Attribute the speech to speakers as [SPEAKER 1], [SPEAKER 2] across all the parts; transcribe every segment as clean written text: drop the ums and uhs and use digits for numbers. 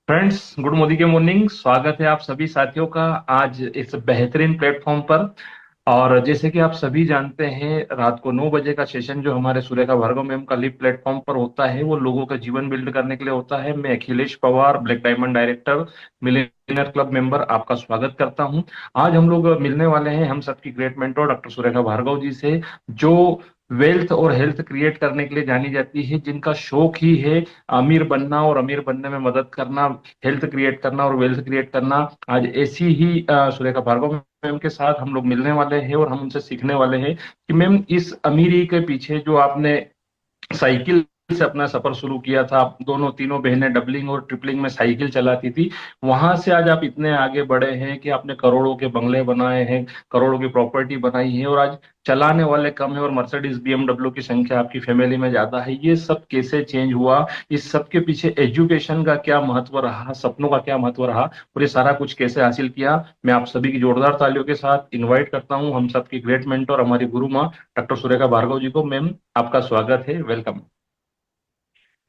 [SPEAKER 1] Friends, good Modi के morning. स्वागत है आप सभी साथियों का आज इस बेहतरीन प्लेटफॉर्म पर। और जैसे कि आप सभी जानते हैं, रात को 9 बजे का सेशन जो हमारे सुरेखा भार्गव मैम का लिव प्लेटफॉर्म पर होता है, वो लोगों का जीवन बिल्ड करने के लिए होता है। मैं Akhilesh Pawar, black diamond director, Millionaire club member, आपका स्वागत करता हूं। आज हम लोग मिलने वाले हैं हम सबकी great mentor doctor Surekha Bhargav ji से, जो वेल्थ और हेल्थ क्रिएट करने के लिए जानी जाती है, जिनका शौक ही है अमीर बनना और अमीर बनने में मदद करना, हेल्थ क्रिएट करना और वेल्थ क्रिएट करना। आज ऐसी ही सुरेखा भार्गव मैम के साथ हम लोग मिलने वाले हैं और हम उनसे सीखने वाले हैं कि मैम, इस अमीरी के पीछे जो आपने साइकिल से अपना सफर शुरू किया था, आप दोनों तीनों बहनें डबलिंग और ट्रिपलिंग में साइकिल चलाती थी, वहां से आज आप इतने आगे बढ़े हैं कि आपने करोड़ों के बंगले बनाए हैं, करोड़ों की प्रॉपर्टी बनाई है, और आज चलाने वाले कम है और मर्सिडीज बीएमडब्ल्यू की संख्या आपकी फैमिली में ज्यादा है। ये सब कैसे चेंज हुआ? इस सब के पीछे एजुकेशन का क्या महत्व रहा, सपनों का क्या महत्व रहा, और ये सारा कुछ कैसे हासिल किया? मैं आप सभी की जोरदार तालियों के साथ इनवाइट करता हूं हम सबकी ग्रेट मेंटर, हमारी गुरु माँ डॉक्टर सुरेखा भार्गव जी को। मैम, आपका स्वागत है, welcome.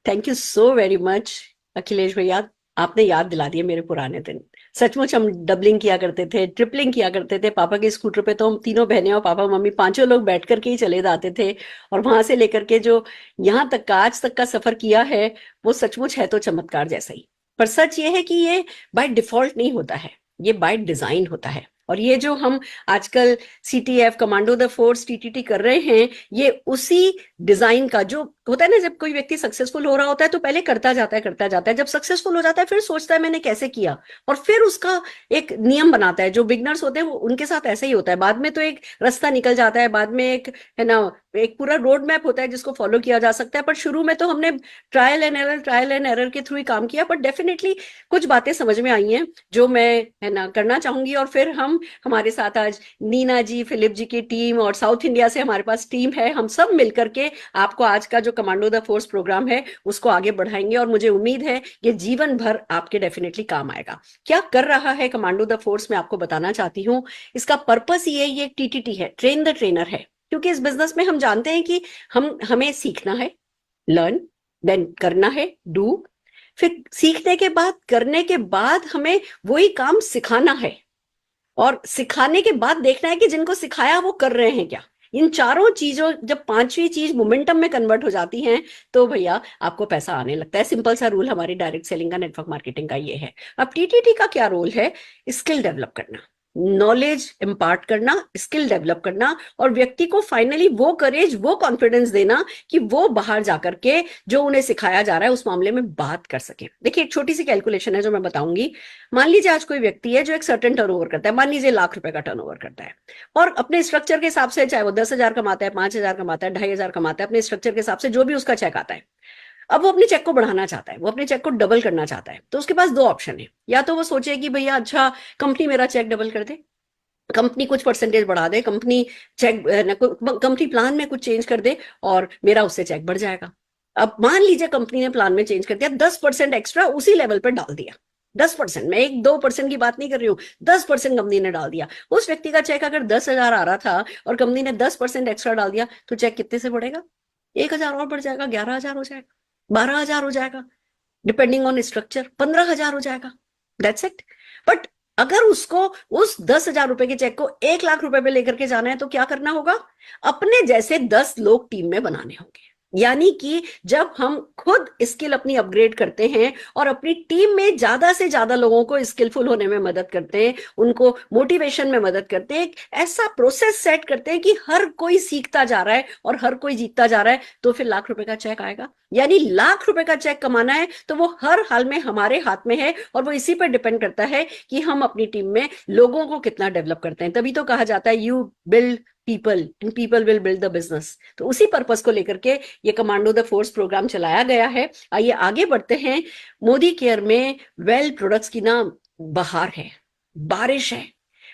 [SPEAKER 2] Thank you so very much Akhilesh भैया। आपने याद दिला दिए मेरे पुराने दिन। सचमुच हम डबलिंग किया करते थे, ट्रिपलिंग किया करते थे। पापा के स्कूटर पे तो हम तीनों बहनें और पापा मम्मी पांचों लोग बैठ करके ही चले जाते थे। और वहां से लेकर के जो यहाँ तक का आज तक का सफर किया है, वो सचमुच है तो चमत्कार जैसा ही। पर सच ये है कि ये बाय डिफॉल्ट नहीं होता है, ये बाय डिजाइन होता है। और ये जो हम आजकल CTF, commando the force, TTT कर रहे हैं, ये उसी डिजाइन का जो होता है ना। जब कोई व्यक्ति सक्सेसफुल हो रहा होता है तो पहले करता जाता है, जब सक्सेसफुल हो जाता है फिर सोचता है मैंने कैसे किया, और फिर उसका एक नियम बनाता है। जो बिगनर्स होते हैं उनके साथ ऐसा ही होता है। बाद में तो एक रास्ता निकल जाता है, बाद में एक, है ना, एक पूरा रोड मैप होता है जिसको फॉलो किया जा सकता है। पर शुरू में तो हमने ट्रायल एंड एरर के थ्रू ही काम किया। पर डेफिनेटली कुछ बातें समझ में आई हैं जो मैं, है ना, करना चाहूंगी। और फिर हम, हमारे साथ आज नीना जी, फिलिप जी की टीम, और साउथ इंडिया से हमारे पास टीम है, हम सब मिलकर के आपको आज का जो कमांडो द फोर्स प्रोग्राम है उसको आगे बढ़ाएंगे। और मुझे उम्मीद है ये जीवन भर आपके डेफिनेटली काम आएगा। क्या कर रहा है कमांडो द फोर्स, मैं आपको बताना चाहती हूँ। इसका पर्पस ये एक टीटीटी है, ट्रेन द ट्रेनर है। क्योंकि इस बिजनेस में हम जानते हैं कि हमें सीखना है, लर्न, देन करना है, डू, फिर सीखने के बाद, करने के बाद हमें वही काम सिखाना है, और सिखाने के बाद देखना है कि जिनको सिखाया वो कर रहे हैं क्या। इन चारों चीजों, जब पांचवी चीज मोमेंटम में कन्वर्ट हो जाती हैं, तो भैया आपको पैसा आने लगता है। सिंपल सा रूल हमारी डायरेक्ट सेलिंग का, नेटवर्क मार्केटिंग का ये है। अब टीटीटी का क्या रोल है? स्किल डेवलप करना, नॉलेज इम्पार्ट करना, स्किल डेवलप करना, और व्यक्ति को फाइनली वो करेज, वो कॉन्फिडेंस देना कि वो बाहर जाकर के जो उन्हें सिखाया जा रहा है उस मामले में बात कर सके। देखिए, एक छोटी सी कैलकुलेशन है जो मैं बताऊंगी। मान लीजिए आज कोई व्यक्ति है जो एक सर्टेन टर्नओवर करता है, मान लीजिए ₹1,00,000 का टर्नओवर करता है, और अपने स्ट्रक्चर के हिसाब से, चाहे वो 10,000 कमाता है, 5,000 कमाता है, 2,500 कमाता है, अपने स्ट्रक्चर के हिसाब से जो भी उसका चेक आता है, अब वो अपने चेक को बढ़ाना चाहता है, वो अपने चेक को डबल करना चाहता है। तो उसके पास दो ऑप्शन है। या तो वो सोचे कि भैया अच्छा, कंपनी मेरा चेक डबल कर दे, कंपनी कुछ परसेंटेज बढ़ा दे, कंपनी चेक, कंपनी प्लान में कुछ चेंज कर दे, और मेरा उससे चेक बढ़ जाएगा। अब मान लीजिए कंपनी ने प्लान में चेंज कर दिया, 10% एक्स्ट्रा उसी लेवल पर डाल दिया। 10%, मैं 1-2% की बात नहीं कर रही हूँ, 10% कंपनी ने डाल दिया। उस व्यक्ति का चेक अगर 10,000 आ रहा था और कंपनी ने 10% एक्स्ट्रा डाल दिया, तो चेक कितने से बढ़ेगा? 1,000 और बढ़ जाएगा, 11,000 हो जाएगा, 12,000 हो जाएगा, डिपेंडिंग ऑन स्ट्रक्चर 15,000 हो जाएगा। That's it. बट अगर उसको उस 10,000 रुपए के चेक को 1,00,000 रुपए पे लेकर के जाना है, तो क्या करना होगा? अपने जैसे 10 लोग टीम में बनाने होंगे। यानी कि जब हम खुद स्किल अपनी अपग्रेड करते हैं और अपनी टीम में ज्यादा से ज्यादा लोगों को स्किलफुल होने में मदद करते हैं, उनको मोटिवेशन में मदद करते हैं, एक ऐसा प्रोसेस सेट करते हैं कि हर कोई सीखता जा रहा है और हर कोई जीतता जा रहा है, तो फिर ₹1,00,000 का चेक आएगा। यानी ₹1,00,000 का चेक कमाना है तो वो हर हाल में हमारे हाथ में है, और वो इसी पर डिपेंड करता है कि हम अपनी टीम में लोगों को कितना डेवलप करते हैं। तभी तो कहा जाता है you build people and people will build the business. तो उसी पर्पस को लेकर के ये कमांडो द फोर्स प्रोग्राम चलाया गया है। आइए आगे बढ़ते हैं। मोदी केयर में वेल प्रोडक्ट्स की ना बहार है, बारिश है।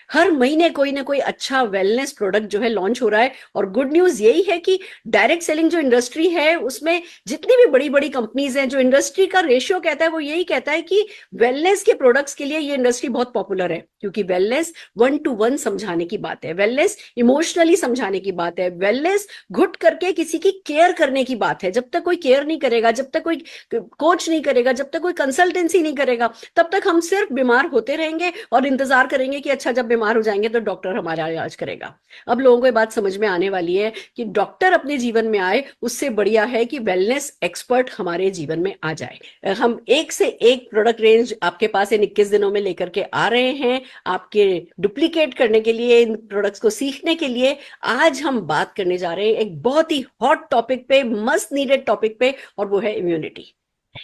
[SPEAKER 2] हर महीने कोई ना कोई अच्छा वेलनेस प्रोडक्ट जो है लॉन्च हो रहा है। और गुड न्यूज यही है कि डायरेक्ट सेलिंग जो इंडस्ट्री है उसमें जितनी भी बड़ी बड़ी कंपनीज हैं, जो इंडस्ट्री का रेशियो कहता है वो यही कहता है कि वेलनेस के प्रोडक्ट्स के लिए ये इंडस्ट्री बहुत पॉपुलर है, क्योंकि वेलनेस वन टू वन समझाने की बात है, वेलनेस इमोशनली समझाने की बात है, वेलनेस घुट करके किसी की केयर करने की बात है। जब तक कोई केयर नहीं करेगा, जब तक कोई कोच नहीं करेगा, जब तक कोई कंसल्टेंसी नहीं करेगा, तब तक हम सिर्फ बीमार होते रहेंगे और इंतजार करेंगे कि अच्छा जब बीमार हो जाएंगे तो डॉक्टर हमारा इलाज करेगा। अब लोगों को ये बात समझ में आने वाली है कि डॉक्टर अपने जीवन में आए उससे बढ़िया है कि वेलनेस एक्सपर्ट हमारे जीवन में आ जाए। हम एक से एक प्रोडक्ट रेंज आपके पास इन 21 दिनों में लेकर के आ रहे हैं, आपके डुप्लीकेट करने के लिए, इन प्रोडक्ट्स को सीखने के लिए। आज हम बात करने जा रहे हैं एक बहुत ही हॉट टॉपिक पे, मस्ट नीडेड टॉपिक पे, और वो है इम्यूनिटी।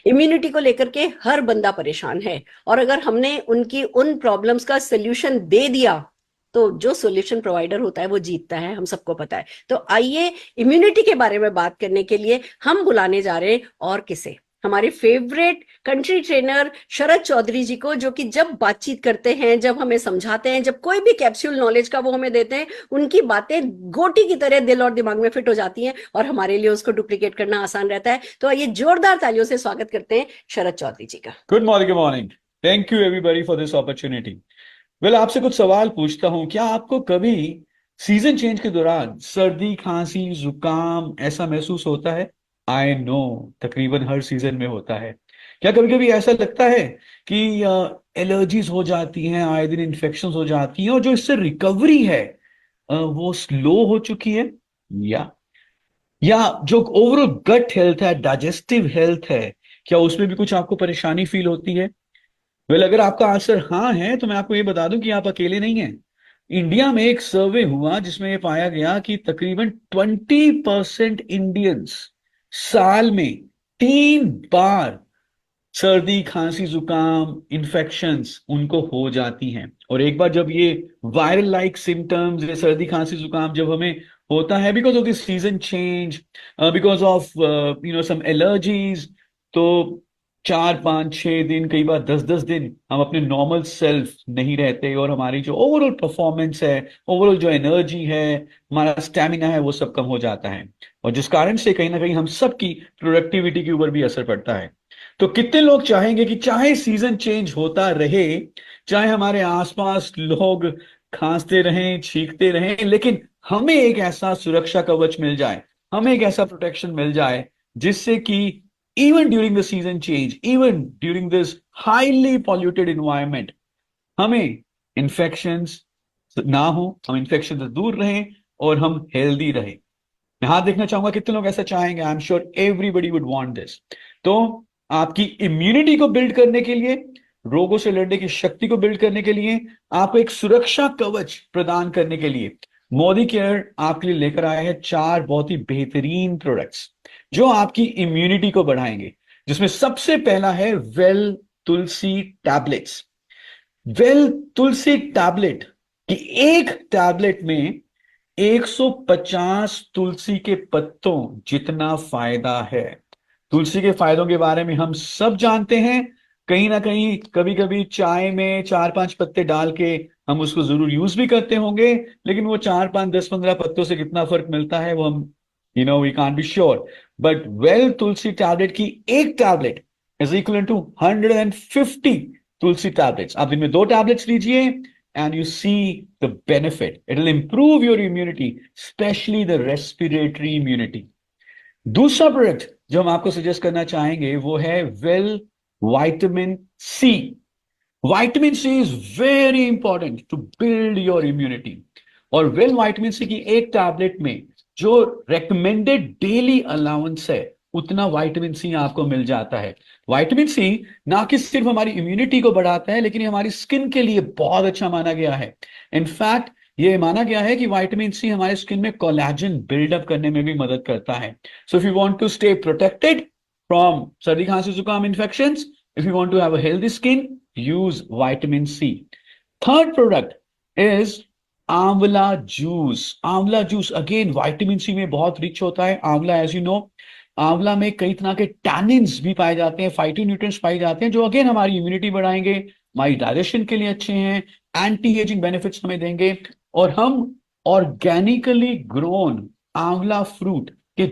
[SPEAKER 2] इम्यूनिटी को लेकर के हर बंदा परेशान है, और अगर हमने उनकी उन प्रॉब्लम्स का सोल्यूशन दे दिया तो जो सॉल्यूशन प्रोवाइडर होता है वो जीतता है, हम सबको पता है। तो आइए इम्यूनिटी के बारे में बात करने के लिए हम बुलाने जा रहे हैं और किसे, हमारे फेवरेट कंट्री ट्रेनर शरद चौधरी जी को, जो कि जब बातचीत करते हैं, जब हमें समझाते हैं, जब कोई भी कैप्सूल नॉलेज का वो हमें देते हैं, उनकी बातें गोटी की तरह दिल और दिमाग में फिट हो जाती हैं और हमारे लिए उसको डुप्लीकेट करना आसान रहता है। तो आइए जोरदार तालियों से स्वागत करते हैं शरद चौधरी जी का।
[SPEAKER 3] Good morning, good morning. Thank you everybody for this opportunity. Well, आपसे कुछ सवाल पूछता हूं। क्या आपको कभी सीजन चेंज के दौरान सर्दी, खांसी, जुकाम ऐसा महसूस होता है? आई नो, तकरीबन हर सीजन में होता है। क्या कभी कभी ऐसा लगता है कि एलर्जीज हो जाती हैं, आए दिन इन्फेक्शन हो जाती हैं, और जो इससे रिकवरी है वो स्लो हो चुकी है? या या जो ओवरऑल गट हेल्थ है, डाइजेस्टिव हेल्थ है, क्या उसमें भी कुछ आपको परेशानी फील होती है? वेल, अगर आपका आंसर हाँ है तो मैं आपको ये बता दूं कि आप अकेले नहीं हैं। इंडिया में एक सर्वे हुआ जिसमें ये पाया गया कि तकरीबन 20% इंडियंस साल में 3 बार सर्दी, खांसी, जुकाम, इन्फेक्शंस उनको हो जाती हैं। और एक बार जब ये वायरल लाइक सिम्टम्स, ये सर्दी, खांसी, जुकाम जब हमें होता है because of the season change, because of some allergies, तो 4, 5, 6 दिन, कई बार 10-10 दिन हम अपने नॉर्मल सेल्फ नहीं रहते, और हमारी जो ओवरऑल परफॉर्मेंस है, ओवरऑल जो एनर्जी है, हमारा स्टेमिना है, वो सब कम हो जाता है। और जिस कारण से कहीं ना कहीं हम सबकी प्रोडक्टिविटी के ऊपर भी असर पड़ता है। तो कितने लोग चाहेंगे कि चाहे सीजन चेंज होता रहे, चाहे हमारे आसपास लोग खांसते रहें, छींकते रहें, लेकिन हमें एक ऐसा सुरक्षा कवच मिल जाए, हमें एक ऐसा प्रोटेक्शन मिल जाए जिससे कि even during the season change, even during this highly polluted environment, हमें इन्फेक्शंस ना हो, हम इन्फेक्शन से दूर रहें और हम हेल्दी रहें। मैं हाथ देखना चाहूंगा कितने लोग ऐसा चाहेंगे। I am sure everybody would want this. तो आपकी इम्यूनिटी को बिल्ड करने के लिए, रोगों से लड़ने की शक्ति को बिल्ड करने के लिए, आपको एक सुरक्षा कवच प्रदान करने के लिए मोदी केयर आपके लिए लेकर आया है 4 बहुत ही बेहतरीन प्रोडक्ट्स जो आपकी इम्यूनिटी को बढ़ाएंगे। जिसमें सबसे पहला है वेल तुलसी टैबलेट्स। वेल तुलसी टैबलेट की एक टैबलेट में 150 तुलसी के पत्तों जितना फायदा है। तुलसी के फायदों के बारे में हम सब जानते हैं। कहीं ना कहीं कभी कभी चाय में 4-5 पत्ते डाल के हम उसको जरूर यूज भी करते होंगे, लेकिन वो 4, 5, 10, 15 पत्तों से कितना फर्क मिलता है वो हम we can't be sure. But well tulsi tablet की एक tablet is equal to 150 tulsi tablets. आप दिन में 2 टैबलेट्स लीजिए and you see the benefit. It will improve your immunity, especially the respiratory immunity. दूसरा प्रोडक्ट जो हम आपको सजेस्ट करना चाहेंगे वो है well vitamin C. Vitamin C is very important to build your immunity. और वेल विटामिन सी की एक टैबलेट में जो रेकमेंडेड डेली अलाउंस है उतना विटामिन सी आपको मिल जाता है। विटामिन सी ना कि सिर्फ हमारी इम्यूनिटी को बढ़ाता है, लेकिन हमारी स्किन के लिए बहुत अच्छा माना गया है। इनफैक्ट ये माना गया है कि विटामिन सी हमारे स्किन में कोलेजन बिल्डअप करने में भी मदद करता है। So if you want to stay protected from सर्दी, खांसी, जुकाम, infections, if you want to have a healthy skin, use vitamin C. Third product is amla juice. Amla juice again vitamin C में बहुत रिच होता है। आंवला, एज यू नो, आंवला में कई तरह के टैनिन्स भी पाए जाते हैं, फाइटोन्यूट्रिएंट्स पाए जाते हैं जो अगेन हमारी इम्यूनिटी बढ़ाएंगे, हमारी डाइजेशन के लिए अच्छे हैं, एंटी एजिंग बेनिफिट्स हमें देंगे। और हम ऑर्गेनिकली ग्रोन आंवला फ्रूट के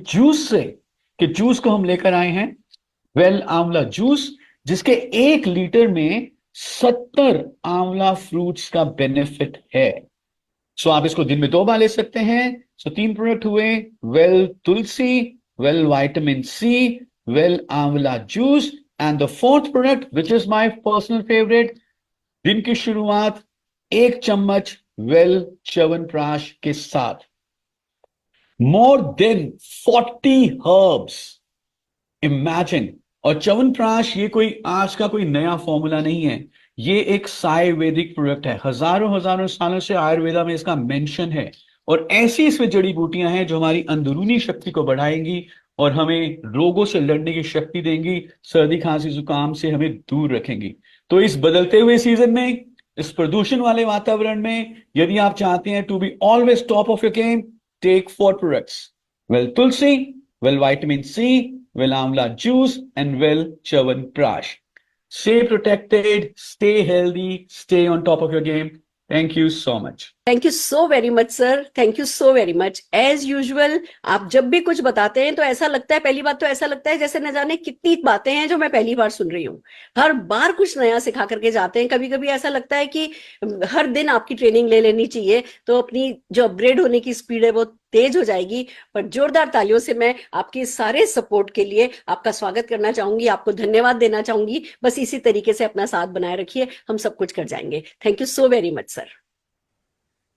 [SPEAKER 3] जूस को हम लेकर आए हैं, वेल आंवला जूस, जिसके 1 लीटर में 70 आंवला फ्रूट्स का बेनिफिट है। सो आप इसको दिन में 2 बार ले सकते हैं। सो 3 प्रोडक्ट हुए, well Tulsi, well vitamin C, well amla juice, and the fourth product which is my personal favourite, दिन की शुरुआत 1 चम्मच वेल च्यवनप्राश के साथ। More than 40 herbs, imagine. और च्यवनप्राश ये कोई आज का कोई नया फॉर्मूला नहीं है, ये एक आयुर्वेदिक प्रोडक्ट है, हजारों हजारों सालों से आयुर्वेदा में इसका मेंशन है। और ऐसी इसमें जड़ी बूटियां हैं जो हमारी अंदरूनी शक्ति को बढ़ाएंगी और हमें रोगों से लड़ने की शक्ति देंगी, सर्दी खांसी जुकाम से हमें दूर रखेंगी। तो इस बदलते हुए सीजन में, इस प्रदूषण वाले वातावरण में, यदि आप चाहते हैं to be always top of your game, take 4 products, well Tulsi, well vitamin C, well amla juice, and well chyawanprash. Stay protected, stay healthy, stay on top of your game. Thank you so much.
[SPEAKER 2] Thank you so very much sir, thank you so very much. As usual आप जब भी कुछ बताते हैं तो ऐसा लगता है, पहली बात तो ऐसा लगता है जैसे न जाने कितनी बातें हैं जो मैं पहली बार सुन रही हूँ। हर बार कुछ नया सिखा करके जाते हैं। कभी कभी ऐसा लगता है कि हर दिन आपकी ट्रेनिंग ले लेनी चाहिए, तो अपनी जो अपग्रेड होने की स्पीड है वो तेज हो जाएगी। पर जोरदार तालियों से मैं आपके सारे सपोर्ट के लिए आपका स्वागत करना चाहूंगी, आपको धन्यवाद देना चाहूंगी। बस इसी तरीके से अपना साथ बनाए रखिए, हम सब कुछ कर जाएंगे। Thank you so very much sir.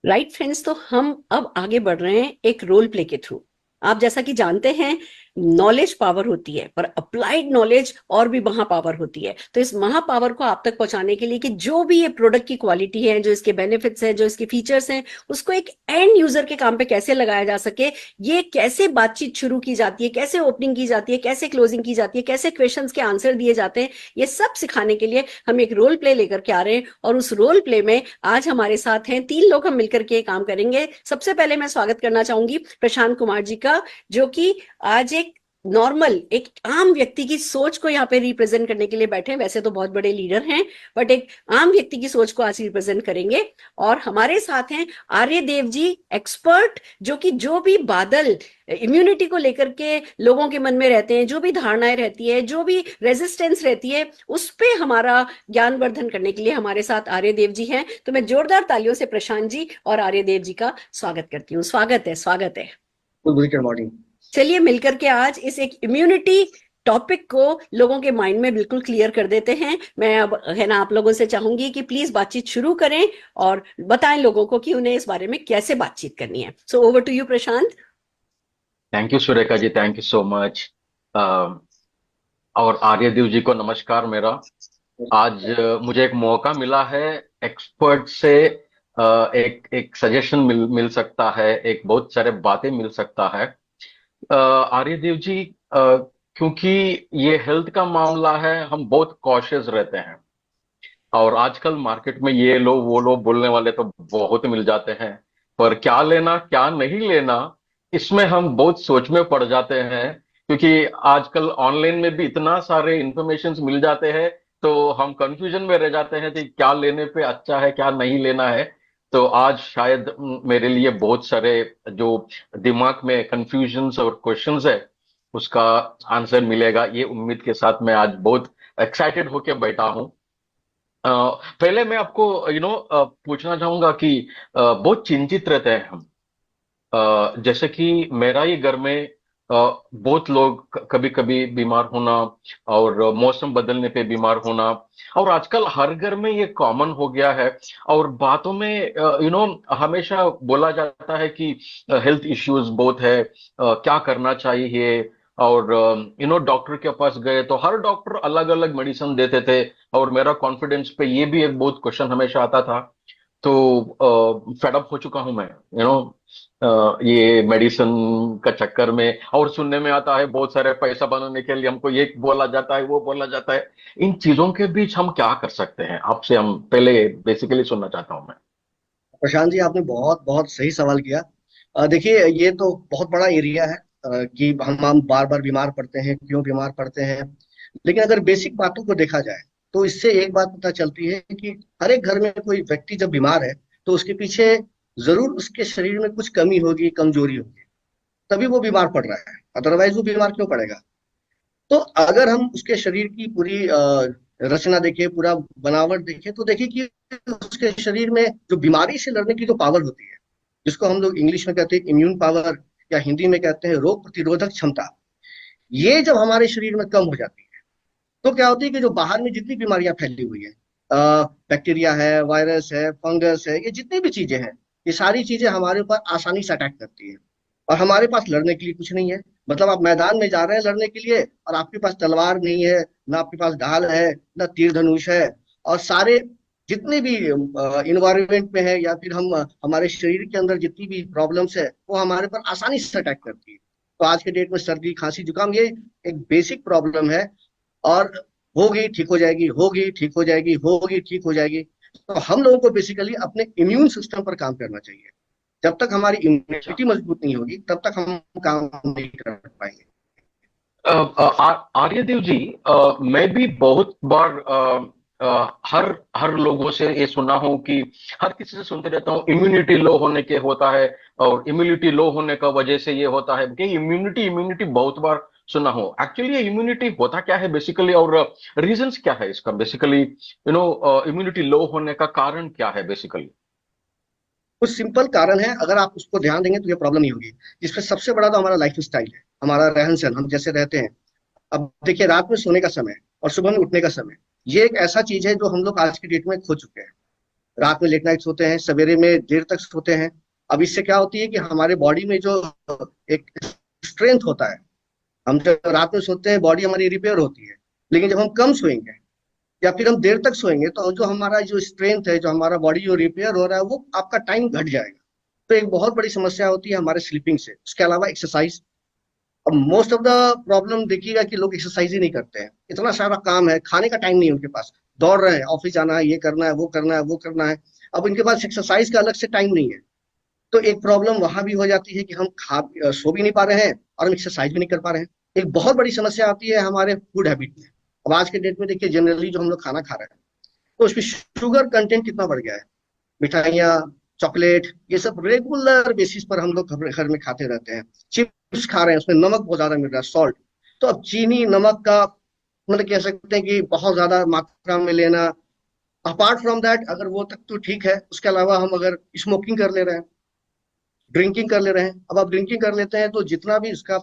[SPEAKER 2] Right friends, तो हम अब आगे बढ़ रहे हैं एक रोल प्ले के थ्रू। आप जैसा कि जानते हैं, नॉलेज पावर होती है, पर अप्लाइड नॉलेज और भी महापावर होती है। तो इस महापावर को आप तक पहुंचाने के लिए कि जो भी ये प्रोडक्ट की क्वालिटी है, जो इसके बेनिफिट्स हैं, जो इसके फीचर्स हैं, उसको एक एंड यूजर के काम पे कैसे लगाया जा सके, ये कैसे बातचीत शुरू की जाती है, कैसे ओपनिंग की जाती है, कैसे क्लोजिंग की जाती है, कैसे क्वेश्चंस के आंसर दिए जाते हैं, ये सब सिखाने के लिए हम एक रोल प्ले लेकर के आ रहे हैं। और उस रोल प्ले में आज हमारे साथ हैं 3 लोग, हम मिलकर के काम करेंगे। सबसे पहले मैं स्वागत करना चाहूंगी प्रशांत कुमार जी का, जो कि आज एक नॉर्मल, एक आम व्यक्ति की सोच को यहाँ पे रिप्रेजेंट करने के लिए बैठे हैं। वैसे तो बहुत बड़े लीडर हैं, बट एक आम व्यक्ति की सोच को आज रिप्रेजेंट करेंगे। और हमारे साथ हैं आर्य देव जी, एक्सपर्ट, जो कि जो भी बादल इम्यूनिटी को लेकर के लोगों के मन में रहते हैं, जो भी धारणाएं रहती है, जो भी रेजिस्टेंस रहती है, उस पे हमारा ज्ञानवर्धन करने के लिए हमारे साथ आर्य देव जी हैं। तो मैं जोरदार तालियों से प्रशांत जी और आर्य देव जी का स्वागत करती हूँ। स्वागत है, स्वागत है।
[SPEAKER 4] Good morning.
[SPEAKER 2] चलिए मिलकर के आज इस एक इम्यूनिटी टॉपिक को लोगों के माइंड में बिल्कुल क्लियर कर देते हैं। मैं अब है ना आप लोगों से चाहूंगी कि प्लीज बातचीत शुरू करें और बताएं लोगों को कि उन्हें इस बारे में कैसे बातचीत करनी है। So over to you Prashant.
[SPEAKER 4] Thank you Surekha ji, thank you so much. और आर्यदेव जी को नमस्कार मेरा। आज मुझे एक मौका मिला है, एक्सपर्ट से एक सजेशन मिल सकता है, एक बहुत सारे बातें मिल सकता है। आर्यदेव जी, क्योंकि ये हेल्थ का मामला है, हम बहुत कॉशियस रहते हैं। और आजकल मार्केट में ये लो वो लो बोलने वाले तो बहुत मिल जाते हैं, पर क्या लेना क्या नहीं लेना, इसमें हम बहुत सोच में पड़ जाते हैं। क्योंकि आजकल ऑनलाइन में भी इतना सारे इंफॉर्मेशन मिल जाते हैं, तो हम कंफ्यूजन में रह जाते हैं कि क्या लेने पे अच्छा है क्या नहीं लेना है। तो आज शायद मेरे लिए बहुत सारे जो दिमाग में कंफ्यूजन्स और क्वेश्चंस है, उसका आंसर मिलेगा, ये उम्मीद के साथ मैं आज बहुत एक्साइटेड होके बैठा हूँ। पहले मैं आपको पूछना चाहूंगा कि बहुत चिंतित रहते हैं हम। जैसे कि मेरा ही घर में बहुत लोग कभी कभी बीमार होना और मौसम बदलने पे बीमार होना, और आजकल हर घर में ये कॉमन हो गया है। और बातों में हमेशा बोला जाता है कि हेल्थ इश्यूज बहुत है, क्या करना चाहिए। और डॉक्टर के पास गए तो हर डॉक्टर अलग अलग मेडिसिन देते थे, और मेरा कॉन्फिडेंस पे ये भी एक बहुत क्वेश्चन हमेशा आता था। तो फेडअप हो चुका हूं मैं, ये मेडिसिन का चक्कर में। और सुनने में आता है बहुत सारे पैसा बनाने के लिए हमको ये बोला जाता है वो बोला जाता है। इन चीजों के बीच हम क्या कर सकते हैं, आपसे हम पहले बेसिकली सुनना चाहता हूं मैं।
[SPEAKER 5] प्रशांत जी, आपने बहुत बहुत सही सवाल किया। देखिए, ये तो बहुत बड़ा एरिया है कि हम बार बार बीमार पड़ते हैं, क्यों बीमार पड़ते हैं। लेकिन अगर बेसिक बातों को देखा जाए तो इससे एक बात पता चलती है कि हर एक घर में कोई व्यक्ति जब बीमार है तो उसके पीछे जरूर उसके शरीर में कुछ कमी होगी, कमजोरी होगी, तभी वो बीमार पड़ रहा है, अदरवाइज वो बीमार क्यों पड़ेगा। तो अगर हम उसके शरीर की पूरी रचना देखें, पूरा बनावट देखें, तो देखिए कि उसके शरीर में जो बीमारी से लड़ने की जो पावर होती है, जिसको हम लोग इंग्लिश में कहते हैं इम्यून पावर, या हिंदी में कहते हैं रोग प्रतिरोधक क्षमता, ये जब हमारे शरीर में कम हो जाती है तो क्या होती है कि जो बाहर में जितनी बीमारियां फैली हुई है, बैक्टीरिया है, वायरस है, फंगस है, ये जितनी भी चीजें हैं, ये सारी चीजें हमारे ऊपर आसानी से अटैक करती है। और हमारे पास लड़ने के लिए कुछ नहीं है। मतलब आप मैदान में जा रहे हैं लड़ने के लिए और आपके पास तलवार नहीं है, ना आपके पास ढाल है, ना तीर धनुष है, और सारे जितने भी इन्वायरमेंट में है या फिर हम हमारे शरीर के अंदर जितनी भी प्रॉब्लम्स है वो हमारे पर आसानी से अटैक करती है। तो आज के डेट में सर्दी, खांसी, जुकाम ये एक बेसिक प्रॉब्लम है, और होगी ठीक हो जाएगी, होगी ठीक हो जाएगी, होगी ठीक हो जाएगी। तो हम लोगों को बेसिकली अपने इम्यून सिस्टम पर काम करना चाहिए। जब तक हमारी
[SPEAKER 4] अच्छा।
[SPEAKER 5] इम्यूनिटी मजबूत नहीं होगी तब तक हम काम नहीं कर पाएंगे।
[SPEAKER 4] आर्यदेव जी, मैं भी बहुत बार हर हर लोगों से ये सुना हूं कि हर किसी से सुनते रहता हूँ इम्यूनिटी लो होने के होता है, और इम्यूनिटी लो होने का वजह से ये होता है कि इम्यूनिटी इम्यूनिटी बहुत बार सुना हूं। एक्चुअली ये इम्यूनिटी होता क्या है बेसिकली, और रीजंस क्या है इसका बेसिकली, इम्यूनिटी लो होने का कारण क्या है बेसिकली?
[SPEAKER 5] कुछ सिंपल कारण है, अगर आप उसको ध्यान देंगे तो ये प्रॉब्लम नहीं होगी। जिसमें सबसे बड़ा तो हमारा लाइफ स्टाइल है, हमारा रहन सहन, हम जैसे रहते हैं। अब देखिए, रात में सोने का समय और सुबह में उठने का समय, ये एक ऐसा चीज है जो हम लोग आज की डेट में खो चुके हैं। रात में लेट नाइट सोते हैं, सवेरे में देर तक सोते हैं। अब इससे क्या होती है कि हमारे बॉडी में जो एक स्ट्रेंथ होता है, हम जब रात में सोते हैं बॉडी हमारी रिपेयर होती है। लेकिन जब हम कम सोएंगे या फिर हम देर तक सोएंगे तो जो हमारा जो स्ट्रेंथ है, जो हमारा बॉडी जो रिपेयर हो रहा है, वो आपका टाइम घट जाएगा। तो एक बहुत बड़ी समस्या होती है हमारे स्लीपिंग से। उसके अलावा एक्सरसाइज। अब मोस्ट ऑफ द प्रॉब्लम देखिएगा कि लोग एक्सरसाइज ही नहीं करते हैं, इतना सारा काम है, खाने का टाइम नहीं है उनके पास, दौड़ रहे हैं, ऑफिस जाना है, ये करना है, वो करना है, वो करना है। अब इनके पास एक्सरसाइज का अलग से टाइम नहीं है। तो एक प्रॉब्लम वहां भी हो जाती है कि हम सो भी नहीं पा रहे हैं और हम एक्सरसाइज भी नहीं कर पा रहे हैं। एक बहुत बड़ी समस्या आती है हमारे फूड हैबिट में। अब आज के डेट में देखिए, जनरली जो हम लोग खाना खा रहे हैं तो उसमें शुगर कंटेंट कितना बढ़ गया है। मिठाइयाँ, चॉकलेट, ये सब रेगुलर बेसिस पर हम लोग घर में खाते रहते हैं। चिप्स खा रहे हैं, उसमें नमक बहुत ज्यादा मिल रहा है, सॉल्ट। तो अब चीनी, नमक का मतलब कह सकते हैं कि बहुत ज्यादा मात्रा में लेना। अपार्ट फ्रॉम दैट, अगर वो तक तो ठीक है, उसके अलावा हम अगर स्मोकिंग कर ले रहे हैं, ड्रिंकिंग कर ले रहे हैं। अब आप ड्रिंकिंग कर लेते हैं तो जितना भी इसका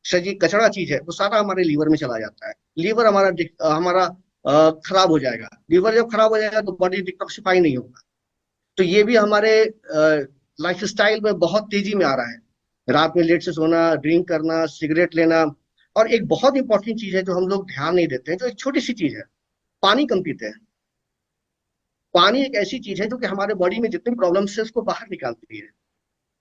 [SPEAKER 5] शरीर कचरा चीज है वो सारा हमारे लीवर में चला जाता है। लीवर हमारा हमारा खराब हो जाएगा। लीवर जब खराब हो जाएगा तो बॉडी डिटॉक्सिफाई नहीं होगा। तो ये भी हमारे लाइफ स्टाइल में बहुत तेजी में आ रहा है। रात में लेट से सोना, ड्रिंक करना, सिगरेट लेना। और एक बहुत इंपॉर्टेंट चीज है जो हम लोग ध्यान नहीं देते हैं, जो एक छोटी सी चीज है, पानी कम पीते हैं। पानी एक ऐसी चीज है जो कि हमारे बॉडी में जितनी प्रॉब्लम्स है उसको बाहर निकालती है।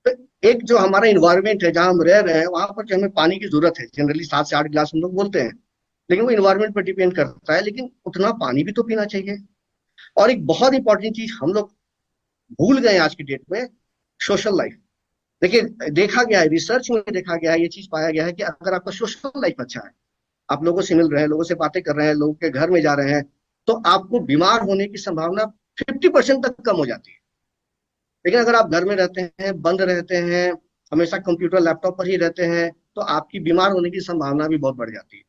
[SPEAKER 5] तो एक जो हमारा इन्वायरमेंट है जहाँ हम रह रहे हैं वहां पर जो हमें पानी की जरूरत है, जनरली 7 से 8 गिलास हम लोग बोलते हैं, लेकिन वो इन्वायरमेंट पर डिपेंड करता है। लेकिन उतना पानी भी तो पीना चाहिए। और एक बहुत इंपॉर्टेंट चीज हम लोग भूल गए आज की डेट में, सोशल लाइफ। देखिए, देखा गया है, रिसर्च में देखा गया है, ये चीज पाया गया है कि अगर आपका सोशल लाइफ अच्छा है, आप लोगों से मिल रहे हैं, लोगों से बातें कर रहे हैं, लोगों के घर में जा रहे हैं, तो आपको बीमार होने की संभावना 50% तक कम हो जाती है। लेकिन अगर आप घर में रहते हैं, बंद रहते हैं, हमेशा कंप्यूटर लैपटॉप पर ही रहते हैं, तो आपकी बीमार होने की संभावना भी बहुत बढ़ जाती है।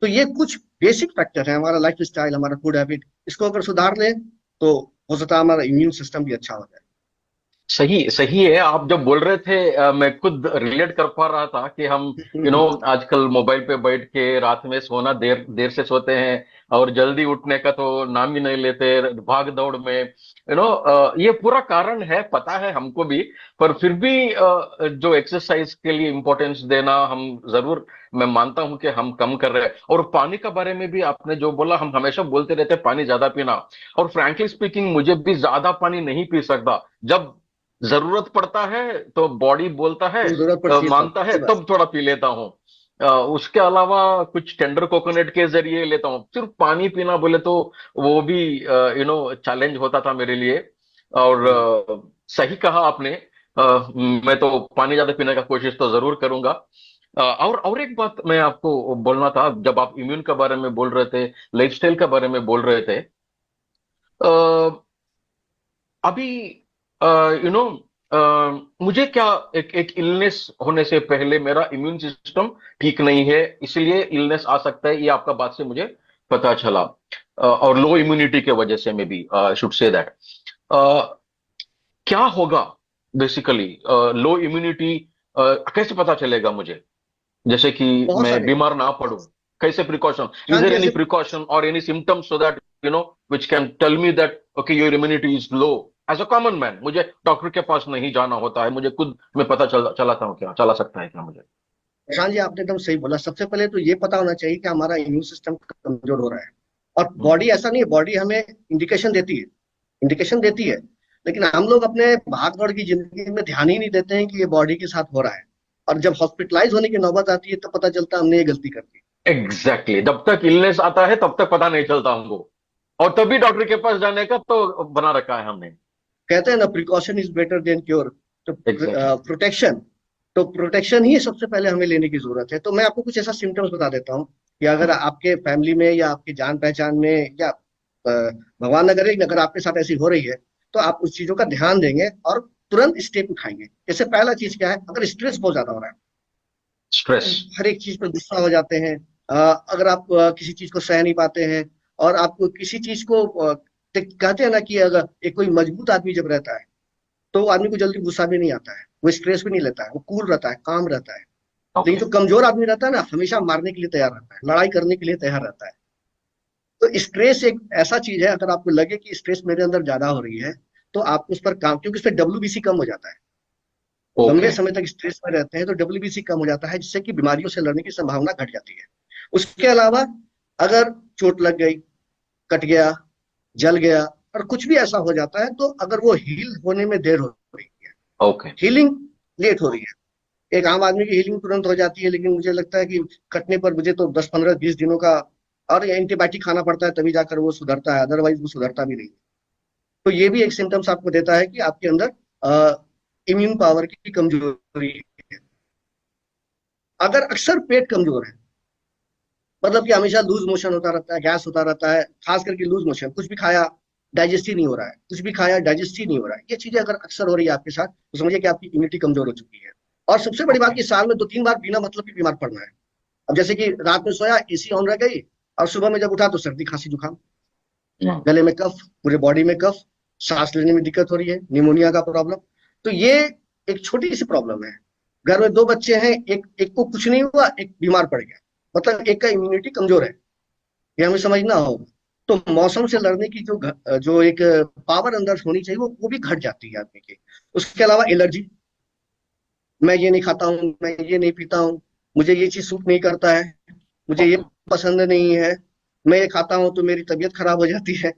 [SPEAKER 5] तो ये कुछ बेसिक फैक्टर है, हमारा लाइफ स्टाइल, हमारा फूड हैबिट, इसको अगर सुधार लें तो हो सकता है हमारा इम्यून सिस्टम भी अच्छा हो जाए।
[SPEAKER 4] सही सही है। आप जब बोल रहे थे मैं खुद रिलेट कर पा रहा था कि हम आजकल मोबाइल पे बैठ के रात में सोना देर देर से सोते हैं, और जल्दी उठने का तो नाम ही नहीं लेते, भाग दौड़ में। ये पूरा कारण है, पता है हमको भी। पर फिर भी जो एक्सरसाइज के लिए इम्पोर्टेंस देना हम जरूर, मैं मानता हूं कि हम कम कर रहे हैं। और पानी का बारे में भी आपने जो बोला, हम हमेशा बोलते रहते हैं पानी ज्यादा पीना। और फ्रैंकली स्पीकिंग, मुझे भी ज्यादा पानी नहीं पी सकता। जब जरूरत पड़ता है तो बॉडी बोलता है,
[SPEAKER 5] तो जरूरत पड़ती है तब,
[SPEAKER 4] मांगता है,
[SPEAKER 5] सही बात।
[SPEAKER 4] तब थोड़ा पी लेता हूँ। उसके अलावा कुछ टेंडर कोकोनट के जरिए लेता हूँ। सिर्फ पानी पीना बोले तो वो भी चैलेंज होता था मेरे लिए। और
[SPEAKER 5] हम्म।
[SPEAKER 4] सही कहा आपने। मैं तो पानी ज्यादा पीने का कोशिश तो जरूर करूंगा। और एक बात मैं आपको बोलना था, जब आप इम्यून के बारे में बोल रहे थे, लाइफस्टाइल के बारे में बोल रहे थे, अ, अभी यू नो मुझे क्या, एक एक इलनेस होने से पहले मेरा इम्यून सिस्टम ठीक नहीं है, इसलिए इलनेस आ सकता है, ये आपका बात से मुझे पता चला। और लो इम्यूनिटी के वजह से, may be should say that, क्या होगा बेसिकली लो इम्यूनिटी, कैसे पता चलेगा मुझे, जैसे कि
[SPEAKER 5] बहुत
[SPEAKER 4] मैं
[SPEAKER 5] सारे
[SPEAKER 4] बीमार ना पड़ूं? कैसे प्रिकॉशन, इज
[SPEAKER 5] हाँ
[SPEAKER 4] देयर
[SPEAKER 5] जी
[SPEAKER 4] एनी
[SPEAKER 5] ऐसे
[SPEAKER 4] प्रिकॉशन और any symptoms so that which can tell me that okay your immunity is low? As a common man, मुझे डॉक्टर के पास नहीं जाना होता है, मुझे खुद में पता चलाता हूँ, क्या चला सकता है क्या मुझे?
[SPEAKER 5] प्रशांत जी, आपने एकदम सही बोला। सबसे पहले तो ये पता होना चाहिए कि हमारा इम्यून सिस्टम कमजोर हो रहा है। और
[SPEAKER 4] हम्म।
[SPEAKER 5] बॉडी ऐसा नहीं है, बॉडी हमें इंडिकेशन देती है, इंडिकेशन देती है। लेकिन हम लोग अपने भाग दौड़ की जिंदगी में ध्यान ही नहीं देते हैं कि ये बॉडी के साथ हो रहा है। और जब हॉस्पिटलाइज होने की नौबत आती है, तब पता चलता है हमने ये गलती कर दी।
[SPEAKER 4] एग्जैक्टली, जब तक इलनेस आता है तब तक पता नहीं चलता हमको, और तभी डॉक्टर के पास जाने का तो बना रखा है हमने।
[SPEAKER 5] कहते हैं ना, precaution is better than cure. तो
[SPEAKER 4] एग्जैक्टली।
[SPEAKER 5] प्रोटेक्शन, तो प्रोटेक्शन ही सबसे पहले हमें लेने की जरूरत है। तो मैं आपको कुछ ऐसा सिम्टम्स बता देता हूँ कि अगर आपके फैमिली में या आपके जान पहचान में या भगवान न करे अगर आपके साथ ऐसी हो रही है, तो आप उस चीजों का ध्यान देंगे और तुरंत स्टेप उठाएंगे। जैसे पहला चीज क्या है, अगर स्ट्रेस बहुत ज्यादा हो रहा है,
[SPEAKER 4] स्ट्रेस।
[SPEAKER 5] हर एक चीज पर गुस्सा हो जाते हैं, अगर आप किसी चीज को सह नहीं पाते हैं, और आपको किसी चीज को कहते हैं ना कि अगर एक कोई मजबूत आदमी जब रहता है, तो वो आदमी को जल्दी गुस्सा भी नहीं आता है, वो स्ट्रेस भी नहीं लेता है, वो कूल रहता है, काम रहता है। लेकिन
[SPEAKER 4] ओके।
[SPEAKER 5] जो कमजोर आदमी रहता है ना, हमेशा मारने के लिए तैयार रहता है, लड़ाई करने के लिए तैयार रहता है। तो स्ट्रेस एक ऐसा चीज है, अगर आपको लगे कि स्ट्रेस मेरे अंदर ज्यादा हो रही है, तो आप उस पर काम, क्योंकि उस पर डब्ल्यूबीसी कम हो जाता है। लंबे
[SPEAKER 4] ओके।
[SPEAKER 5] समय तक स्ट्रेस में रहते हैं तो डब्ल्यूबीसी कम हो जाता है, जिससे कि बीमारियों से लड़ने की संभावना घट जाती है। उसके अलावा अगर चोट लग गई, कट गया, जल गया, और कुछ भी ऐसा हो जाता है, तो अगर वो हील होने में देर हो रही है,
[SPEAKER 4] ओके।
[SPEAKER 5] हीलिंग लेट हो रही है। एक आम आदमी की हीलिंग तुरंत हो जाती है, लेकिन मुझे लगता है कि कटने पर मुझे तो 10 15 20 दिनों का और एंटीबायोटिक खाना पड़ता है, तभी जाकर वो सुधरता है, अदरवाइज वो सुधरता भी नहीं। तो ये भी एक सिम्टम्स आपको देता है कि आपके अंदर इम्यून पावर की कमजोरी है। अगर अक्सर पेट कमजोर है, मतलब कि हमेशा लूज मोशन होता रहता है, गैस होता रहता है, खास करके लूज मोशन, कुछ भी खाया डाइजेस्ट ही नहीं हो रहा है, कुछ भी खाया डाइजेस्ट ही नहीं हो रहा है, ये चीजें अगर अक्सर हो रही है आपके साथ, तो समझिए कि आपकी इम्यूनिटी कमजोर हो चुकी है। और सबसे बड़ी बात
[SPEAKER 4] ओके।
[SPEAKER 5] कि साल में 2 3 बार बिना मतलब के बीमार पड़ना है। अब जैसे कि रात में सोया, एसी ऑन रह गई, और सुबह में जब उठा तो सर्दी खांसी जुकाम, गले में कफ, पूरे बॉडी में कफ, सांस लेने में दिक्कत हो रही है, निमोनिया का प्रॉब्लम। तो ये एक छोटी सी प्रॉब्लम है। घर में 2 बच्चे हैं, एक एक को कुछ नहीं हुआ, एक बीमार पड़ गया, मतलब एक का इम्यूनिटी कमजोर है, ये हमें समझना होगा। तो मौसम से लड़ने की जो एक पावर अंदर होनी चाहिए, वो भी घट जाती है आदमी की। उसके अलावा एलर्जी, मैं ये नहीं खाता हूँ, मैं ये नहीं पीता हूँ, मुझे ये चीज सूट नहीं करता है, मुझे ये
[SPEAKER 4] ओके।
[SPEAKER 5] पसंद नहीं है, मैं ये खाता हूँ तो मेरी तबीयत खराब हो जाती है।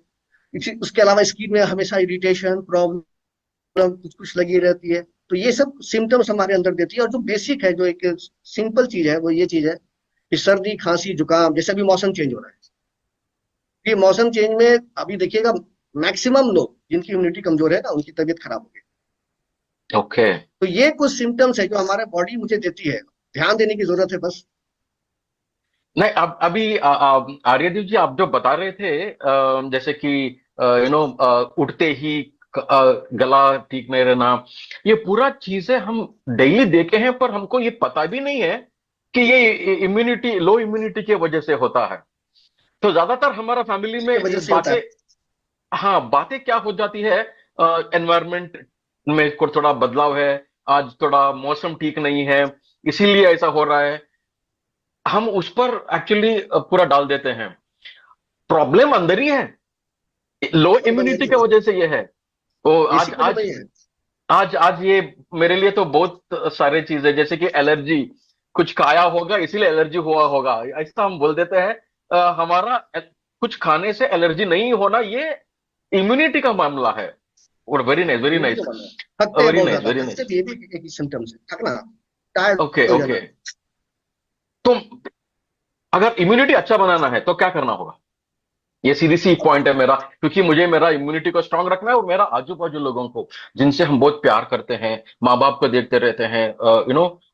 [SPEAKER 5] उसके अलावा स्किन में हमेशा इरिटेशन प्रॉब्लम कुछ कुछ लगी रहती है। तो ये सब सिम्टम्स हमारे अंदर देती है। और जो बेसिक है, जो एक सिंपल चीज है, वो ये चीज है कि सर्दी खांसी जुकाम, जैसे अभी मौसम चेंज हो रहा है, ये मौसम चेंज में अभी देखिएगा, मैक्सिमम लोग जिनकी इम्यूनिटी कमजोर है ना, उनकी तबीयत खराब हो गई।
[SPEAKER 4] ओके।
[SPEAKER 5] तो ये कुछ सिम्टम्स है जो हमारे बॉडी मुझे देती है, ध्यान देने की जरूरत है बस।
[SPEAKER 4] नहीं, अब अभी आर्यदीप जी, आप जो बता रहे थे, जैसे कि उठते ही गला ठीक नहीं रहना, ये पूरा चीजें हम डेली देखे हैं, पर हमको ये पता भी नहीं है कि ये इम्यूनिटी, लो इम्यूनिटी की वजह से होता है। तो ज्यादातर हमारा फैमिली में
[SPEAKER 5] इसकी वजह
[SPEAKER 4] ये
[SPEAKER 5] से होता
[SPEAKER 4] बातें,
[SPEAKER 5] है।
[SPEAKER 4] हाँ, बातें क्या हो जाती है, एनवायरमेंट में को थोड़ा बदलाव है, आज थोड़ा मौसम ठीक नहीं है, इसीलिए ऐसा हो रहा है, हम उस पर एक्चुअली पूरा डाल देते हैं। प्रॉब्लम अंदर ही है, लो
[SPEAKER 5] वही
[SPEAKER 4] इम्यूनिटी की
[SPEAKER 5] है,
[SPEAKER 4] वजह से ये है। तो आज
[SPEAKER 5] बेसिक वजह
[SPEAKER 4] आज
[SPEAKER 5] वही है।
[SPEAKER 4] आज आज ये मेरे लिए तो बहुत सारे चीजें, जैसे कि एलर्जी, कुछ खाया होगा इसीलिए एलर्जी हुआ होगा, ऐसा हम बोल देते हैं। हमारा कुछ खाने से एलर्जी नहीं होना, ये इम्यूनिटी का मामला है। और very nice, very
[SPEAKER 5] immunity
[SPEAKER 4] nice,
[SPEAKER 5] का मामला है। थकते हैं
[SPEAKER 4] वेरी
[SPEAKER 5] बहुत
[SPEAKER 4] नाइस,
[SPEAKER 5] ज्यादा,
[SPEAKER 4] वेरी
[SPEAKER 5] थकते
[SPEAKER 4] नाइस।
[SPEAKER 5] भी, ये भी एक सिम्टम्स है, थकना, टायर्ड
[SPEAKER 4] ओके।
[SPEAKER 5] हो
[SPEAKER 4] ओके।
[SPEAKER 5] जाना।
[SPEAKER 4] तो अगर इम्यूनिटी अच्छा बनाना है तो क्या करना होगा? ये सीधी सी पॉइंट है मेरा, क्योंकि मुझे मेरा इम्यूनिटी को स्ट्रांग रखना है और मेरा आजू बाजू लोगों को जिनसे हम बहुत प्यार करते हैं, माँ बाप को देखते रहते हैं,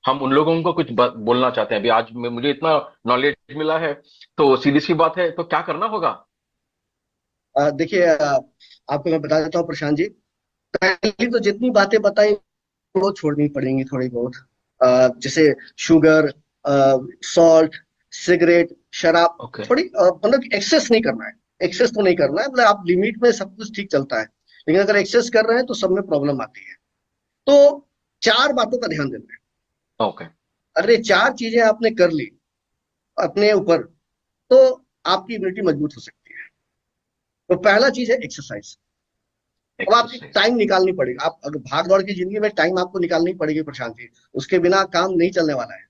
[SPEAKER 4] हम उन लोगों को कुछ बोलना चाहते हैं। अभी आज मुझे इतना नॉलेज मिला है, तो सीधी सी बात है, तो क्या करना होगा?
[SPEAKER 5] देखिए, आपको मैं बता देता हूँ प्रशांत जी। पहले तो जितनी बातें बताई वो छोड़नी पड़ेंगी थोड़ी बहुत। जैसे शुगर, सॉल्ट, सिगरेट, शराब,
[SPEAKER 4] ओके।
[SPEAKER 5] थोड़ी मतलब एक्सेस नहीं करना है। एक्सेस तो नहीं करना है, मतलब आप लिमिट में सब कुछ ठीक चलता है, लेकिन अगर एक्सेस कर रहे हैं तो सब में प्रॉब्लम आती है। तो चार बातों का ध्यान देना है।
[SPEAKER 4] ओके।
[SPEAKER 5] अगर ये चार चीजें आपने कर ली अपने ऊपर, तो आपकी इम्यूनिटी मजबूत हो सकती है। तो पहला चीज है एक्सरसाइज। अब आपकी
[SPEAKER 4] एक्सरसाइज।
[SPEAKER 5] टाइम निकालनी पड़ेगी। आप अगर भाग दौड़ की जिंदगी में टाइम आपको निकालनी पड़ेगी प्रशांत जी, उसके बिना काम नहीं चलने वाला है।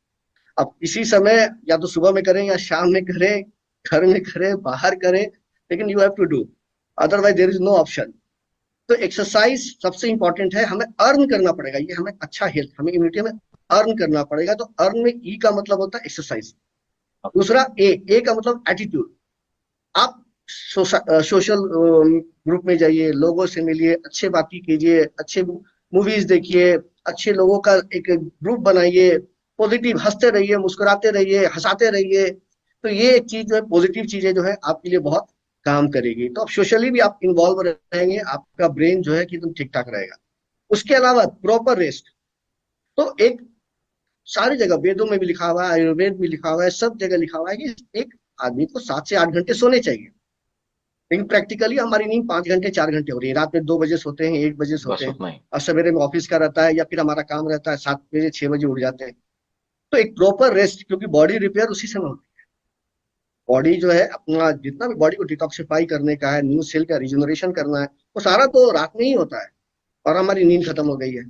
[SPEAKER 5] आप इसी समय या तो सुबह में करें या शाम में करें, घर में करें, बाहर करें, लेकिन you have to do, otherwise there is no option. तो एक्सरसाइज सबसे इंपॉर्टेंट है। हमें अर्न करना पड़ेगा, ये हमें अच्छा हेल्थ, हमें इम्यूनिटी में अर्न करना पड़ेगा। तो अर्न में ई का मतलब होता है एक्सरसाइज। दूसरा ए का मतलब एटीट्यूड। आप सोशल ग्रुप में जाइए, लोगों से मिलिए, अच्छे बातें कीजिए, अच्छे मूवीज देखिए, अच्छे लोगों का एक ग्रुप बनाइए, पॉजिटिव हंसते रहिए, मुस्कुराते रहिए, हंसाते रहिए। तो ये एक चीज जो है, पॉजिटिव चीजें जो है आपके लिए बहुत काम करेगी। तो आप सोशली भी आप इन्वॉल्व रहेंगे, आपका ब्रेन जो है कि एकदम ठीक ठाक रहेगा। उसके अलावा प्रॉपर रेस्ट। तो एक सारी जगह वेदों में भी लिखा हुआ है, आयुर्वेद में लिखा हुआ है, सब जगह लिखा हुआ है कि एक आदमी को 7 से 8 घंटे सोने चाहिए। लेकिन प्रैक्टिकली हमारी नींद 5 घंटे 4 घंटे हो रही है। रात में 2 बजे सोते हैं, 1 बजे सोते
[SPEAKER 4] बस
[SPEAKER 5] हैं,
[SPEAKER 4] उतना ही।
[SPEAKER 5] और सवेरे में ऑफिस का रहता है या फिर हमारा काम रहता है, 7 बजे 6 बजे उठ जाते हैं। तो एक प्रॉपर रेस्ट, क्योंकि बॉडी रिपेयर उसी समय होती है। बॉडी जो है अपना जितना भी बॉडी को डिटॉक्सिफाई करने का है, न्यू सेल का रिजनरेशन करना है, वो सारा तो रात में ही होता है। और हमारी नींद खत्म हो गई है।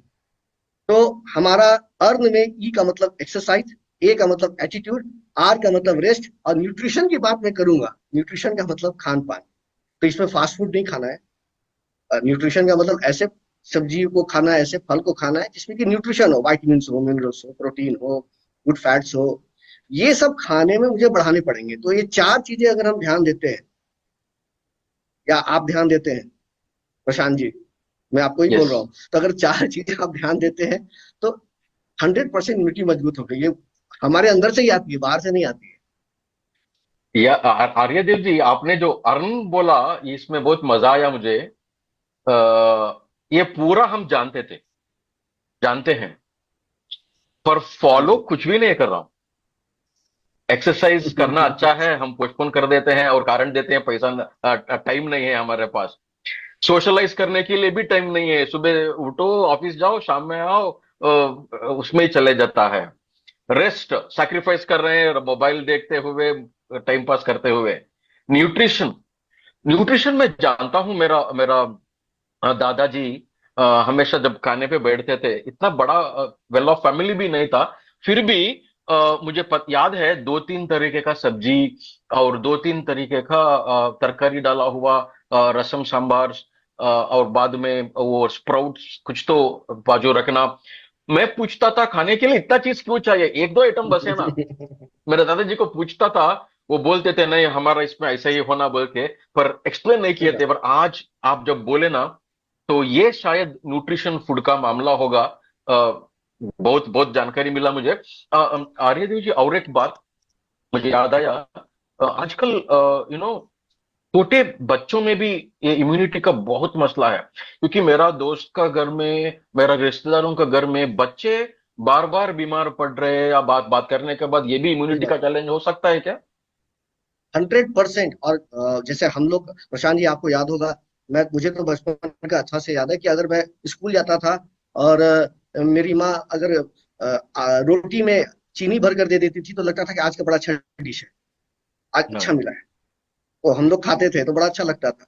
[SPEAKER 5] तो हमारा अर्न में ई का मतलब एक्सरसाइज, ए का मतलब एटीट्यूड, आर का मतलब रेस्ट, और न्यूट्रिशन की बात मैं करूंगा। न्यूट्रिशन का मतलब खान पान। तो इसमें फास्ट फूड नहीं खाना है। न्यूट्रिशन का मतलब ऐसे सब्जी को खाना है, ऐसे फल को खाना है जिसमें कि न्यूट्रिशन हो, वाइटमिन हो, मिनरल्स हो, प्रोटीन हो, गुड फैट्स हो। ये सब खाने में मुझे बढ़ाने पड़ेंगे। तो ये चार चीजें अगर हम ध्यान देते हैं, या आप ध्यान देते हैं प्रशांत जी, मैं आपको ही बोल
[SPEAKER 4] यस।
[SPEAKER 5] रहा हूँ, तो अगर चार चीजें आप ध्यान देते हैं तो 100% इम्यूनिटी मजबूत हो गई। ये हमारे अंदर से ही आती है, बाहर से नहीं आती है।
[SPEAKER 4] या आर्यदेव जी, आपने जो अर्न बोला, इसमें बहुत मजा आया मुझे। ये पूरा हम जानते हैं, पर
[SPEAKER 5] हाँ
[SPEAKER 4] फॉलो
[SPEAKER 5] जी।
[SPEAKER 4] कुछ भी नहीं कर रहा हूं। एक्सरसाइज करना अच्छा है, हम पोस्टपोन कर देते हैं और कारण देते हैं पैसा, टाइम नहीं है हमारे पास। सोशलाइज करने के लिए भी टाइम नहीं है, सुबह उठो, ऑफिस जाओ, शाम में आओ, उसमें ही चले जाता है। रेस्ट सैक्रिफाइस कर रहे हैं मोबाइल देखते हुए, टाइम पास करते हुए। न्यूट्रिशन, न्यूट्रिशन मैं जानता हूं। मेरा मेरा दादाजी हमेशा जब खाने पे बैठते थे, इतना बड़ा वेल ऑफ फैमिली भी नहीं था, फिर भी मुझे याद है, 2-3 तरीके का सब्जी और 2-3 तरीके का तरकारी डाला हुआ, रसम सांबार, और बाद में वो स्प्राउट्स कुछ तो बाजू रखना। मैं पूछता था, खाने के लिए इतना चीज क्यों चाहिए, एक दो आइटम बस है ना। मेरे दादाजी को पूछता था, वो बोलते थे नहीं हमारा इसमें ऐसा ही होना बोल के, पर एक्सप्लेन नहीं किए थे। पर आज आप जब बोले ना, तो ये शायद न्यूट्रिशन फूड का मामला होगा। बहुत बहुत जानकारी मिला मुझे। आर्यदेव जी, और एक बात मुझे याद आया। आजकल छोटे बच्चों में भी ये इम्यूनिटी का बहुत मसला है, क्योंकि मेरा दोस्त का घर में, मेरा रिश्तेदारों का घर में बच्चे बार बार बीमार पड़ रहे हैं। या बात बात करने के बाद ये भी
[SPEAKER 5] सही
[SPEAKER 4] इम्यूनिटी का
[SPEAKER 5] बात है।
[SPEAKER 4] चैलेंज हो सकता है क्या?
[SPEAKER 5] 100%। और जैसे हम लोग, प्रशांत जी आपको याद होगा, मुझे तो बचपन का अच्छा से याद है कि अगर मैं स्कूल जाता था और मेरी माँ अगर रोटी में चीनी भर कर दे देती थी, तो लगता था कि आज का बड़ा अच्छा डिश है, आज अच्छा
[SPEAKER 4] हाँ।
[SPEAKER 5] मिला है। तो हम लोग खाते थे तो बड़ा अच्छा लगता था।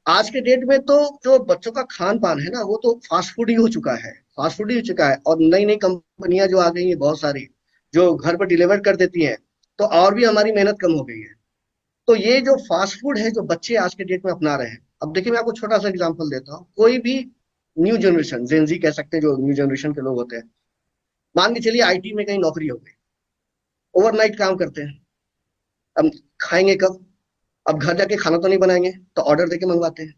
[SPEAKER 5] आज के डेट में तो जो बच्चों का खान पान है ना, वो तो फास्ट फूड ही हो चुका है। फास्ट फूड ही हो चुका है, और नई नई कंपनियां जो आ गई हैं बहुत सारी, जो घर पर डिलीवर कर देती हैं, तो और भी हमारी मेहनत कम हो गई है। तो ये जो फास्ट फूड है जो बच्चे आज के डेट में अपना रहे हैं, अब देखिए मैं आपको छोटा सा एग्जांपल देता हूँ। कोई भी न्यू जनरेशन, जेनजी कह सकते हैं, जो न्यू जनरेशन के लोग होते हैं, मान के चलिए आईटी में कहीं नौकरी हो गई, ओवरनाइट काम करते हैं। अब खाएंगे कब? अब घर जाके खाना तो नहीं बनाएंगे, तो ऑर्डर देके मंगवाते हैं।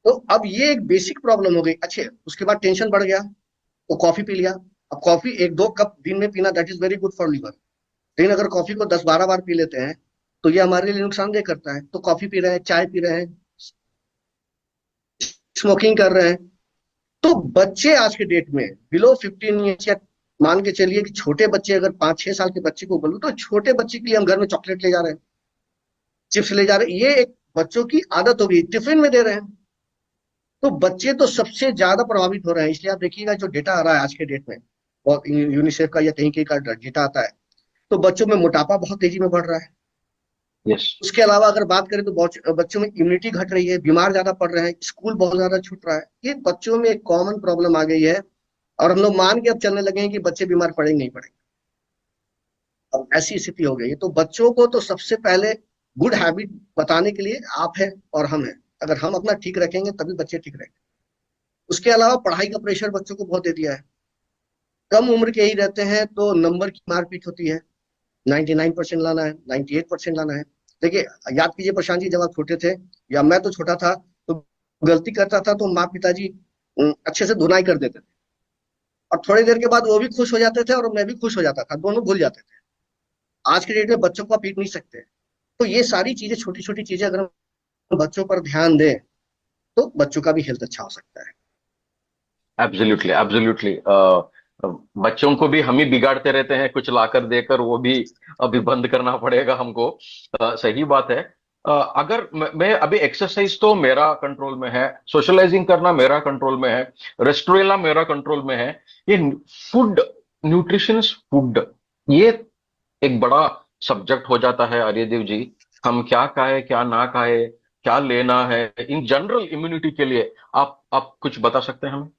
[SPEAKER 5] तो अब ये एक बेसिक प्रॉब्लम हो गई। अच्छे, उसके बाद टेंशन बढ़ गया तो कॉफी पी लिया। अब कॉफी 1-2 कप दिन में पीना, that is very good for liver. लेकिन अगर कॉफी को 10-12 बार पी लेते हैं तो ये हमारे लिए नुकसानदेह करता है। तो कॉफी पी रहे हैं, चाय पी रहे हैं, स्मोकिंग कर रहे हैं। तो बच्चे आज के डेट में बिलो 15 ईयर्स, या मान के चलिए कि छोटे बच्चे, अगर 5-6 साल के बच्चे को बोलूं, तो छोटे बच्चे के लिए हम घर में चॉकलेट ले जा रहे हैं, चिप्स ले जा रहे हैं। ये एक बच्चों की आदत हो गई, टिफिन में दे रहे हैं। तो बच्चे तो सबसे ज्यादा प्रभावित हो रहे हैं। इसलिए आप देखिएगा जो डेटा आ रहा है आज के डेट में, और यूनिसेफ का या कहीं कहीं का डेटा आता है, तो बच्चों में मोटापा बहुत तेजी में बढ़ रहा है।
[SPEAKER 4] यस।
[SPEAKER 5] उसके अलावा अगर बात करें तो बच्चों में इम्यूनिटी घट रही है, बीमार ज्यादा पड़ रहे हैं, स्कूल बहुत ज्यादा छूट रहा है। ये बच्चों में एक कॉमन प्रॉब्लम आ गई है, और हम लोग मान के अब चलने लगे हैं कि बच्चे बीमार पड़ेंगे नहीं पड़ेंगे। अब ऐसी स्थिति हो गई है। तो बच्चों को तो सबसे पहले गुड हैबिट बताने के लिए आप हैं और हम हैं। अगर हम अपना ठीक रखेंगे तभी बच्चे ठीक रहेंगे। उसके अलावा पढ़ाई का प्रेशर बच्चों को बहुत दे दिया है। कम उम्र के ही रहते हैं तो नंबर की मारपीट होती है। 99% लाना है, 98% लाना है। देखिए, याद कीजिए प्रशांत जी, जब आप छोटे थे या मैं तो छोटा था, तो गलती करता था तो माँ पिताजी अच्छे से धुनाई कर देते थे, और थोड़ी देर के बाद वो भी खुश हो जाते थे और मैं भी खुश हो जाता था, दोनों भूल जाते थे। आज के डेट में बच्चों को आप पीट नहीं सकते। तो ये सारी चीजें, छोटी छोटी चीजें अगर हम बच्चों पर ध्यान दें तो बच्चों का भी हेल्थ अच्छा हो सकता है।
[SPEAKER 4] Absolutely, absolutely. बच्चों को भी हम ही बिगाड़ते रहते हैं, कुछ लाकर देकर, वो भी अभी बंद करना पड़ेगा हमको। सही बात है। अगर मैं अभी, एक्सरसाइज तो मेरा कंट्रोल में है, सोशलाइजिंग करना मेरा कंट्रोल में है, रेस्टोरेला मेरा कंट्रोल में है। ये फूड, न्यूट्रिशंस फूड, ये एक बड़ा सब्जेक्ट हो जाता है आर्यदेव जी। हम क्या खाए, क्या ना खाए, क्या लेना है इन जनरल इम्यूनिटी के लिए, आप कुछ बता सकते हैं हमें?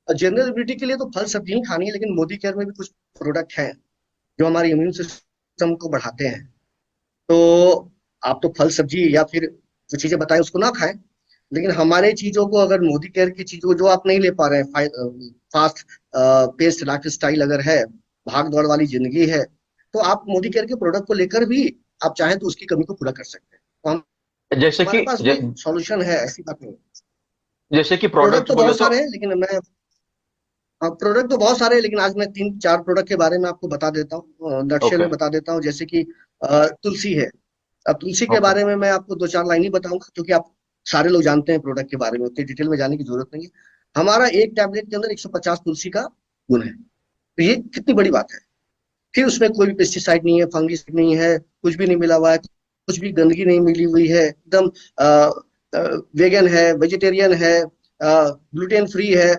[SPEAKER 5] जनरल इम्यूनिटी के लिए तो फल सब्जी ही खानी है, लेकिन मोदी केयर में भी कुछ प्रोडक्ट हैं जो हमारे इम्यून सिस्टम को बढ़ाते हैं। तो आप तो फल सब्जी या फिर जो चीजें बताएं उसको ना खाएं, लेकिन हमारे चीजों को, अगर मोदी केयर की चीजों जो आप नहीं ले पा रहे हैं, फास्ट पेस्ट लाइफ स्टाइल अगर है, भाग दौड़ वाली जिंदगी है, तो आप मोदी केयर के प्रोडक्ट को लेकर भी आप चाहें तो उसकी कमी को पूरा कर सकते हैं। तो
[SPEAKER 4] जैसे
[SPEAKER 5] हमारे
[SPEAKER 4] कि
[SPEAKER 5] पास भी सॉल्यूशन है, ऐसी बात नहीं।
[SPEAKER 4] जैसे कि
[SPEAKER 5] प्रोडक्ट
[SPEAKER 4] प्रोडक्ट्स
[SPEAKER 5] तो
[SPEAKER 4] बोले
[SPEAKER 5] बहुत
[SPEAKER 4] तो।
[SPEAKER 5] सारे हैं, लेकिन मैं प्रोडक्ट तो बहुत सारे हैं, लेकिन आज मैं 3-4 प्रोडक्ट के बारे में आपको बता देता हूँ, नटशेल
[SPEAKER 4] ओके।
[SPEAKER 5] में बता देता हूँ। जैसे कि तुलसी है। अब तुलसी के
[SPEAKER 4] ओके।
[SPEAKER 5] बारे में मैं आपको 2-4 लाइन ही बताऊंगा, क्योंकि आप सारे लोग जानते हैं प्रोडक्ट के बारे में, उतनी डिटेल में जाने की जरूरत नहीं है। हमारा एक टैबलेट के अंदर 150 तुलसी का गुण है, तो ये कितनी बड़ी बात है। फिर उसमें कोई भी पेस्टिसाइड नहीं है, फंगिसाइड नहीं है, कुछ भी नहीं मिला हुआ है, कुछ भी गंदगी नहीं मिली हुई है, एकदम वेगन है, वेजिटेरियन है, ग्लूटेन फ्री है,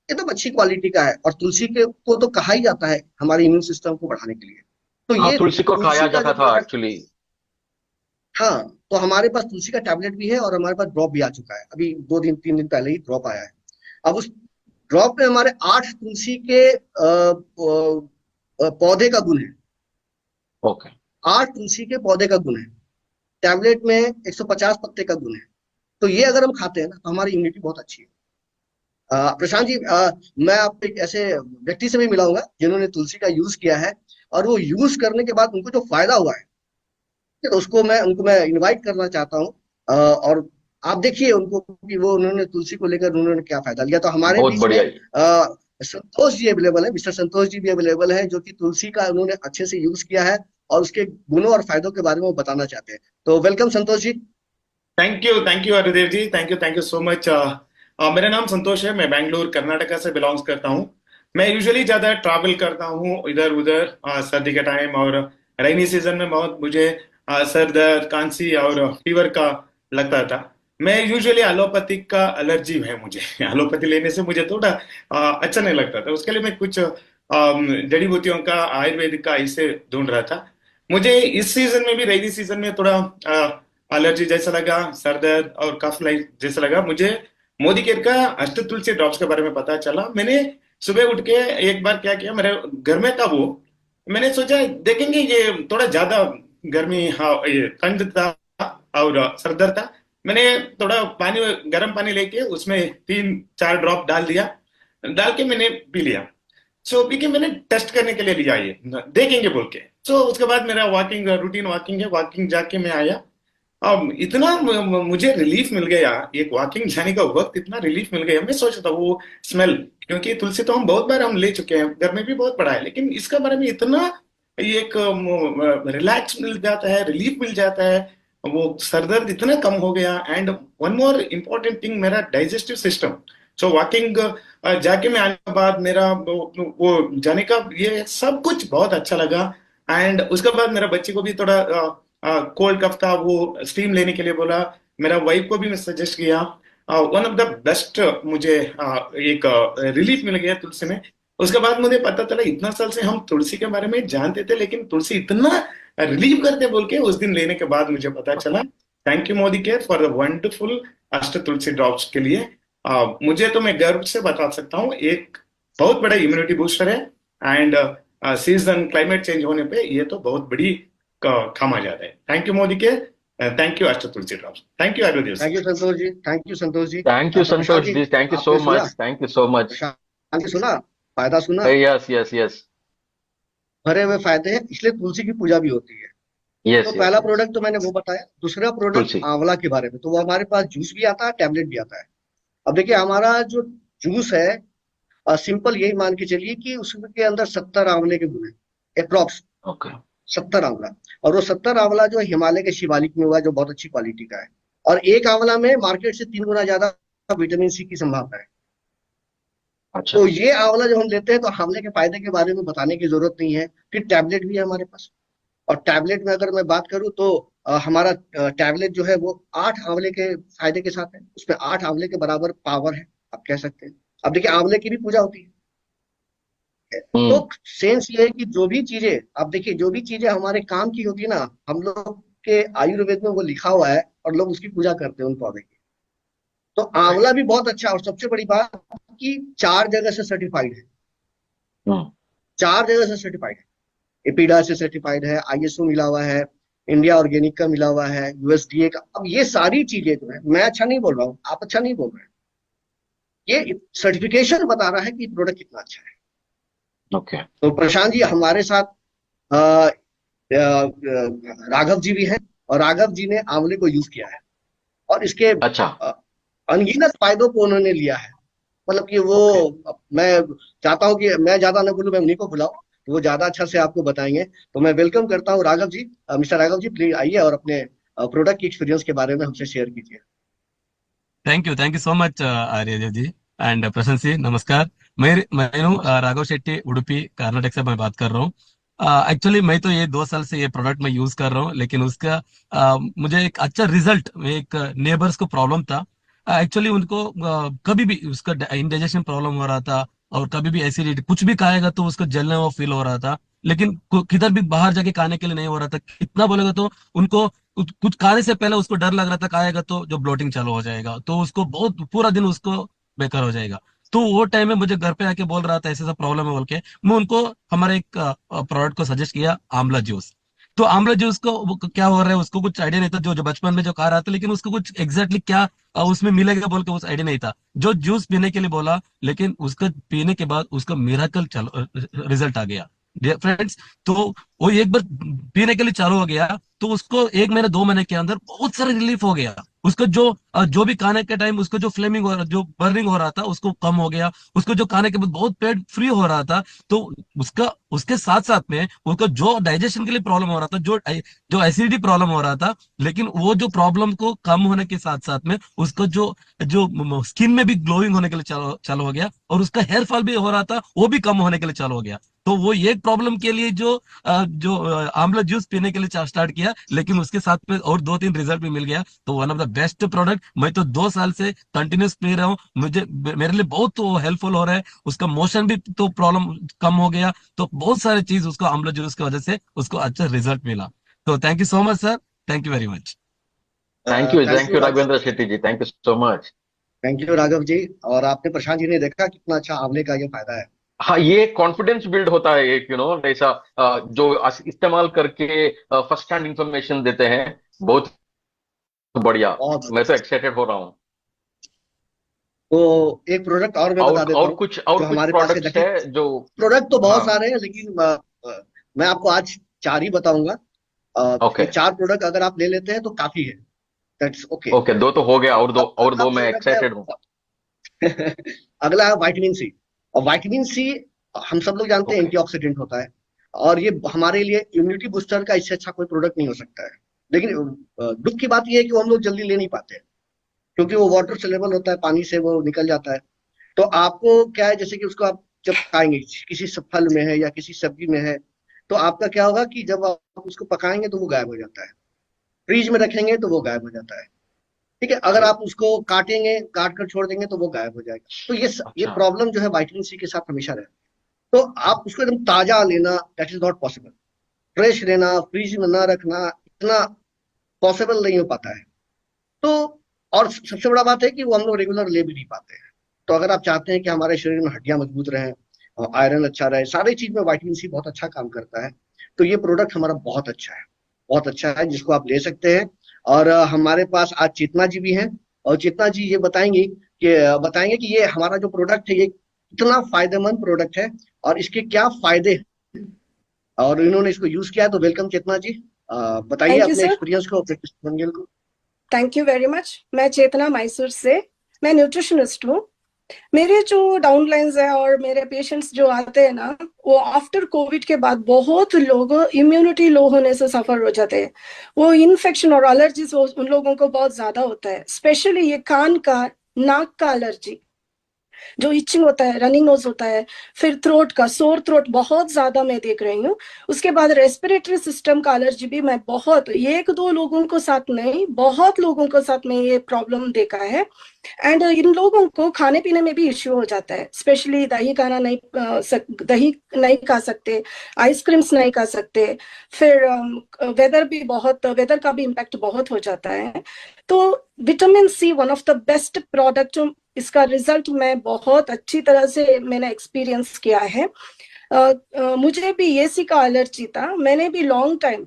[SPEAKER 5] एकदम अच्छी क्वालिटी का है। और तुलसी के को तो कहा ही जाता है हमारे इम्यून सिस्टम को बढ़ाने के लिए। तो
[SPEAKER 4] हाँ,
[SPEAKER 5] ये
[SPEAKER 4] तुलसी को खाया
[SPEAKER 5] तुलसी का
[SPEAKER 4] जाता
[SPEAKER 5] जो
[SPEAKER 4] था
[SPEAKER 5] प्रोडक्ट,
[SPEAKER 4] एक्चुअली।
[SPEAKER 5] हाँ, तो हमारे पास तुलसी का टैबलेट भी है, और हमारे पास ड्रॉप भी आ चुका है। अभी 2-3 दिन पहले ही ड्रॉप आया है। अब उस ड्रॉप में हमारे 8 तुलसी के पौधे का गुण है।
[SPEAKER 4] ओके।
[SPEAKER 5] 8 तुलसी के पौधे का गुण है। टैबलेट में 150 पत्ते का गुण है। तो ये अगर हम खाते हैं ना, तो हमारी इम्यूनिटी बहुत अच्छी है। प्रशांत जी, मैं आपको एक ऐसे व्यक्ति से भी मिलाऊंगा जिन्होंने तुलसी का यूज किया है, और वो यूज करने के बाद उनको जो फायदा हुआ है, तो उनको मैं इनवाइट करना चाहता हूँ। और आप देखिए उनको कि वो उन्होंने तुलसी को लेकर उन्होंने क्या फायदा लिया। तो हमारे
[SPEAKER 4] बहुत
[SPEAKER 5] बीच में
[SPEAKER 4] बढ़िया।
[SPEAKER 5] संतोष जी अवेलेबल है, मिस्टर संतोष जी भी अवेलेबल है, जो कि तुलसी का उन्होंने अच्छे से यूज किया है और उसके गुणों और फायदों के बारे में वो बताना चाहते हैं। तो welcome Santosh ji.
[SPEAKER 6] Thank you Haridev ji, thank you so much. मेरा नाम संतोष है, मैं बेंगलुरु कर्नाटका से बिलोंग्स करता हूँ। मैं यूजुअली ज्यादा ट्रैवल करता हूँ इधर उधर सर्दी के टाइम, और रेनी सीजन में बहुत मुझे सर दर्द, खांसी और फीवर का लगता था। मैं यूजुअली एलोपैथिक का एलर्जी है मुझे। एलोपैथी लेने से मुझे थोड़ा अच्छा नहीं लगता था। उसके लिए मैं कुछ जड़ी बूटियों का, आयुर्वेदिक का इसे ढूंढ रहा था। मुझे इस सीजन में भी, रेनी सीजन में, थोड़ा एलर्जी जैसा लगा, सर दर्द और कफ लाइक जैसा लगा। मुझे मोदी केयर का अष्ट तुलसी ड्रॉप्स के बारे में पता चला। मैंने सुबह उठ के एक बार क्या किया, मेरे घर में था वो, मैंने सोचा देखेंगे, ये थोड़ा ज्यादा गर्मी, हाँ, ये ठंड था और सर दर्द था। मैंने थोड़ा पानी, गर्म पानी लेके उसमें 3-4 ड्रॉप डाल दिया, डाल के मैंने पी लिया। सो पी के मैंने टेस्ट करने के लिए लिया, ये देखेंगे बोल के। तो उसके बाद मेरा वॉकिंग रूटीन वॉकिंग है, वॉकिंग जाके मैं आया। अब इतना मुझे रिलीफ मिल गया, एक वॉकिंग जाने का वक्त इतना रिलीफ मिल गया। मैं सोचता था वो स्मेल, क्योंकि तुलसी तो हम बहुत बार हम ले चुके हैं, घर में भी बहुत पड़ा है, लेकिन इसका बारे में इतना एक रिलैक्स मिल जाता है, रिलीफ मिल जाता है, वो सर दर्द इतना कम हो गया। And one more important thing, मेरा डाइजेस्टिव सिस्टम। सो वॉकिंग जाके मैं आने के बाद मेरा वो जाने का ये सब कुछ बहुत अच्छा लगा। एंड उसके बाद मेरा बच्चे को भी थोड़ा कोल्ड कफ था, वो स्टीम लेने के लिए बोला। मेरा वाइफ को भी मैं सजेस्ट किया। वन ऑफ द बेस्ट मुझे एक रिलीफ मिल गया तुलसी में। उसके बाद मुझे पता चला, इतना साल से हम तुलसी के बारे में जानते थे, लेकिन तुलसी इतना रिलीव करते बोल के उस दिन लेने के बाद मुझे पता चला। Thank you Modi care for the wonderful अष्ट तुलसी ड्रॉप्स के लिए। मुझे तो मैं गर्व से बता सकता हूँ, एक बहुत बड़ा इम्यूनिटी बूस्टर है। एंड सीजन क्लाइमेट चेंज होने पे ये तो बहुत बड़ी काम आ जाता है। थैंक यू मोदी के, thank you Ashta Tulsi drops, thank you Ayurveda.
[SPEAKER 5] Thank you Santosh ji, thank you Santosh ji.
[SPEAKER 4] Thank you
[SPEAKER 5] Prashant
[SPEAKER 4] Santosh
[SPEAKER 5] ji,
[SPEAKER 4] ji, thank you so
[SPEAKER 5] आपने सुना?
[SPEAKER 4] Much, thank you so much.
[SPEAKER 5] Prashant ji सुना, फायदा सुना?
[SPEAKER 4] यस यस यस
[SPEAKER 5] भरे हुए फायदे हैं, इसलिए तुलसी की पूजा भी होती है।
[SPEAKER 4] यस
[SPEAKER 5] तो
[SPEAKER 4] यस
[SPEAKER 5] पहला
[SPEAKER 4] यस।
[SPEAKER 5] प्रोडक्ट तो मैंने वो बताया। दूसरा प्रोडक्ट
[SPEAKER 4] तुलसी,
[SPEAKER 5] आंवला के बारे में, तो वो हमारे पास जूस भी आता है, टैबलेट भी आता है। अब देखिए हमारा जो जूस है, सिंपल यही मान के चलिए कि उसके अंदर 70 आंवले के गुण है, अप्रॉक्स
[SPEAKER 4] ओके
[SPEAKER 5] 70 आंवला। और वो 70 आंवला जो हिमालय के शिवालिक में हुआ है, जो बहुत अच्छी क्वालिटी का है। और एक आंवला में मार्केट से 3 गुना ज्यादा विटामिन सी की संभावना है।
[SPEAKER 4] अच्छा
[SPEAKER 5] तो ये आंवला जब हम लेते हैं तो आंवले के फायदे के बारे में बताने की जरूरत नहीं है। फिर टैबलेट भी है हमारे पास। और टैबलेट में अगर मैं बात करूं तो हमारा टैबलेट जो है वो 8 आंवले के फायदे के साथ है। उसमें 8 आंवले के बराबर पावर है, आप कह सकते हैं। अब देखिए आंवले की भी पूजा होती है। तो सेंस ये है कि जो भी चीजें, अब देखिए जो भी चीजें हमारे काम की होती है ना, हम लोग के आयुर्वेद में वो लिखा हुआ है और लोग उसकी पूजा करते हैं उन पौधे की। तो आंवला भी बहुत अच्छा है। और सबसे बड़ी बात कि 4 जगह से सर्टिफाइड है, 4 जगह से सर्टिफाइड है। एपीडा से सर्टिफाइड है, आईएसओ मिला हुआ है, इंडिया ऑर्गेनिक का मिला हुआ है, यूएसडीए का। अब ये सारी चीजें जो है, मैं अच्छा नहीं बोल रहा हूँ, आप अच्छा नहीं बोल रहे हैं, ये सर्टिफिकेशन बता रहा है कि प्रोडक्ट कितना अच्छा है।
[SPEAKER 4] ओके
[SPEAKER 5] तो प्रशांत जी हमारे साथ अ, राघव जी भी हैं, और राघव जी ने आंवले को यूज किया है और इसके
[SPEAKER 4] अच्छा
[SPEAKER 5] अनगिनत फायदों को उन्होंने लिया है। मतलब कि वो
[SPEAKER 4] ओके
[SPEAKER 5] मैं चाहता हूँ कि मैं ज्यादा न बोलूं, मैं उन्हीं को बुलाऊं, तो वो ज्यादा अच्छा से आपको बताएंगे। तो मैं वेलकम करता हूँ राघव जी। मिस्टर राघव जी प्लीज आइए और अपने प्रोडक्ट की एक्सपीरियंस के बारे में हमसे शेयर कीजिए।
[SPEAKER 7] Thank you so much Aryadev ji and Prashant ji, नमस्कार। मैं हूँ राघव शेट्टी, उडुपी कर्नाटक से मैं बात कर रहा हूँ। एक्चुअली मैं तो ये 2 साल से ये प्रोडक्ट मैं यूज कर रहा हूँ, लेकिन उसका मुझे एक अच्छा रिजल्ट, एक नेबर्स को प्रॉब्लम था। एक्चुअली उनको कभी भी उसका इंडाइजेशन प्रॉब्लम हो रहा था, और कभी भी एसिडिटी, कुछ भी खाएगा तो उसको जलने वो फील हो रहा था। लेकिन किधर भी बाहर जाके खाने के लिए नहीं हो रहा था। कितना बोलेगा तो उनको कुछ खाने से पहले उसको डर लग रहा था, खाएगा तो जो ब्लोटिंग चालू हो जाएगा, तो उसको बहुत पूरा दिन उसको बेकार हो जाएगा। तो वो टाइम में मुझे घर पे आके बोल रहा था ऐसा ऐसा प्रॉब्लम है बोल के, मैं उनको हमारे एक प्रोडक्ट को सजेस्ट किया, आंवला जूस। तो आंवला जूस को क्या हो रहा है उसको कुछ आइडिया नहीं था, जो जो बचपन में जो खा रहा था, लेकिन उसको कुछ एग्जैक्टली क्या उसमें मिलेगा बोल के उस आइडिया नहीं था। जो जूस पीने के लिए बोला, लेकिन उसका पीने के बाद उसका मिराकल चलो रिजल्ट आ गया फ्रेंड्स। तो वो एक बार पीने के लिए चालू हो गया, तो उसको 1 महीने 2 महीने के अंदर बहुत सारा रिलीफ हो गया। उसको जो भी खाने के टाइम उसको जो फ्लेमिंग हो रहा, जो बर्निंग हो रहा था, उसको कम हो गया। उसको जो खाने के बाद बहुत पेट फ्री हो रहा था, तो उसका उसके साथ साथ में उसका जो डाइजेशन के लिए प्रॉब्लम हो रहा था, जो एसिडिटी प्रॉब्लम हो रहा था, लेकिन वो जो प्रॉब्लम को कम होने के साथ साथ में उसको जो जो स्किन में भी ग्लोइंग होने के लिए चालू हो गया, और उसका हेयर फॉल भी हो रहा था वो भी कम होने के लिए चालू हो गया। तो वो एक प्रॉब्लम के लिए जो आंवला जूस पीने के लिए स्टार्ट किया, लेकिन उसके साथ में और 2-3 रिजल्ट भी मिल गया। तो one of the best product, मैं तो 2 साल से कंटिन्यूस पी रहा हूँ। मेरे लिए बहुत तो हेल्पफुल हो रहा है। उसका मोशन भी तो प्रॉब्लम कम हो गया, तो बहुत सारी चीज उसको आंवला जूस की वजह से उसको अच्छा रिजल्ट मिला। तो thank you so much sir, thank you very much.
[SPEAKER 4] Thank
[SPEAKER 5] thank
[SPEAKER 4] you
[SPEAKER 5] you Raghav,
[SPEAKER 4] Raghavendra Shetty ji, thank you so much.
[SPEAKER 5] Thank you Raghav ji. और आपने प्रशांत जी ने देखा कितना अच्छा आंवले का ये फायदा है।
[SPEAKER 4] हाँ, ये कॉन्फिडेंस बिल्ड होता है एक, ऐसा जो इस्तेमाल करके फर्स्ट हैंड इंफॉर्मेशन देते हैं। बहुत बढ़िया,
[SPEAKER 5] बहुत
[SPEAKER 4] मैं तो एक्साइटेड हो रहा हूँ।
[SPEAKER 5] तो एक प्रोडक्ट और मैं बता देता हूँ
[SPEAKER 4] और
[SPEAKER 5] जो
[SPEAKER 4] कुछ
[SPEAKER 5] हमारे पास है।
[SPEAKER 4] प्रोडक्ट्स
[SPEAKER 5] देखिए
[SPEAKER 4] है जो।
[SPEAKER 5] प्रोडक्ट तो बहुत
[SPEAKER 4] हाँ
[SPEAKER 5] सारे हैं, लेकिन मैं आपको आज 4 ही बताऊंगा।
[SPEAKER 4] ओके
[SPEAKER 5] ये 4 प्रोडक्ट अगर आप ले लेते हैं तो काफी है, दैट्स ओके।
[SPEAKER 4] ओके, 2 तो हो गया,
[SPEAKER 5] अब
[SPEAKER 4] और
[SPEAKER 5] अगला
[SPEAKER 4] दो मैं
[SPEAKER 5] प्रोडक्ट
[SPEAKER 4] एक्साइटेड हूँ।
[SPEAKER 5] है अगला है विटामिन सी। और विटामिन सी हम सब लोग जानते हैं
[SPEAKER 4] ओके
[SPEAKER 5] एंटीऑक्सीडेंट होता है, और ये हमारे लिए इम्यूनिटी बूस्टर का इससे अच्छा कोई प्रोडक्ट नहीं हो सकता है। लेकिन दुख की बात यह है कि वो हम लोग जल्दी ले नहीं पाते हैं, क्योंकि वो वाटर सोल्यूबल होता है, पानी से वो निकल जाता है। तो आपको क्या है, जैसे कि उसको आप जब खाएंगे, किसी फल में है या किसी सब्जी में है, तो आपका क्या होगा कि जब आप उसको पकाएंगे तो वो गायब हो जाता है, फ्रीज में रखेंगे तो वो गायब हो जाता है। ठीक है, अगर
[SPEAKER 4] जी।
[SPEAKER 5] आप उसको काटेंगे, काट कर छोड़ देंगे तो वो गायब हो जाएगा। तो ये
[SPEAKER 4] अच्छा
[SPEAKER 5] प्रॉब्लम जो है विटामिन सी के साथ हमेशा रहती है। तो आप उसको एकदम ताजा लेना, that is not possible. Fresh लेना, फ्रीज में ना रखना, इतना पॉसिबल नहीं हो पाता है। तो और सबसे बड़ा बात है कि वो हम लोग रेगुलर ले भी नहीं पाते हैं। तो अगर आप चाहते हैं कि हमारे शरीर में हड्डियां मजबूत रहें और आयरन अच्छा रहे, सारी चीज में विटामिन सी बहुत अच्छा काम करता है। तो ये प्रोडक्ट हमारा बहुत अच्छा है, बहुत अच्छा है, जिसको आप ले सकते हैं। और हमारे पास आज चेतना जी भी हैं, और चेतना जी ये बताएंगे कि ये हमारा जो प्रोडक्ट है ये कितना फायदेमंद प्रोडक्ट है और इसके क्या फायदे हैं, और इन्होंने इसको यूज किया है। तो वेलकम चेतना जी, बताइए
[SPEAKER 8] थैंक यू
[SPEAKER 5] अपने
[SPEAKER 8] सर।
[SPEAKER 5] एक्सपीरियंस को, अपने टेस्टिमोनियल को।
[SPEAKER 8] Thank you very much. मैं चेतना मैसूर से, मैं न्यूट्रिशनिस्ट हूँ। मेरे जो डाउनलाइंस है और मेरे पेशेंट्स जो आते हैं ना, वो आफ्टर कोविड के बाद बहुत लोग इम्यूनिटी लो होने से सफर हो जाते हैं। वो इन्फेक्शन और एलर्जीज उन लोगों को बहुत ज्यादा होता है, स्पेशली ये कान का, नाक का एलर्जी, जो इचिंग होता है, रनिंग नोज होता है, फिर थ्रोट का सोर थ्रोट बहुत ज्यादा मैं देख रही हूँ। उसके बाद रेस्पिरेटरी सिस्टम का एलर्जी भी मैं बहुत, 1-2 लोगों को साथ नहीं, बहुत लोगों को साथ में ये प्रॉब्लम देखा है। एंड इन लोगों को खाने पीने में भी इश्यू हो जाता है, स्पेशली दही खाना नहीं, दही नहीं खा सकते, आइसक्रीम्स नहीं खा सकते, फिर वेदर का भी इम्पैक्ट बहुत हो जाता है। तो vitamin C one of the best product, इसका रिजल्ट मैं बहुत अच्छी तरह से मैंने एक्सपीरियंस किया है। मुझे भी ये सी का एलर्जी था, मैंने भी लॉन्ग टाइम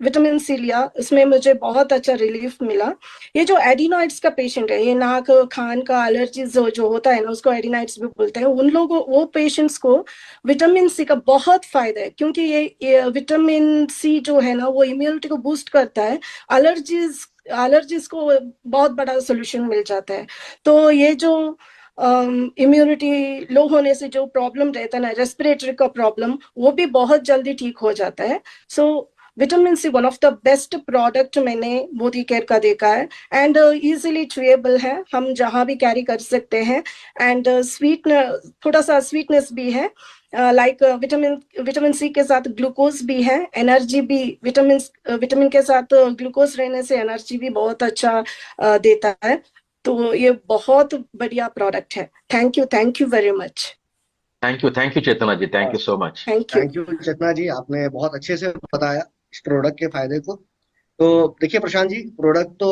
[SPEAKER 8] विटामिन सी लिया, इसमें मुझे बहुत अच्छा रिलीफ मिला। ये जो एडिनॉइड्स का पेशेंट है, ये नाक खान का एलर्जी जो होता है ना, उसको एडिनॉइड्स भी बोलते हैं, उन लोगों, वो पेशेंट्स को विटामिन सी का बहुत फायदा है, क्योंकि ये विटामिन सी जो है ना, वो इम्यूनिटी को बूस्ट करता है। एलर्जीज को बहुत बड़ा सोल्यूशन मिल जाता है। तो ये जो इम्यूनिटी लो होने से जो प्रॉब्लम रहता है ना, रेस्पिरेटरी का प्रॉब्लम, वो भी बहुत जल्दी ठीक हो जाता है। सो vitamin C one of the best product मैंने मोदी केयर का देखा है। एंड इजीली च्यूएबल है, हम जहां भी कैरी कर सकते हैं। एंड थोड़ा सा स्वीटनेस भी है, लाइक विटामिन सी के साथ ग्लूकोज भी है, एनर्जी भी, विटामिन के साथ ग्लूकोज रहने से एनर्जी भी बहुत अच्छा देता है। तो ये बहुत बढ़िया प्रोडक्ट है। Thank you very much.
[SPEAKER 4] Thank you Chetna ji, thank you so much.
[SPEAKER 8] Thank you.
[SPEAKER 5] Thank you Chetna ji, आपने बहुत अच्छे से बताया इस प्रोडक्ट के फायदे को। तो देखिए प्रशांत जी, प्रोडक्ट तो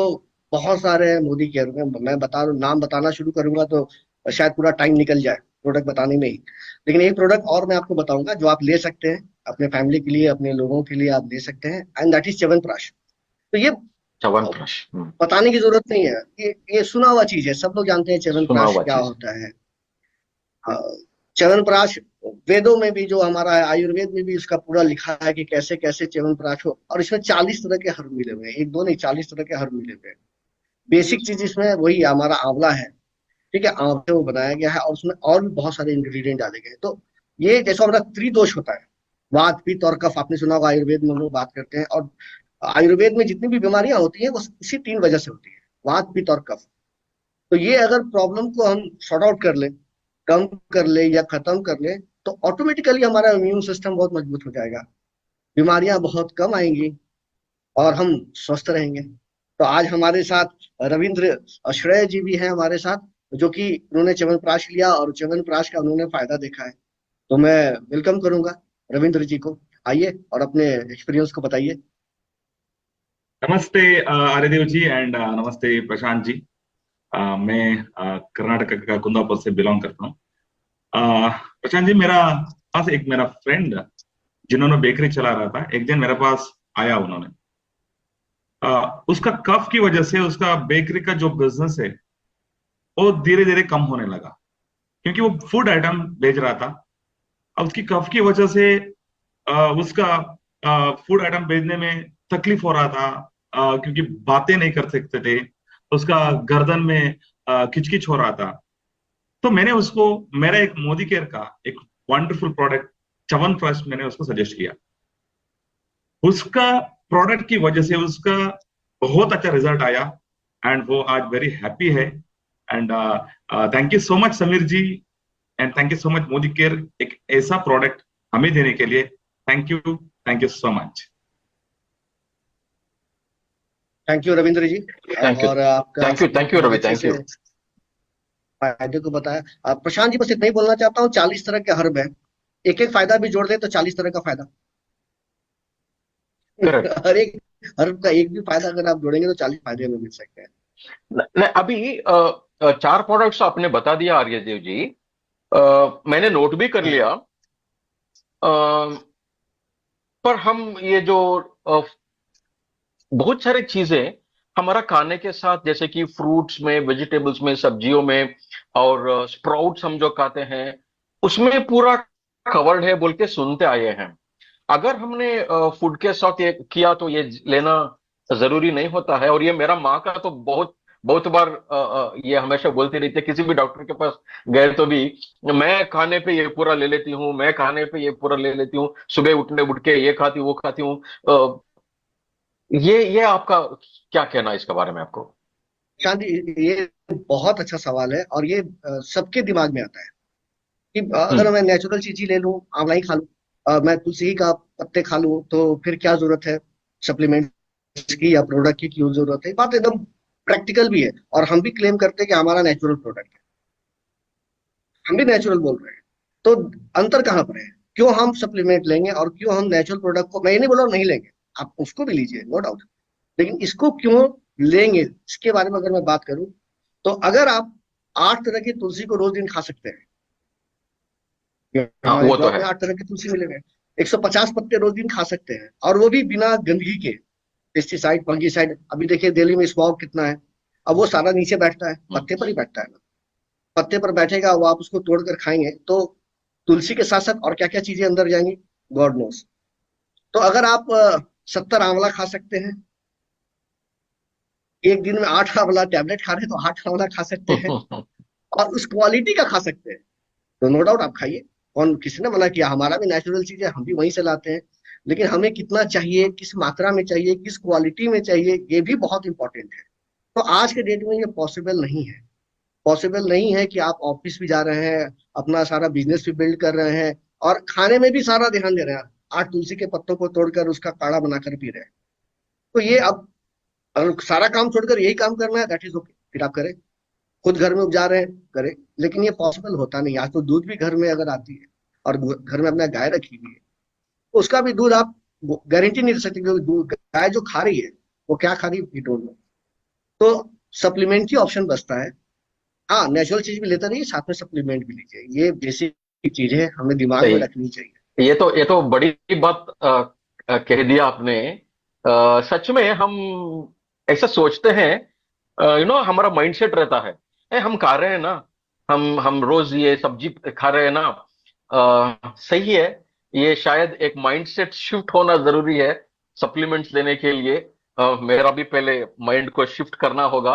[SPEAKER 5] बहुत सारे हैं मोदी केयर में, मैं नाम बताना शुरू करूंगा तो शायद पूरा टाइम निकल जाए प्रोडक्ट बताने में ही। लेकिन एक प्रोडक्ट और मैं आपको बताऊंगा जो आप ले सकते हैं अपने फैमिली के लिए, अपने लोगों के लिए आप ले सकते हैं, एंड दैट इज च्यवनप्राश। तो ये
[SPEAKER 4] च्यवनप्राश
[SPEAKER 5] बताने की जरूरत नहीं है, ये सुना हुआ चीज है, सब लोग जानते हैं
[SPEAKER 4] सुना
[SPEAKER 5] च्यवनप्राश
[SPEAKER 4] हुआ
[SPEAKER 5] क्या
[SPEAKER 4] चीज।
[SPEAKER 5] होता है। च्यवनप्राश वेदों में भी जो हमारा है, आयुर्वेद में भी इसका पूरा लिखा है कि कैसे कैसे च्यवनप्राश हो, और इसमें 40 तरह के हर्ब मिले हुए हैं, एक दो नहीं 40 तरह के हर्ब मिले हुए हैं। बेसिक चीज इसमें वही हमारा आंवला है, ठीक है, आंवले से वो बनाया गया है, और उसमें और भी बहुत सारे इंग्रेडिएंट डाले गए हैं। तो ये जैसा हमारा त्रिदोष होता है, वात पित्त और कफ, आपने सुना होगा, आयुर्वेद में हम लोग बात करते हैं, और आयुर्वेद में जितनी भी बीमारियां होती हैं वो इसी 3 वजह से होती है, वात पित्त और कफ। तो ये अगर प्रॉब्लम को हम सॉर्ट आउट कर ले, कम कर ले या खत्म कर ले, तो ऑटोमेटिकली हमारा इम्यून सिस्टम बहुत मजबूत हो जाएगा, बीमारियां बहुत कम आएंगी और हम स्वस्थ रहेंगे। तो आज हमारे साथ रविंद्र अश्रय जी भी हैं हमारे साथ, जो कि उन्होंने च्यवनप्राश लिया और च्यवनप्राश का उन्होंने फायदा देखा है। तो मैं वेलकम करूंगा रविंद्र जी को, आइए और अपने एक्सपीरियंस को बताइए।
[SPEAKER 9] नमस्ते आर्यदेव जी एंड नमस्ते प्रशांत जी। मैं कर्नाटक का कुंदापुर से बिलोंग करता हूँ। प्रशांत जी, मेरा फ्रेंड जिन्होंने बेकरी चला रहा था, एक दिन मेरे पास आया। उन्होंने उसका कफ की वजह से उसका बेकरी का जो बिजनेस है वो धीरे धीरे कम होने लगा, क्योंकि वो फूड आइटम बेच रहा था। अब उसकी कफ की वजह से उसका फूड आइटम भेजने में तकलीफ हो रहा था, क्योंकि बातें नहीं कर सकते थे, उसका गर्दन में खिचकिच हो रहा था। तो मैंने उसको मेरा एक मोदी केयर का एक वंडरफुल प्रोडक्ट च्यवनप्राश मैंने उसको सजेस्ट किया। उसका प्रोडक्ट की वजह से उसका बहुत अच्छा रिजल्ट आया एंड वो आज वेरी हैप्पी है। And thank you so much Sameer ji, and thank you so much Modicare एक ऐसा प्रोडक्ट हमें देने के लिए। Thank you so much.
[SPEAKER 5] Thank you Ravindra ji.
[SPEAKER 4] Thank you,
[SPEAKER 5] और आपका
[SPEAKER 4] थैंक यू रवि,
[SPEAKER 5] अच्छे
[SPEAKER 4] थैंक
[SPEAKER 5] से
[SPEAKER 4] यू।
[SPEAKER 5] फायदे को बताया। प्रशांत जी बस इतना ही बोलना चाहता हूँ, 40 तरह के हर्ब है, एक एक फायदा भी जोड़ दे तो 40 तरह का फायदा।
[SPEAKER 4] करेक्ट।
[SPEAKER 5] हर एक हर्ब का एक भी फायदा अगर आप जोड़ेंगे तो 40 फायदे हमें मिल सकते हैं।
[SPEAKER 4] अभी 4 प्रोडक्ट्स आपने बता दिया आर्यदेव जी, मैंने नोट भी कर लिया। पर हम ये जो बहुत सारी चीजें हमारा खाने के साथ, जैसे कि फ्रूट्स में, वेजिटेबल्स में, सब्जियों में, और स्प्राउट्स हम जो खाते हैं उसमें पूरा कवर्ड है बोल के सुनते आए हैं। अगर हमने फूड के साथ ये किया तो ये लेना जरूरी नहीं होता है। और ये मेरा माँ का तो बहुत बहुत बार ये हमेशा बोलती रहती है, किसी भी डॉक्टर के पास गए तो भी, मैं खाने पे ये पूरा ले लेती हूँ, मैं खाने पे ये पूरा ले लेती हूँ, सुबह उठ के ये खाती हूँ वो खाती हूँ। ये आपका क्या कहना है इसके बारे में आपको?
[SPEAKER 5] शांति, ये बहुत अच्छा सवाल है और ये सबके दिमाग में आता है कि अगर मैं नेचुरल चीज ही ले लूं, आंवला ही खा लूं, मैं तुलसी का पत्ते खा लूं, तो फिर क्या जरूरत है सप्लीमेंट की या प्रोडक्ट की, क्यों जरूरत है? बात एकदम प्रैक्टिकल भी है और हम भी क्लेम करते हैं कि हमारा नेचुरल प्रोडक्ट है, हम भी नेचुरल बोल रहे हैं। तो अंतर कहाँ पर है? क्यों हम सप्लीमेंट लेंगे और क्यों हम नेचुरल प्रोडक्ट को, मैं ये नहीं बोल रहा हूँ नहीं लेंगे, आप उसको भी लीजिए, नो डाउट, लेकिन इसको क्यों लेंगे इसके बारे में अगर मैं बात करूं, तो अगर आप 8 तरह की तुलसी को रोज दिन खा सकते हैं,
[SPEAKER 4] हाँ, वो तो
[SPEAKER 5] ब्लॉक
[SPEAKER 4] है।
[SPEAKER 5] में 8 तरह की तुलसी मिलेंगे, 150 पत्ते रोज दिन खा सकते हैं, और वो भी बिना गंदगी के, पेस्टिसाइड फंगीसाइड। अभी देखिए दिल्ली में स्मॉग कितना है, अब वो सारा नीचे बैठता है, पत्ते पर ही बैठता है ना, पत्ते पर बैठेगा वो, आप उसको तोड़कर खाएंगे तो तुलसी के साथ साथ और क्या क्या चीजें अंदर जाएंगी, गॉड नोस। तो अगर आप 70 आंवला खा सकते हैं, एक दिन में 8 आंवला टैबलेट खा रहे हैं तो 8 आंवला खा सकते हैं और उस क्वालिटी का खा सकते हैं, तो नो डाउट आप खाइए। कौन, किसी ने मना किया? हमारा भी नेचुरल चीज है, हम भी वहीं से लाते हैं, लेकिन हमें कितना चाहिए, किस मात्रा में चाहिए, किस क्वालिटी में चाहिए, ये भी बहुत इंपॉर्टेंट है। तो आज के डेट में ये पॉसिबल नहीं है। पॉसिबल नहीं है कि आप ऑफिस भी जा रहे हैं, अपना सारा बिजनेस भी बिल्ड कर रहे हैं और खाने में भी सारा ध्यान दे रहे हैं, 8 तुलसी के पत्तों को तोड़कर उसका काढ़ा बनाकर पी रहे हैं। तो ये अब अगर सारा काम छोड़कर यही काम करना है, दैट इज ओके, फिर आप करें। खुद घर में उपजा रहे हैं, करें, लेकिन ये पॉसिबल होता नहीं। आज तो दूध भी घर में अगर आती है और घर में अपना गाय रखी हुई है, तो उसका भी दूध आप गारंटी नहीं दे सकते क्योंकि दूध गाय जो खा रही है वो क्या खा रही है, डोंट नो। तो सप्लीमेंट्री ऑप्शन बचता है। हाँ, नेचुरल चीज भी लेते रहिए, साथ में सप्लीमेंट भी लीजिए, ये बेसिक चीज है, हमें दिमाग में रखनी चाहिए।
[SPEAKER 4] ये तो बड़ी बात कह दिया आपने। सच में हम ऐसा सोचते हैं, हमारा माइंडसेट रहता है, हम खा रहे हैं ना, हम रोज ये सब्जी खा रहे हैं ना, सही है। ये शायद एक माइंडसेट शिफ्ट होना जरूरी है सप्लीमेंट्स लेने के लिए। मेरा भी पहले माइंड को शिफ्ट करना होगा।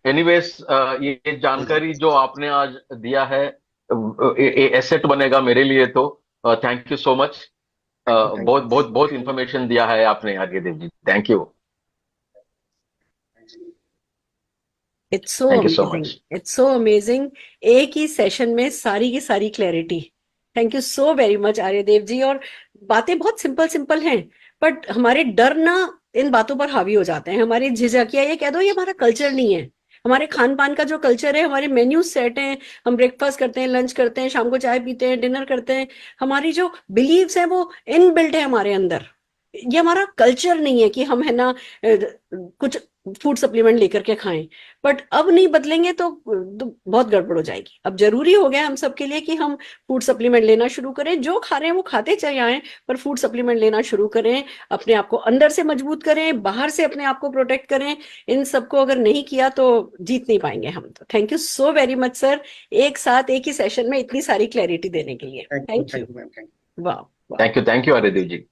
[SPEAKER 4] एनीवेज, ये जानकारी जो आपने आज दिया है, एसेट बनेगा मेरे लिए। तो थैंक यू सो मच। बहुत बहुत बहुत इंफॉर्मेशन दिया है आपने Aryadev ji, thank you.
[SPEAKER 2] It's so
[SPEAKER 4] Thank you so
[SPEAKER 2] amazing,
[SPEAKER 4] much.
[SPEAKER 2] It's so amazing. एक ही सेशन में सारी की सारी clarity. Thank you so very much Aryadev ji. और बातें बहुत सिंपल सिंपल हैं, बट हमारे डर ना इन बातों पर हावी हो जाते हैं, हमारी झिझकियां, ये कह दो ये हमारा कल्चर नहीं है। हमारे खान पान का जो कल्चर है, हमारे मेन्यू सेट हैं, हम ब्रेकफास्ट करते हैं, लंच करते हैं, शाम को चाय पीते हैं, डिनर करते हैं, हमारी जो बिलीव्स है वो इनबिल्ट है हमारे अंदर। ये हमारा कल्चर नहीं है कि हम है ना कुछ फूड सप्लीमेंट लेकर के खाएं। बट अब नहीं बदलेंगे तो बहुत गड़बड़ हो जाएगी। अब जरूरी हो गया हम सबके लिए कि हम फूड सप्लीमेंट लेना शुरू करें। जो खा रहे हैं वो खाते चले आए, पर फूड सप्लीमेंट लेना शुरू करें, अपने आप को अंदर से मजबूत करें, बाहर से अपने आप को प्रोटेक्ट करें। इन सबको अगर नहीं किया तो जीत नहीं पाएंगे हम। तो thank you so very much sir, एक साथ एक ही सेशन में इतनी सारी क्लैरिटी देने के लिए। Thank you. वाह,
[SPEAKER 4] थैंक यू आर्यदेव जी।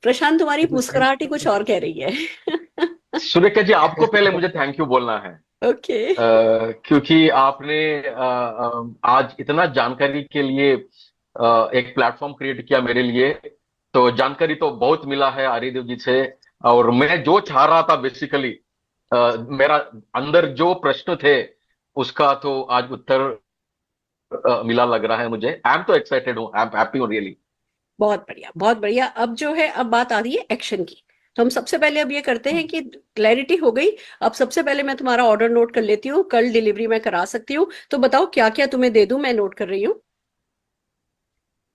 [SPEAKER 2] प्रशांत, तुम्हारी मुस्कुराहट ही कुछ और कह रही है।
[SPEAKER 4] सुरेखा जी, आपको पहले मुझे थैंक यू बोलना है।
[SPEAKER 2] ओके।
[SPEAKER 4] क्योंकि आपने आज इतना जानकारी के लिए एक प्लेटफॉर्म क्रिएट किया मेरे लिए। तो जानकारी तो बहुत मिला है आर्यदेव जी से, और मैं जो चाह रहा था बेसिकली, मेरा अंदर जो प्रश्न थे उसका तो आज उत्तर मिला लग रहा है मुझे। आई एम तो एक्साइटेड हूँ, आई एम हैप्पी हूँ रियली।
[SPEAKER 2] बहुत बढ़िया, बहुत बढ़िया। अब जो है, अब बात आ रही है एक्शन की। तो हम सबसे पहले अब ये करते हैं कि क्लैरिटी हो गई। अब सबसे पहले मैं तुम्हारा ऑर्डर नोट कर लेती हूँ, कल डिलीवरी मैं करा सकती हूँ। तो बताओ क्या क्या तुम्हें दे दूं, मैं नोट कर रही हूँ।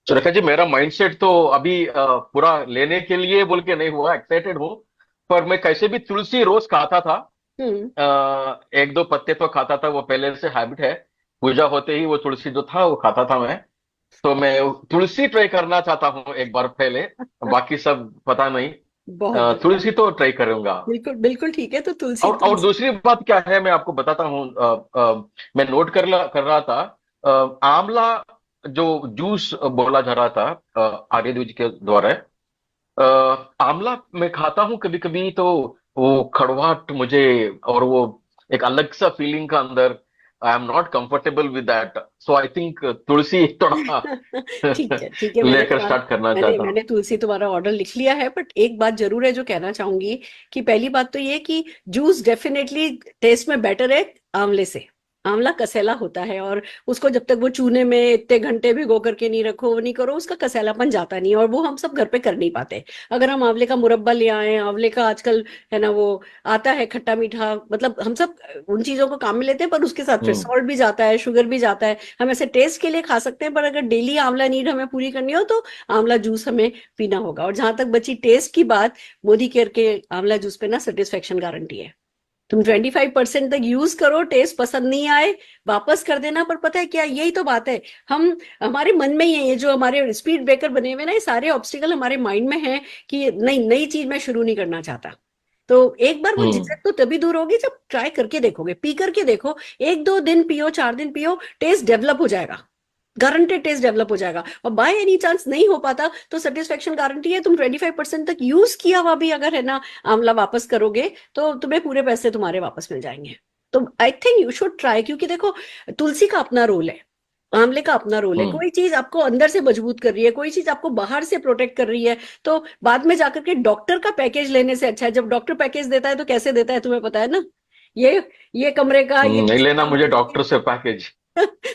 [SPEAKER 4] सुरेखा जी, मेरा माइंडसेट तो अभी पूरा लेने के लिए बोल के नहीं हुआ, एक्साइटेड हूँ। पर मैं कैसे भी तुलसी रोज खाता था,
[SPEAKER 2] हम्म।
[SPEAKER 4] एक दो पत्ते तो खाता था, वो पहले से हैबिट है। पूजा होते ही वो तुलसी जो था वो खाता था मैं। तो मैं तुलसी ट्राई करना चाहता हूँ एक बार पहले, बाकी सब पता नहीं।
[SPEAKER 2] बहुत बढ़िया।
[SPEAKER 4] तुलसी तो ट्राई करूंगा।
[SPEAKER 2] बिल्कुल बिल्कुल ठीक है। तो तुलसी
[SPEAKER 4] और दूसरी बात क्या है, मैं आपको बताता हूँ। मैं नोट कर रहा था, आंवला जो जूस बोला जा रहा था आर्यद्विज के द्वारा, आंवला मैं खाता हूँ कभी कभी, तो वो कड़वाहट मुझे, और वो एक अलग सा फीलिंग का अंदर, I am not comfortable with that. So I think Tulsi थोड़ा
[SPEAKER 2] ठीक है, ठीक है।
[SPEAKER 4] लेकर स्टार्ट करना चाहता हूँ।
[SPEAKER 2] मैंने तुलसी तुम्हारा ऑर्डर लिख लिया है। बट एक बात जरूर है जो कहना चाहूंगी, कि पहली बात तो ये कि जूस डेफिनेटली टेस्ट में बेटर है आंवले से। आंवला कसैला होता है, और उसको जब तक वो चूने में इतने घंटे भिगो करके नहीं रखो, वो नहीं करो, उसका कसैलापन जाता नहीं है। और वो हम सब घर पे कर नहीं पाते। अगर हम आंवले का मुरब्बा ले आए, आंवले का आजकल है ना वो आता है खट्टा मीठा, मतलब हम सब उन चीजों को काम में लेते हैं, पर उसके साथ फिर सॉल्ट भी जाता है, शुगर भी जाता है। हम ऐसे टेस्ट के लिए खा सकते हैं, पर अगर डेली आंवला नीड हमें पूरी करनी हो तो आंवला जूस हमें पीना होगा। और जहां तक बची टेस्ट की बात, मोदी केयर के आंवला जूस पे ना सेटिस्फेक्शन गारंटी है। तुम 25% तक यूज करो, टेस्ट पसंद नहीं आए वापस कर देना। पर पता है क्या, यही तो बात है, हम हमारे मन में ही है, ये जो हमारे स्पीड ब्रेकर बने हुए ना, ये सारे ऑब्स्टिकल हमारे माइंड में है कि नहीं, नई चीज मैं शुरू नहीं करना चाहता। तो एक बार वो झिझक तो तभी दूर होगी जब ट्राई करके देखोगे, पी करके देखो। 1-2 दिन पियो, 4 दिन पियो, टेस्ट डेवलप हो जाएगा, गारंटेड टेस्ट डेवलप हो जाएगा। और बाय एनी चांस नहीं हो पाता तो सेटिस्फेक्शन गारंटी है। तुम 25% तक यूज किया हुआ भी अगर है ना आंवला वापस करोगे, तो तुम्हें पूरे पैसे तुम्हारे वापस मिल जाएंगे। तो I think you should try, क्योंकि देखो तुलसी का अपना रोल है, आंवले का अपना रोल है। कोई चीज आपको अंदर से मजबूत कर रही है, कोई चीज आपको बाहर से प्रोटेक्ट कर रही है, तो बाद में जाकर के डॉक्टर का पैकेज लेने से अच्छा है। जब डॉक्टर पैकेज देता है तो कैसे देता है तुम्हें पता है ना, ये कमरे का, ये
[SPEAKER 4] नहीं लेना मुझे डॉक्टर से पैकेज।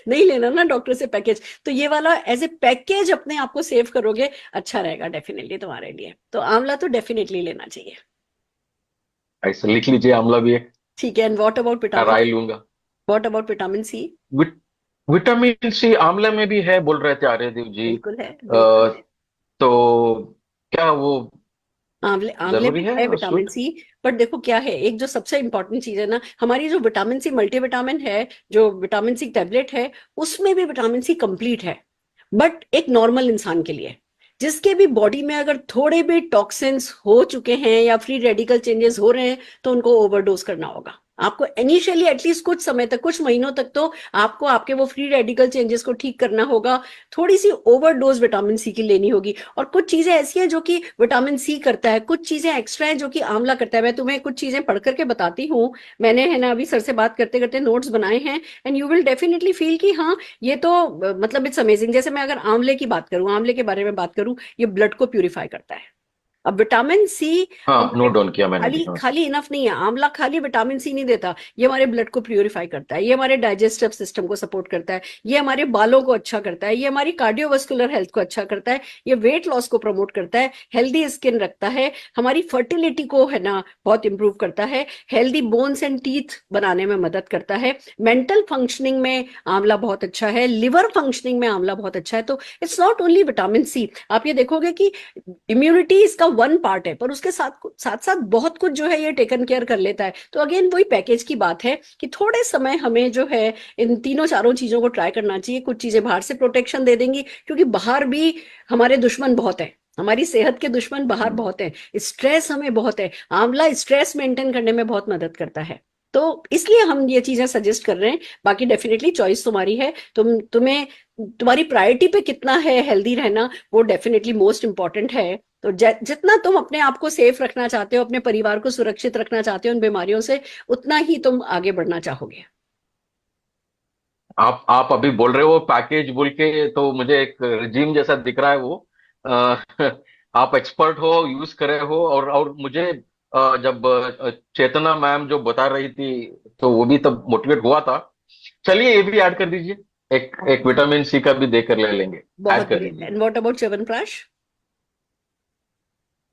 [SPEAKER 2] नहीं लेना ना डॉक्टर से पैकेज। तो ये वाला एज ए पैकेज अपने आप को सेव करोगे, अच्छा रहेगा डेफिनेटली तुम्हारे लिए। तो आंवला तो डेफिनेटली लेना चाहिए।
[SPEAKER 4] ऐसे लिख लीजिए, आंवला भी है।
[SPEAKER 2] ठीक है। एंड व्हाट अबाउट
[SPEAKER 4] राय
[SPEAKER 2] विटामिन,
[SPEAKER 4] लूंगा।
[SPEAKER 2] What about vitamin C?
[SPEAKER 4] Vitamin C आंवले में भी है बोल रहे थे आर्यदेव जी।
[SPEAKER 2] बिल्कुल है, बिल्कुल है।
[SPEAKER 4] तो क्या वो
[SPEAKER 2] आंवले में
[SPEAKER 4] जरूरी है
[SPEAKER 2] है विटामिन
[SPEAKER 4] स्वीट?
[SPEAKER 2] सी। बट देखो क्या है, एक जो सबसे इंपॉर्टेंट चीज है ना, हमारी जो विटामिन सी मल्टीविटामिन है, जो विटामिन सी टैबलेट है, उसमें भी विटामिन सी कंप्लीट है। बट एक नॉर्मल इंसान के लिए, जिसके भी बॉडी में अगर थोड़े भी टॉक्सिन्स हो चुके हैं या फ्री रेडिकल चेंजेस हो रहे हैं, तो उनको ओवरडोज करना होगा। आपको इनिशियली एटलीस्ट कुछ समय तक, कुछ महीनों तक तो आपको आपके वो फ्री रेडिकल चेंजेस को ठीक करना होगा। थोड़ी सी ओवरडोज विटामिन सी की लेनी होगी। और कुछ चीजें ऐसी हैं जो कि विटामिन सी करता है, कुछ चीजें एक्स्ट्रा हैं जो कि आंवला करता है। मैं तुम्हें कुछ चीजें पढ़ करके बताती हूँ, मैंने है ना अभी सर से बात करते करते नोट्स बनाए हैं, and you will definitely feel कि हाँ ये तो मतलब इट्स अमेजिंग। जैसे मैं अगर आंवले की बात करूं, आंवले के बारे में बात करूं, ये ब्लड को प्यूरिफाई करता है। अब विटामिन सी
[SPEAKER 4] हाँ, नोट डाउन किया मैंने भी।
[SPEAKER 2] खाली इनफ नहीं है। आंवला खाली विटामिन सी नहीं देता, ये हमारे ब्लड को प्यूरिफाई करता है, ये हमारे डाइजेस्टिव सिस्टम को सपोर्ट करता है, ये हमारे बालों को अच्छा करता है, ये हमारी कार्डियोवास्कुलर हेल्थ को अच्छा करता है, ये वेट लॉस को प्रमोट करता है, हेल्दी स्किन रखता है, हमारी फर्टिलिटी को है ना बहुत इंप्रूव करता है, हेल्दी बोन्स एंड टीथ बनाने में मदद करता है, मेंटल फंक्शनिंग में आंवला बहुत अच्छा है, लिवर फंक्शनिंग में आंवला बहुत अच्छा है। तो it's not only vitamin C. आप ये देखोगे कि इम्यूनिटी इसका वन पार्ट है, पर उसके साथ साथ बहुत कुछ जो है ये टेकन केयर कर लेता है। तो अगेन वही पैकेज की बात है कि थोड़े समय हमें जो है इन तीनों चारों चीजों को ट्राई करना चाहिए। कुछ चीजें बाहर से प्रोटेक्शन दे देंगी, क्योंकि बाहर भी हमारे दुश्मन बहुत है, हमारी सेहत के दुश्मन बाहर बहुत है। स्ट्रेस हमें बहुत है, आंवला स्ट्रेस मेंटेन करने में बहुत मदद करता है। तो इसलिए हम ये चीजें सजेस्ट कर रहे हैं। बाकी डेफिनेटली चॉइस तुम्हारी है, तुम्हें तुम्हारी प्रायोरिटी पे कितना है हेल्दी रहना, वो डेफिनेटली मोस्ट इंपॉर्टेंट है। तो जितना तुम अपने आप को सेफ रखना चाहते हो, अपने परिवार को सुरक्षित रखना चाहते हो उन बीमारियों से, उतना ही तुम आगे बढ़ना चाहोगे।
[SPEAKER 4] आप अभी बोल रहे हो पैकेज बोल के, तो मुझे एक रिजीम जैसा दिख रहा है वो। आप एक्सपर्ट हो, यूज करे हो, और मुझे जब चेतना मैम जो बता रही थी तो वो भी तब मोटिवेट हुआ था। चलिए ये भी ऐड कर दीजिए, एक विटामिन सी का भी देकर ले लेंगे,
[SPEAKER 2] बहुत
[SPEAKER 4] ऐड कर
[SPEAKER 2] बढ़िया।
[SPEAKER 4] दीजिए।
[SPEAKER 2] And what about chyawanprash?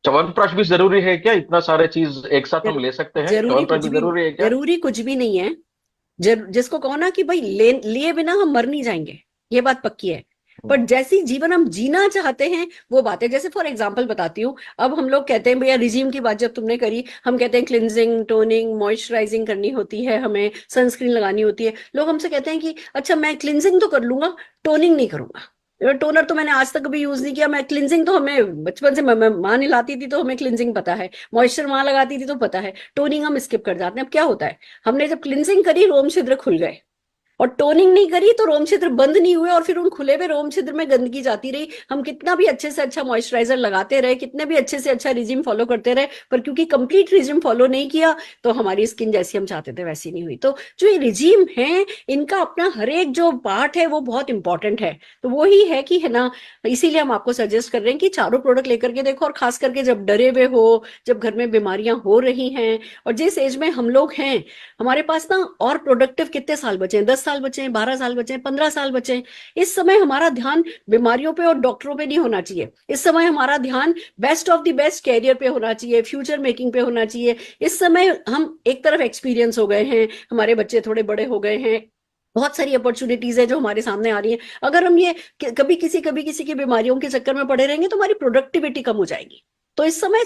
[SPEAKER 4] Chyawanprash भी जरूरी है क्या? इतना सारे चीज एक साथ हम ले सकते हैं?
[SPEAKER 2] जरूरी
[SPEAKER 4] च्यवनप्राश
[SPEAKER 2] कुछ
[SPEAKER 4] भी
[SPEAKER 2] भी,
[SPEAKER 4] जरूरी है क्या?
[SPEAKER 2] जरूरी कुछ भी नहीं है। जिसको कहो ना कि भाई लिए बिना हम मर नहीं जाएंगे, ये बात पक्की है। पर जैसी जीवन हम जीना चाहते हैं वो बात है। जैसे फॉर एग्जांपल बताती हूँ, अब हम लोग कहते हैं भैया रिजीम की बात जब तुमने करी, हम कहते हैं क्लिनजिंग, टोनिंग, मॉइस्चराइजिंग करनी होती है, हमें सनस्क्रीन लगानी होती है। लोग हमसे कहते हैं कि अच्छा मैं क्लिनजिंग तो कर लूंगा, टोनिंग नहीं करूंगा। टोनर तो मैंने आज तक कभी यूज नहीं किया। मैं क्लिनजिंग तो हमें बचपन से माँ नहलाती थी तो हमें क्लिनजिंग पता है, मॉइस्चर माँ लगाती थी तो पता है, टोनिंग हम स्किप कर जाते हैं। अब क्या होता है, हमने जब क्लिनजिंग करी रोम छिद्र खुल गए, और टोनिंग नहीं करी तो रोम छिद्र बंद नहीं हुए, और फिर उन खुले हुए रोम छिद्र में गंदगी जाती रही। हम कितना भी अच्छे से अच्छा मॉइस्चराइजर लगाते रहे, कितने भी अच्छे से अच्छा रिजिम फॉलो करते रहे, पर क्योंकि कंप्लीट रिजिम फॉलो नहीं किया तो हमारी स्किन जैसी हम चाहते थे वैसी नहीं हुई। तो जो ये रिजिम है इनका अपना हर एक जो पार्ट है वो बहुत इंपॉर्टेंट है। तो वो ही है कि है ना, इसीलिए हम आपको सजेस्ट कर रहे हैं कि चारों प्रोडक्ट लेकर के देखो। और खास करके जब डरे हुए हो, जब घर में बीमारियां हो रही हैं, और जिस एज में हम लोग हैं, हमारे पास ना और प्रोडक्टिव कितने साल बचे हैं, 10 साल बचे हैं, 12 साल बचे हैं, 15 साल बचे हैं। इस समय हमारा ध्यान बीमारियों पे और डॉक्टरों पे नहीं होना चाहिए। इस समय हमारा ध्यान best of the best career पे होना चाहिए, फ्यूचर मेकिंग पे होना चाहिए। इस समय हम एक तरफ एक्सपीरियंस हो गए हैं, हमारे बच्चे थोड़े बड़े हो गए हैं, बहुत सारी अपॉर्चुनिटीज है जो हमारे सामने आ रही हैं। अगर हम ये कभी किसी की बीमारियों के चक्कर में पड़े रहेंगे तो हमारी प्रोडक्टिविटी कम हो जाएगी। तो इस समय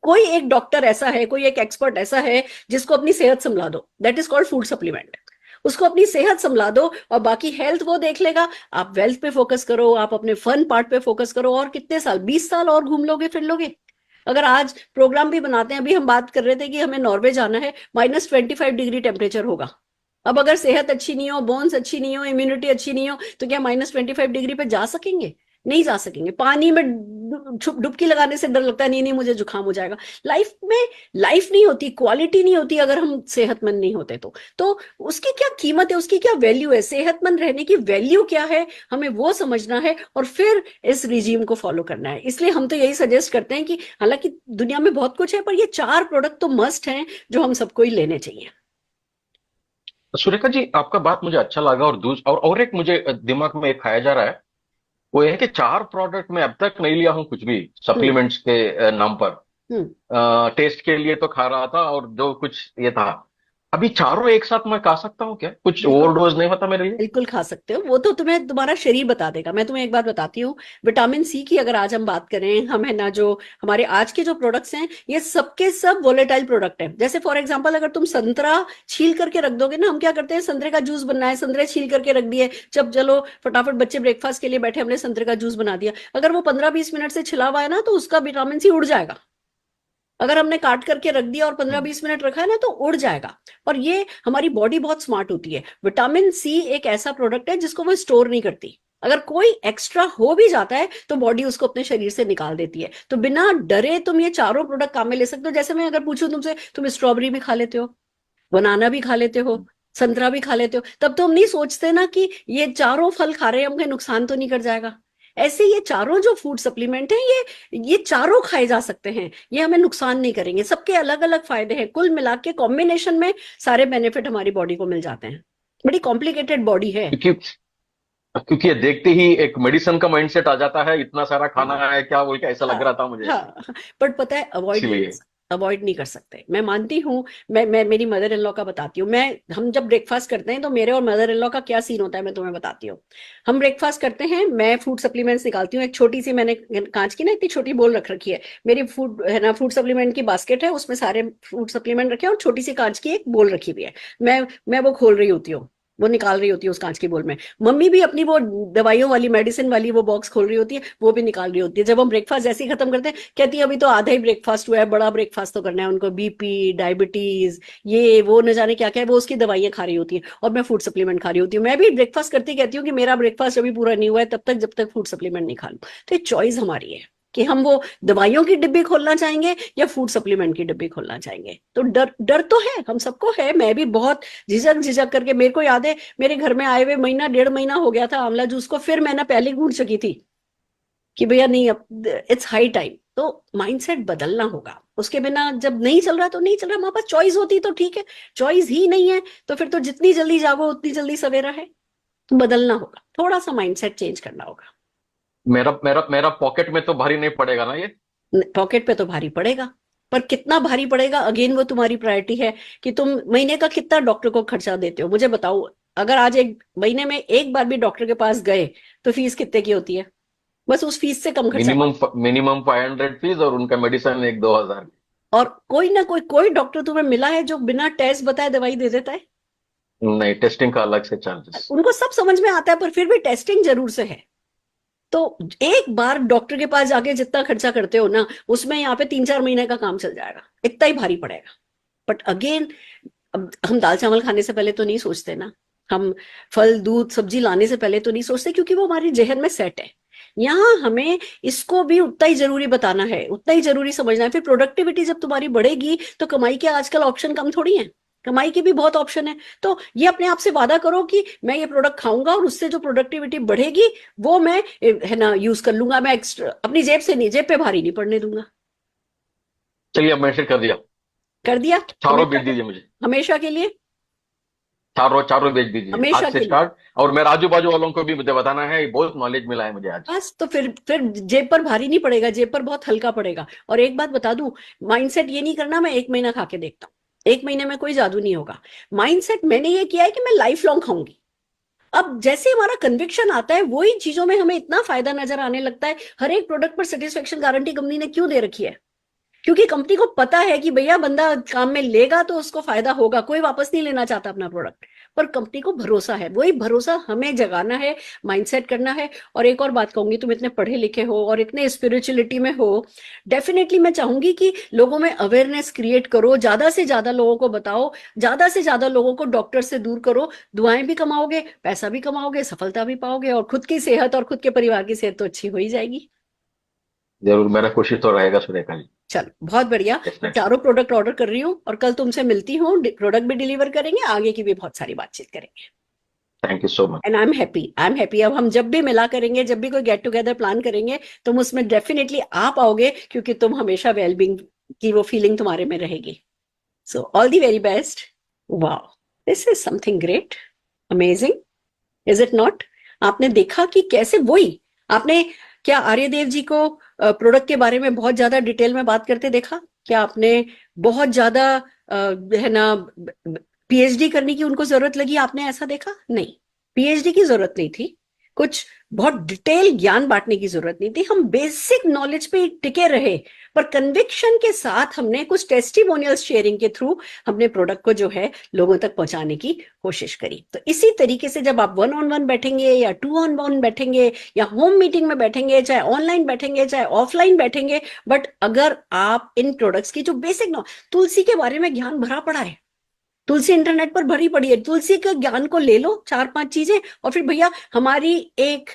[SPEAKER 2] कोई एक डॉक्टर ऐसा है, कोई एक एक्सपर्ट ऐसा है जिसको अपनी सेहत संभला दो, that is called food supplement. उसको अपनी सेहत संभला दो और बाकी हेल्थ वो देख लेगा। आप वेल्थ पे फोकस करो, आप अपने फन पार्ट पे फोकस करो, और कितने साल, 20 साल और घूम लोगे फिर लोगे। अगर आज प्रोग्राम भी बनाते हैं, अभी हम बात कर रहे थे कि हमें नॉर्वे जाना है, -25 डिग्री टेम्परेचर होगा। अब अगर सेहत अच्छी नहीं हो, बोन्स अच्छी नहीं हो, इम्यूनिटी अच्छी नहीं हो, तो क्या -25 डिग्री पे जा सकेंगे? नहीं जा सकेंगे। पानी में डुबकी लगाने से डर लगता है, नहीं मुझे जुकाम हो जाएगा। लाइफ में लाइफ नहीं होती, क्वालिटी नहीं होती अगर हम सेहतमंद नहीं होते तो उसकी क्या कीमत है, उसकी क्या वैल्यू है, सेहतमंद रहने की वैल्यू क्या है, हमें वो समझना है और फिर इस रिजीम को फॉलो करना है। इसलिए हम तो यही सजेस्ट करते हैं कि हालांकि दुनिया में बहुत कुछ है, पर ये 4 प्रोडक्ट तो मस्ट हैं जो हम सबको ही लेने चाहिए।
[SPEAKER 4] सुरेखा जी, आपका बात मुझे अच्छा लगा। और एक मुझे दिमाग में एक खाया जा रहा है, वो ये है कि 4 प्रोडक्ट मैं अब तक नहीं लिया हूं कुछ भी सप्लीमेंट्स के नाम पर। टेस्ट के लिए तो खा रहा था, और जो कुछ ये था, अभी चारों एक साथ मैं खा सकता हूँ क्या? कुछ ओवरडोज नहीं होता मेरे लिए?
[SPEAKER 2] बिल्कुल खा सकते हो, वो तो तुम्हें तुम्हारा शरीर बता देगा। मैं तुम्हें एक बात बताती हूँ, विटामिन सी की अगर आज हम बात करें, हम है ना, जो हमारे आज के जो प्रोडक्ट्स हैं ये सबके सब वोलेटाइल प्रोडक्ट हैं। जैसे फॉर एग्जांपल अगर तुम संतरा छील करके रख दोगे ना, हम क्या करते हैं, संतरे का जूस बनना है, संतरे छील करके रख दिए, जब चलो फटाफट बच्चे ब्रेकफास्ट के लिए बैठे, हमने संतरे का जूस बना दिया। अगर वो 15-20 मिनट से छिला हुआ है ना तो उसका विटामिन सी उड़ जाएगा। अगर हमने काट करके रख दिया और 15-20 मिनट रखा है ना तो उड़ जाएगा। और ये हमारी बॉडी बहुत स्मार्ट होती है। विटामिन सी एक ऐसा प्रोडक्ट है जिसको वो स्टोर नहीं करती। अगर कोई एक्स्ट्रा हो भी जाता है तो बॉडी उसको अपने शरीर से निकाल देती है। तो बिना डरे तुम ये चारों प्रोडक्ट काम में ले सकते हो। जैसे मैं अगर पूछूं तुमसे, तुम स्ट्रॉबेरी भी खा लेते हो, बनाना भी खा लेते हो, संतरा भी खा लेते हो, तब तो हम नहीं सोचते ना कि ये चारों फल खा रहे हैं, हमको नुकसान तो नहीं कर जाएगा। ऐसे ये चारों जो फूड सप्लीमेंट हैं ये चारों खाए जा सकते हैं, ये हमें नुकसान नहीं करेंगे। सबके अलग अलग फायदे हैं, कुल मिला के कॉम्बिनेशन में सारे बेनिफिट हमारी बॉडी को मिल जाते हैं। बड़ी कॉम्प्लिकेटेड बॉडी है।
[SPEAKER 4] क्योंकि ये देखते ही एक मेडिसिन का माइंडसेट आ जाता है, इतना सारा खाना है क्या बोल के ऐसा लग रहा था मुझे।
[SPEAKER 2] बट पता है अवॉइड नहीं कर सकते। मैं मानती हूँ, मैं मेरी मदर इन लॉ का बताती हूँ। हम जब ब्रेकफास्ट करते हैं तो मेरे और मदर इन लॉ का क्या सीन होता है मैं तुम्हें बताती हूँ। हम ब्रेकफास्ट करते हैं, मैं फूड सप्लीमेंट्स निकालती हूँ, एक छोटी सी मैंने कांच की ना इतनी छोटी बोल रख रखी है, मेरी फूड है ना, फूड सप्लीमेंट की बास्केट है, उसमें सारे फूड सप्लीमेंट रखे हैं और छोटी सी कांच की एक बोल रखी हुई है। मैं वो खोल रही होती हूँ, वो निकाल रही होती है उस कांच की बोल में। मम्मी भी अपनी वो दवाइयों वाली, मेडिसिन वाली वो बॉक्स खोल रही होती है, वो भी निकाल रही होती है। जब हम ब्रेकफास्ट जैसे ही खत्म करते हैं, कहती है अभी तो आधा ही ब्रेकफास्ट हुआ है, बड़ा ब्रेकफास्ट तो करना है उनको, बीपी, डायबिटीज, ये वो न जाने क्या क्या है, वो उसकी दवाइयां खा रही होती है और मैं फूड सप्लीमेंट खा रही होती हूँ। मैं भी ब्रेकफास्ट करती कहती हूँ कि मेरा ब्रेकफास्ट अभी पूरा नहीं हुआ है तब तक जब तक फूड सप्लीमेंट नहीं खा लूं। तो ये चॉइस हमारी है। कि हम वो दवाइयों की डिब्बी खोलना चाहेंगे या फूड सप्लीमेंट की डिब्बी खोलना चाहेंगे। तो डर डर तो है, हम सबको है। मैं भी बहुत झिझक झिझक करके, मेरे को याद है मेरे घर में आए हुए महीना 1.5 महीना हो गया था आंवला जूस को, फिर मैंने पहले घूट चुकी थी कि भैया नहीं, अब इट्स हाई टाइम। तो माइंडसेट बदलना होगा, उसके बिना जब नहीं चल रहा तो नहीं चल रहा। हमारे पास चॉइस होती तो ठीक है, चॉइस ही नहीं है तो फिर तो जितनी जल्दी जागो उतनी जल्दी सवेरा है। तो बदलना होगा, थोड़ा सा माइंडसेट चेंज करना होगा।
[SPEAKER 4] मेरा मेरा मेरा पॉकेट में तो भारी नहीं पड़ेगा ना ये?
[SPEAKER 2] पॉकेट पे तो भारी पड़ेगा, पर कितना भारी पड़ेगा अगेन वो तुम्हारी प्रायोरिटी है कि तुम महीने का कितना डॉक्टर को खर्चा देते हो। मुझे बताओ, अगर आज एक महीने में एक बार भी डॉक्टर के पास गए तो फीस कितने की होती है? बस उस फीस से कम खर्चा।
[SPEAKER 4] मिनिमम 500 फीस और उनका मेडिसिन 1-2 हज़ार।
[SPEAKER 2] और कोई ना कोई डॉक्टर तुम्हें मिला है जो बिना टेस्ट बताए दवाई दे देता है?
[SPEAKER 4] नहीं, टेस्टिंग का अलग से चार्जेस।
[SPEAKER 2] उनको सब समझ में आता है, पर फिर भी टेस्टिंग जरूर से है। तो एक बार डॉक्टर के पास जाके जितना खर्चा करते हो ना, उसमें यहाँ पे 3-4 महीने का काम चल जाएगा, इतना ही भारी पड़ेगा। बट अगेन, अब हम दाल चावल खाने से पहले तो नहीं सोचते ना, हम फल दूध सब्जी लाने से पहले तो नहीं सोचते, क्योंकि वो हमारी जहन में सेट है। यहाँ हमें इसको भी उतना ही जरूरी बताना है, उतना ही जरूरी समझना है। फिर प्रोडक्टिविटी जब तुम्हारी बढ़ेगी तो कमाई के आजकल ऑप्शन कम थोड़ी है, कमाई के भी बहुत ऑप्शन है। तो ये अपने आप से वादा करो कि मैं ये प्रोडक्ट खाऊंगा और उससे जो प्रोडक्टिविटी बढ़ेगी वो मैं है ना यूज कर लूंगा। मैं एक्स्ट्रा अपनी जेब से नहीं, जेब पे भारी नहीं पड़ने दूंगा।
[SPEAKER 4] चलिए, अब मैंने कर दिया।
[SPEAKER 2] कर दिया?
[SPEAKER 4] चारों भेज दीजिए मुझे,
[SPEAKER 2] हमेशा के लिए
[SPEAKER 4] चारों भेज दीजिए
[SPEAKER 2] हमेशा
[SPEAKER 4] आज
[SPEAKER 2] के
[SPEAKER 4] से
[SPEAKER 2] लिए।
[SPEAKER 4] स्टार्ट। और मेरे आजू बाजू वालों को भी मुझे बताना है, बहुत नॉलेज मिला है मुझे आज।
[SPEAKER 2] बस, तो फिर जेब पर भारी नहीं पड़ेगा, जेब पर बहुत हल्का पड़ेगा। और एक बात बता दूं, माइंडसेट ये नहीं करना मैं 1 महीना खा के देखता हूँ, 1 महीने में कोई जादू नहीं होगा। माइंडसेट मैंने ये किया है कि मैं लाइफ लॉन्ग खाऊंगी। अब जैसे हमारा कन्विक्शन आता है, वही चीजों में हमें इतना फायदा नजर आने लगता है। हर एक प्रोडक्ट पर सेटिस्फेक्शन गारंटी कंपनी ने क्यों दे रखी है? क्योंकि कंपनी को पता है कि भैया बंदा काम में लेगा तो उसको फायदा होगा, कोई वापस नहीं लेना चाहता अपना प्रोडक्ट। पर कंपनी को भरोसा है, वही भरोसा हमें जगाना है, माइंडसेट करना है। और एक और बात कहूंगी, तुम इतने पढ़े लिखे हो और इतने स्पिरिचुअलिटी में हो, डेफिनेटली मैं चाहूंगी कि लोगों में अवेयरनेस क्रिएट करो, ज्यादा से ज्यादा लोगों को बताओ, ज्यादा से ज्यादा लोगों को डॉक्टर से दूर करो। दुआएं भी कमाओगे, पैसा भी कमाओगे, सफलता भी पाओगे, और खुद की सेहत और खुद के परिवार की सेहत तो अच्छी हो ही जाएगी।
[SPEAKER 4] जरूर, मेरा कोशिश तो रहेगा सुरेखा जी।
[SPEAKER 2] चलो, बहुत बढ़िया। मैं चारों प्रोडक्ट ऑर्डर कर रही हूँ और कल तुमसे मिलती हूँ, प्रोडक्ट भी डिलीवर करेंगे, आगे की भी बहुत सारी बातचीत करेंगे।
[SPEAKER 4] Thank you so much.
[SPEAKER 2] And I am happy. अब हम जब भी मिला करेंगे, जब भी कोई गेट टुगेदर प्लान करेंगे, तुम उसमें डेफिनेटली आप आओगे, क्योंकि तुम हमेशा वेलबींग की वो फीलिंग तुम्हारे में रहेगी। So all the very best. Wow, this is something great, amazing, is it not? आपने देखा कि कैसे, वही आपने क्या आर्यदेव जी को प्रोडक्ट के बारे में बहुत ज्यादा डिटेल में बात करते देखा? क्या आपने बहुत ज्यादा है ना पीएचडी करने की उनको जरूरत लगी? आपने ऐसा देखा? नहीं, पीएचडी की जरूरत नहीं थी, कुछ बहुत डिटेल ज्ञान बांटने की जरूरत नहीं थी। हम बेसिक नॉलेज पे टिके रहे, पर कन्विक्शन के साथ हमने कुछ टेस्टिमोनियल शेयरिंग के थ्रू हमने प्रोडक्ट को जो है लोगों तक पहुंचाने की कोशिश करी। तो इसी तरीके से जब आप 1-on-1 बैठेंगे या 2-on-1 बैठेंगे या होम मीटिंग में बैठेंगे, चाहे ऑनलाइन बैठेंगे चाहे ऑफलाइन बैठेंगे, बट अगर आप इन प्रोडक्ट्स की जो बेसिक तुलसी के बारे में ज्ञान भरा पड़ा है, तुलसी इंटरनेट पर भरी पड़ी है, तुलसी के ज्ञान को ले लो, 4-5 चीजें, और फिर भैया हमारी एक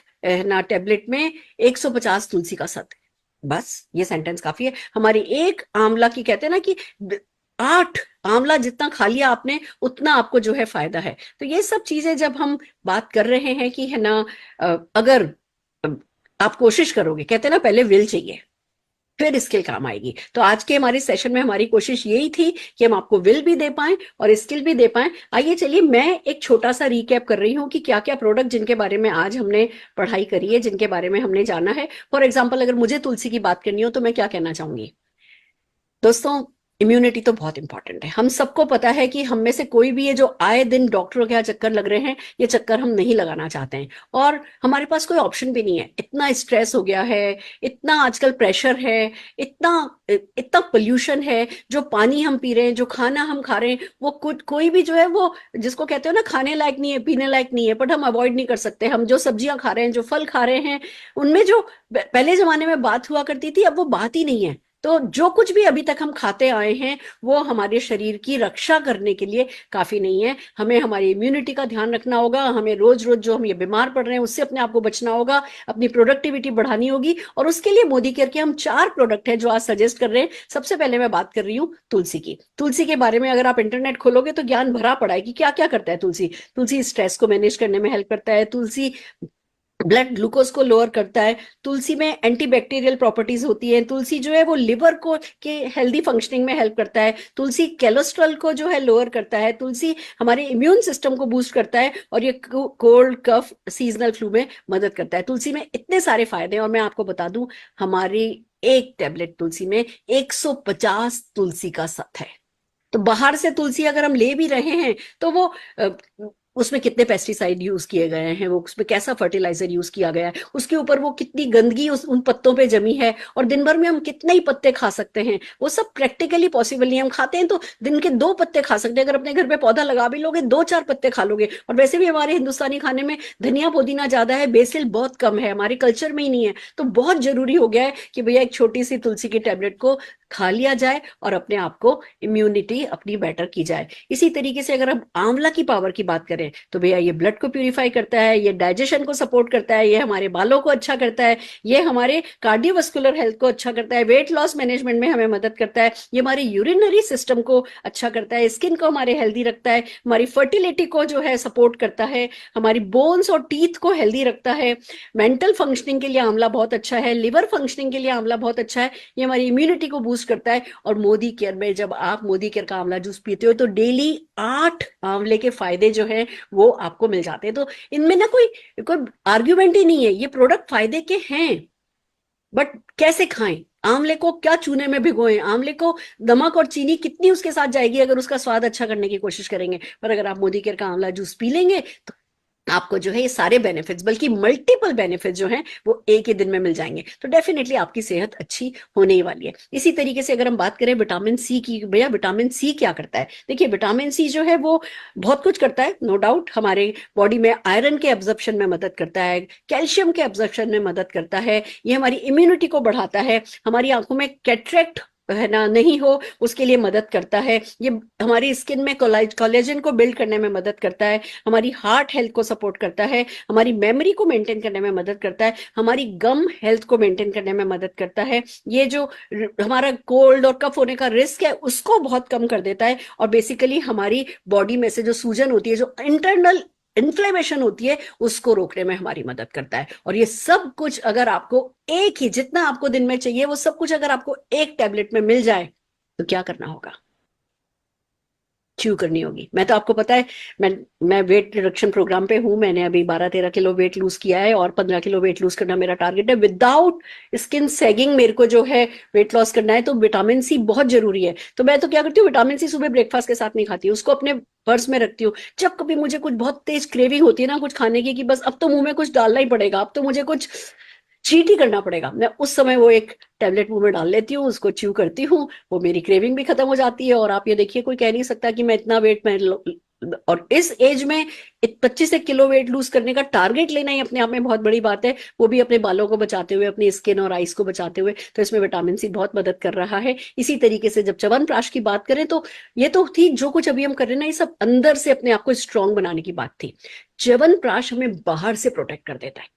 [SPEAKER 2] ना टैबलेट में 150 तुलसी का सत है, बस ये सेंटेंस काफी है। हमारी एक आंवला की, कहते हैं ना कि 8 आंवला जितना खा लिया आपने उतना आपको जो है फायदा है। तो ये सब चीजें जब हम बात कर रहे हैं कि है ना, अगर आप कोशिश करोगे, कहते हैं ना पहले विल चाहिए फिर स्किल काम आएगी। तो आज के हमारे सेशन में हमारी कोशिश यही थी कि हम आपको विल भी दे पाएं और स्किल भी दे पाएं। आइए चलिए, मैं एक छोटा सा रिकैप कर रही हूं कि क्या क्या प्रोडक्ट जिनके बारे में आज हमने पढ़ाई करी है, जिनके बारे में हमने जाना है। फॉर एग्जाम्पल, अगर मुझे तुलसी की बात करनी हो तो मैं क्या कहना चाहूंगी? दोस्तों, इम्यूनिटी तो बहुत इंपॉर्टेंट है। हम सबको पता है कि हम में से कोई भी ये जो आए दिन डॉक्टरों के यहाँ चक्कर लग रहे हैं, ये चक्कर हम नहीं लगाना चाहते हैं, और हमारे पास कोई ऑप्शन भी नहीं है। इतना स्ट्रेस हो गया है, इतना आजकल प्रेशर है, इतना पोल्यूशन है, जो पानी हम पी रहे हैं, जो खाना हम खा रहे हैं, वो कोई भी जो है वो जिसको कहते हो ना खाने लायक नहीं है, पीने लायक नहीं है, बट हम अवॉइड नहीं कर सकते। हम जो सब्जियां खा रहे हैं, जो फल खा रहे हैं, उनमें जो पहले जमाने में बात हुआ करती थी, अब वो बात ही नहीं है। तो जो कुछ भी अभी तक हम खाते आए हैं वो हमारे शरीर की रक्षा करने के लिए काफी नहीं है। हमें हमारी इम्यूनिटी का ध्यान रखना होगा, हमें रोज रोज जो हम ये बीमार पड़ रहे हैं उससे अपने आप को बचना होगा, अपनी प्रोडक्टिविटी बढ़ानी होगी। और उसके लिए मोदी केयर के हम 4 प्रोडक्ट हैं जो आज सजेस्ट कर रहे हैं। सबसे पहले मैं बात कर रही हूँ तुलसी की। तुलसी के बारे में अगर आप इंटरनेट खोलोगे तो ज्ञान भरा पड़ा है कि क्या क्या करता है तुलसी। तुलसी स्ट्रेस को मैनेज करने में हेल्प करता है, तुलसी ब्लड ग्लूकोज को लोअर करता है, तुलसी में एंटीबैक्टीरियल प्रॉपर्टीज होती है, तुलसी जो है वो लिवर को के हेल्दी फंक्शनिंग में हेल्प करता है, तुलसी कोलेस्ट्रॉल को जो है लोअर करता है, तुलसी हमारे इम्यून सिस्टम को बूस्ट करता है और ये कोल्ड कफ सीजनल फ्लू में मदद करता है। तुलसी में इतने सारे फायदे हैं और मैं आपको बता दूं हमारी एक टेबलेट तुलसी में 150 तुलसी का सत है। तो बाहर से तुलसी अगर हम ले भी रहे हैं तो वो उसमें कितने पेस्टिसाइड यूज किए गए हैं, वो उसमें कैसा फर्टिलाइजर यूज किया गया है, उसके ऊपर वो कितनी गंदगी उन पत्तों पे जमी है, और दिन भर में हम कितने ही पत्ते खा सकते हैं, वो सब प्रैक्टिकली पॉसिबल नहीं है। हम खाते हैं तो दिन के 2 पत्ते खा सकते हैं, अगर अपने घर पे पौधा लगा भी लोगे 2-4 पत्ते खा लोगे। और वैसे भी हमारे हिंदुस्तानी खाने में धनिया पुदीना ज्यादा है, बेसिल बहुत कम है, हमारे कल्चर में ही नहीं है। तो बहुत जरूरी हो गया है कि भैया एक छोटी सी तुलसी की टेबलेट को खा लिया जाए और अपने आप को इम्यूनिटी अपनी बेटर की जाए। इसी तरीके से अगर हम आंवला की पावर की बात करें तो भैया ये ब्लड को प्यूरिफाई करता है, ये डाइजेशन को सपोर्ट करता है, ये हमारे बालों को अच्छा करता है, ये हमारे कार्डियोवास्कुलर हेल्थ को अच्छा करता है, वेट लॉस मैनेजमेंट में हमें मदद करता है, ये हमारे यूरिनरी सिस्टम को अच्छा करता है, स्किन को हमारे हेल्दी रखता है, हमारी फर्टिलिटी को जो है सपोर्ट करता है, हमारी बोन्स और टीथ को हेल्दी रखता है, मेंटल फंक्शनिंग के लिए आंवला बहुत अच्छा है, लिवर फंक्शनिंग के लिए आंवला बहुत अच्छा है, ये हमारी इम्यूनिटी को बूस्ट करता है। और मोदी केयर में जब आप मोदी केयर का आंवला जूस पीते हो तो डेली 8 आंवले के फायदे जो है वो आपको मिल जाते हैं। तो इनमें ना कोई आर्ग्यूमेंट ही नहीं है, ये प्रोडक्ट फायदे के हैं, बट कैसे खाएं? आंवले को क्या चूने में भिगोएं? आंवले को नमक और चीनी कितनी उसके साथ जाएगी अगर उसका स्वाद अच्छा करने की कोशिश करेंगे? पर अगर आप मोदी केयर का आंवला जूस पी लेंगे तो आपको जो है ये सारे बेनिफिट्स, बल्कि मल्टीपल बेनिफिट्स जो हैं वो एक ही दिन में मिल जाएंगे। तो डेफिनेटली आपकी सेहत अच्छी होने ही वाली है। इसी तरीके से अगर हम बात करें विटामिन सी की, भैया विटामिन सी क्या करता है? देखिए विटामिन सी जो है वो बहुत कुछ करता है, नो डाउट। हमारे बॉडी में आयरन के एब्जॉर्प्शन में मदद करता है, कैल्शियम के एब्जॉर्प्शन में मदद करता है, ये हमारी इम्यूनिटी को बढ़ाता है, हमारी आंखों में कैटरेक्ट है ना नहीं हो उसके लिए मदद करता है, ये हमारी स्किन में कोलेजन को बिल्ड करने में मदद करता है, हमारी हार्ट हेल्थ को सपोर्ट करता है, हमारी मेमोरी को मेंटेन करने में मदद करता है, हमारी गम हेल्थ को मेंटेन करने में मदद करता है, ये जो हमारा कोल्ड और कफ होने का रिस्क है उसको बहुत कम कर देता है, और बेसिकली हमारी बॉडी में से जो सूजन होती है, जो इंटरनल इन्फ्लेमेशन होती है, उसको रोकने में हमारी मदद करता है। और ये सब कुछ अगर आपको एक ही, जितना आपको दिन में चाहिए वो सब कुछ अगर आपको एक टैबलेट में मिल जाए तो क्या करना होगा? च्यू करनी होगी। मैं तो आपको पता है मैं वेट रिडक्शन प्रोग्राम पे हूं, मैंने अभी 12-13 किलो वेट लूज किया है और 15 किलो वेट लूज करना मेरा टारगेट है विदाउट स्किन सैगिंग। मेरे को जो है वेट लॉस करना है तो विटामिन सी बहुत जरूरी है। तो मैं तो क्या करती हूँ, विटामिन सी सुबह ब्रेकफास्ट के साथ नहीं खाती हूँ, उसको अपने पर्स में रखती हूँ। जब कभी मुझे कुछ बहुत तेज क्रेविंग होती है ना कुछ खाने की, कि बस अब तो मुंह में कुछ डालना ही पड़ेगा, अब तो मुझे कुछ चीट ही करना पड़ेगा, मैं उस समय वो एक टैबलेट मुंह में डाल लेती हूँ, उसको च्यू करती हूँ, वो मेरी क्रेविंग भी खत्म हो जाती है। और आप ये देखिए कोई कह नहीं सकता कि मैं इतना वेट और इस एज में 25 किलो वेट लूज करने का टारगेट लेना ही अपने आप में बहुत बड़ी बात है, वो भी अपने बालों को बचाते हुए, अपनी स्किन और आइस को बचाते हुए। तो इसमें विटामिन सी बहुत मदद कर रहा है। इसी तरीके से जब च्यवनप्राश की बात करें तो ये तो थी जो कुछ अभी हम कर रहे हैं ना, ये सब अंदर से अपने आप को स्ट्रांग बनाने की बात थी। च्यवनप्राश हमें बाहर से प्रोटेक्ट कर देता है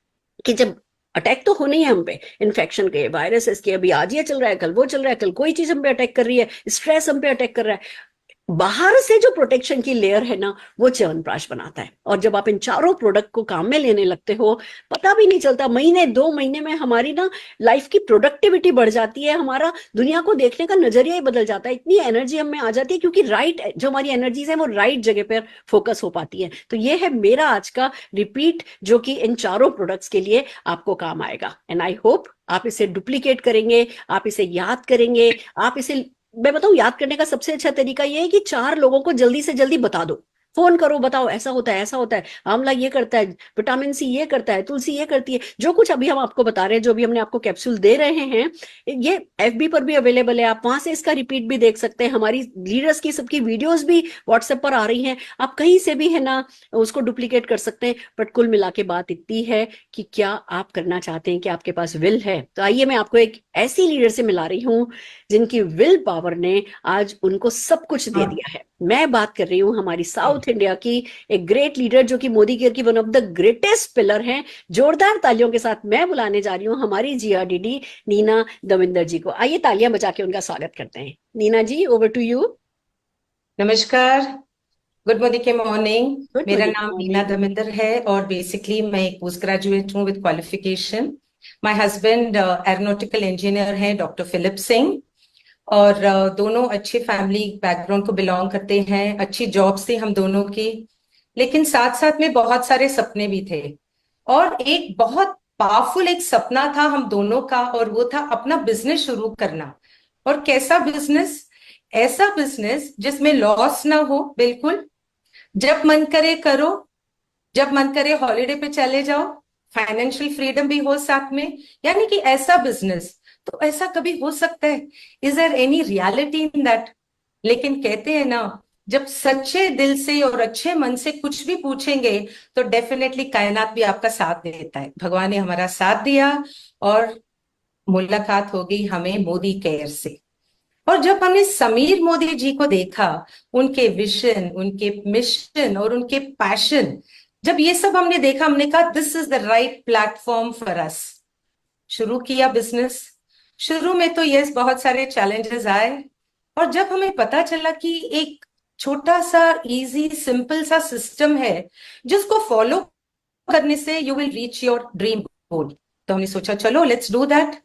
[SPEAKER 2] कि जब अटैक तो होने ही है हम पे, इन्फेक्शन के, वायरसेस के, अभी आज ये चल रहा है, कल वो चल रहा है, कल कोई चीज हम पे अटैक कर रही है, स्ट्रेस हम पे अटैक कर रहा है, बाहर से जो प्रोटेक्शन की लेयर है ना वो च्यवनप्राश बनाता है। और जब आप इन चारों प्रोडक्ट को काम में लेने लगते हो, पता भी नहीं चलता, महीने 2 महीने में हमारी ना लाइफ की प्रोडक्टिविटी बढ़ जाती है, हमारा दुनिया को देखने का नजरिया ही बदल जाता है, इतनी एनर्जी हमें आ जाती है, क्योंकि राइट जो हमारी एनर्जीज है वो राइट जगह पर फोकस हो पाती है। तो ये है मेरा आज का रिपीट, जो कि इन चारों प्रोडक्ट्स के लिए आपको काम आएगा। एंड आई होप आप इसे डुप्लीकेट करेंगे, आप इसे याद करेंगे। आप इसे, मैं बताऊं, याद करने का सबसे अच्छा तरीका ये है कि 4 लोगों को जल्दी से जल्दी बता दो, फोन करो, बताओ ऐसा होता है, ऐसा होता है, आंवला ये करता है, विटामिन सी ये करता है, तुलसी ये करती है। जो कुछ अभी हम आपको बता रहे हैं, जो भी हमने आपको कैप्सूल दे रहे हैं, ये FB पर भी अवेलेबल है, आप वहां से इसका रिपीट भी देख सकते हैं। हमारी लीडर्स की सबकी वीडियोस भी व्हाट्सएप पर आ रही हैं, आप कहीं से भी है ना उसको डुप्लीकेट कर सकते हैं। बट कुल मिला के बात इतनी है कि क्या आप करना चाहते हैं, कि आपके पास विल है। तो आइए मैं आपको एक ऐसी लीडर से मिला रही हूँ जिनकी विल पावर ने आज उनको सब कुछ दे दिया है। मैं बात कर रही हूँ हमारी साउथ इंडिया की एक ग्रेट लीडर जो कि मोदी केयर की one of the greatest pillar हैं। जोरदार तालियों के साथ मैं बुलाने जा रही हूँ हमारी GRDD नीना दविंदर जी को। आइए तालियां बजा के उनका स्वागत करते हैं। नीना जी, ओवर टू यू।
[SPEAKER 10] नमस्कार, गुड मॉर्निंग के मॉर्निंग।
[SPEAKER 2] गुड
[SPEAKER 10] मेरा
[SPEAKER 2] मॉर्निंग।
[SPEAKER 10] नाम नीना दविंदर है और बेसिकली मैं एक पोस्ट ग्रेजुएट हूँ with qualification. My husband aeronautical engineer हैं डॉक्टर फिलिप सिंह, और दोनों अच्छे फैमिली बैकग्राउंड को बिलोंग करते हैं। अच्छी जॉब से हम दोनों की, लेकिन साथ साथ में बहुत सारे सपने भी थे। और एक बहुत पावरफुल एक सपना था हम दोनों का, और वो था अपना बिजनेस शुरू करना। और कैसा बिजनेस? ऐसा बिजनेस जिसमें लॉस ना हो, बिल्कुल। जब मन करे करो, जब मन करे हॉलिडे पे चले जाओ, फाइनेंशियल फ्रीडम भी हो साथ में, यानी कि ऐसा बिजनेस। तो ऐसा कभी हो सकता है? Is there any reality in that? लेकिन कहते हैं ना, जब सच्चे दिल से और अच्छे मन से कुछ भी पूछेंगे तो डेफिनेटली कायनात भी आपका साथ देता है। भगवान ने हमारा साथ दिया और मुलाकात हो गई हमें मोदी केयर से। और जब हमने समीर मोदी जी को देखा, उनके विजन, उनके मिशन और उनके पैशन, जब ये सब हमने देखा, हमने कहा this is the right platform for us. शुरू किया बिजनेस। शुरू में तो यस बहुत सारे चैलेंजेस आए, और जब हमें पता चला कि एक छोटा सा इजी सिंपल सा सिस्टम है जिसको फॉलो करने से you will reach your dream goal, तो हमने सोचा चलो लेट्स डू दैट।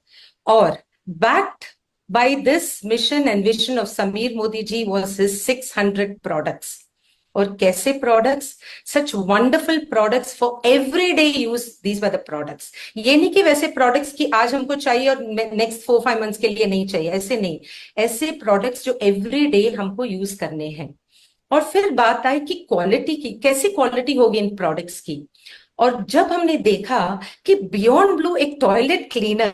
[SPEAKER 10] और backed by this mission and vision of Sameer Modi ji was his 600 products. और कैसे products? Such wonderful products for everyday use. These were the products. ये नहीं कि वैसे products की आज हमको चाहिए और next 4-5 months के लिए नहीं चाहिए, ऐसे नहीं। ऐसे products जो everyday हमको use करने हैं। और फिर बात आई कि क्वालिटी की, कैसी क्वालिटी होगी इन प्रोडक्ट्स की। और जब हमने देखा कि बियॉन्ड ब्लू एक टॉयलेट क्लीनर,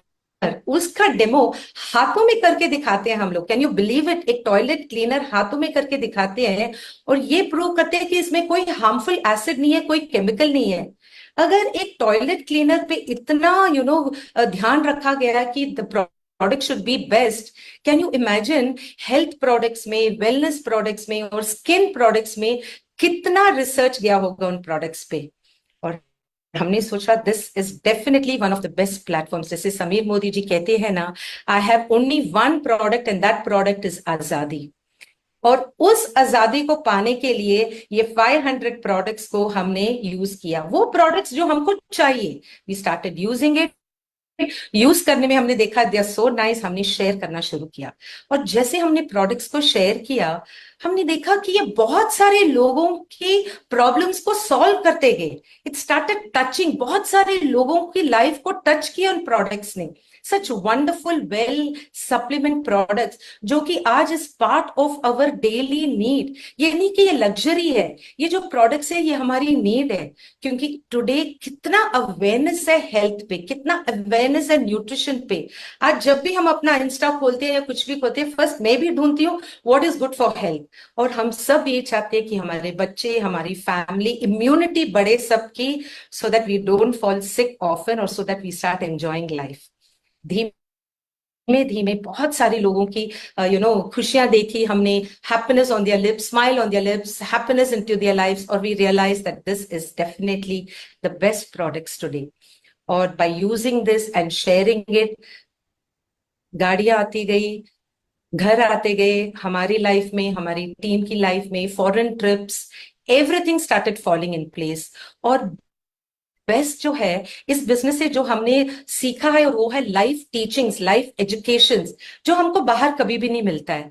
[SPEAKER 10] उसका डेमो हाथों में करके दिखाते हैं हम लोग। Can you believe it? एक टॉयलेट क्लीनर हाथों में करके दिखाते हैं और ये प्रूव करते हैं कि इसमें कोई हार्मफुल एसिड नहीं है, कोई केमिकल नहीं है। अगर एक टॉयलेट क्लीनर पे इतना ध्यान रखा गया है कि the product should be best, can you imagine health products में, वेलनेस प्रोडक्ट्स में और स्किन प्रोडक्ट्स में कितना रिसर्च गया होगा उन प्रोडक्ट्स पे। और हमने सोचा this is definitely one of the best platforms. जैसे समीर मोदी जी कहते हैं ना, I have only one product and that product is आजादी। और उस आजादी को पाने के लिए ये 500 प्रोडक्ट्स को हमने यूज किया, वो प्रोडक्ट्स जो हमको चाहिए। We started using it, use करने में हमने देखा दे आर सो नाइस, हमने शेयर करना शुरू किया। और जैसे हमने प्रोडक्ट्स को शेयर किया, हमने देखा कि ये बहुत सारे लोगों की प्रॉब्लम्स को सॉल्व करते गए। इट स्टार्टेड टचिंग, बहुत सारे लोगों की लाइफ को टच किया उन प्रोडक्ट्स ने। Such wonderful well supplement products जो कि आज is part of our daily need. ये नहीं कि ये लग्जरी है, ये जो प्रोडक्ट्स है ये हमारी नीड है। क्योंकि टुडे कितना अवेयरनेस है हेल्थ पे, कितना अवेयरनेस है न्यूट्रिशन पे। आज जब भी हम अपना इंस्टा खोलते हैं या कुछ भी खोलते हैं, फर्स्ट मैं भी ढूंढती हूँ what is good for health. और हम सब ये चाहते हैं कि हमारे बच्चे, हमारी फैमिली, इम्यूनिटी बढ़े सबकी, so that we don't fall sick often और so that we start enjoying life. धीमे धीमे बहुत सारे लोगों की खुशियां देखी हमने, happiness on their lips, smile on their lips, happiness into their lives, और we realise that this is definitely the best products today. और by using this and sharing it, गाड़ियां आती गई, घर आते गए, हमारी लाइफ में, हमारी टीम की लाइफ में, foreign trips, everything started falling in place. और बेस्ट जो है इस बिजनेस से जो हमने सीखा है, और वो है लाइफ टीचिंग्स, लाइफ एजुकेशंस, जो हमको बाहर कभी भी नहीं मिलता है।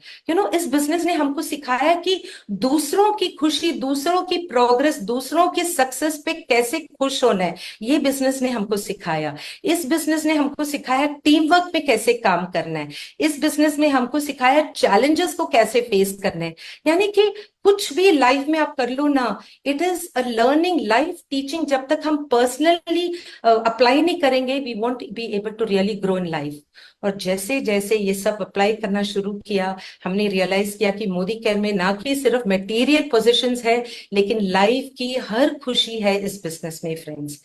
[SPEAKER 10] इस बिजनेस ने हमको सिखाया है कि दूसरों की खुशी, दूसरों की प्रोग्रेस, दूसरों के सक्सेस पे कैसे खुश होना है, ये बिजनेस ने हमको सिखाया। इस बिजनेस ने हमको सिखाया टीम वर्क पे कैसे काम करना है। इस बिजनेस में हमको सिखाया चैलेंजेस को कैसे फेस करना है। यानी कि कुछ भी लाइफ में आप कर लो ना, it is a learning, life teaching. जब तक हम पर्सनली अप्लाई नहीं करेंगे, we won't be able to really grow in life. और जैसे जैसे ये सब अप्लाई करना शुरू किया, हमने रियलाइज किया कि मोदी केयर में ना कि सिर्फ मटेरियल पोजीशंस है, लेकिन लाइफ की हर खुशी है इस बिजनेस में friends.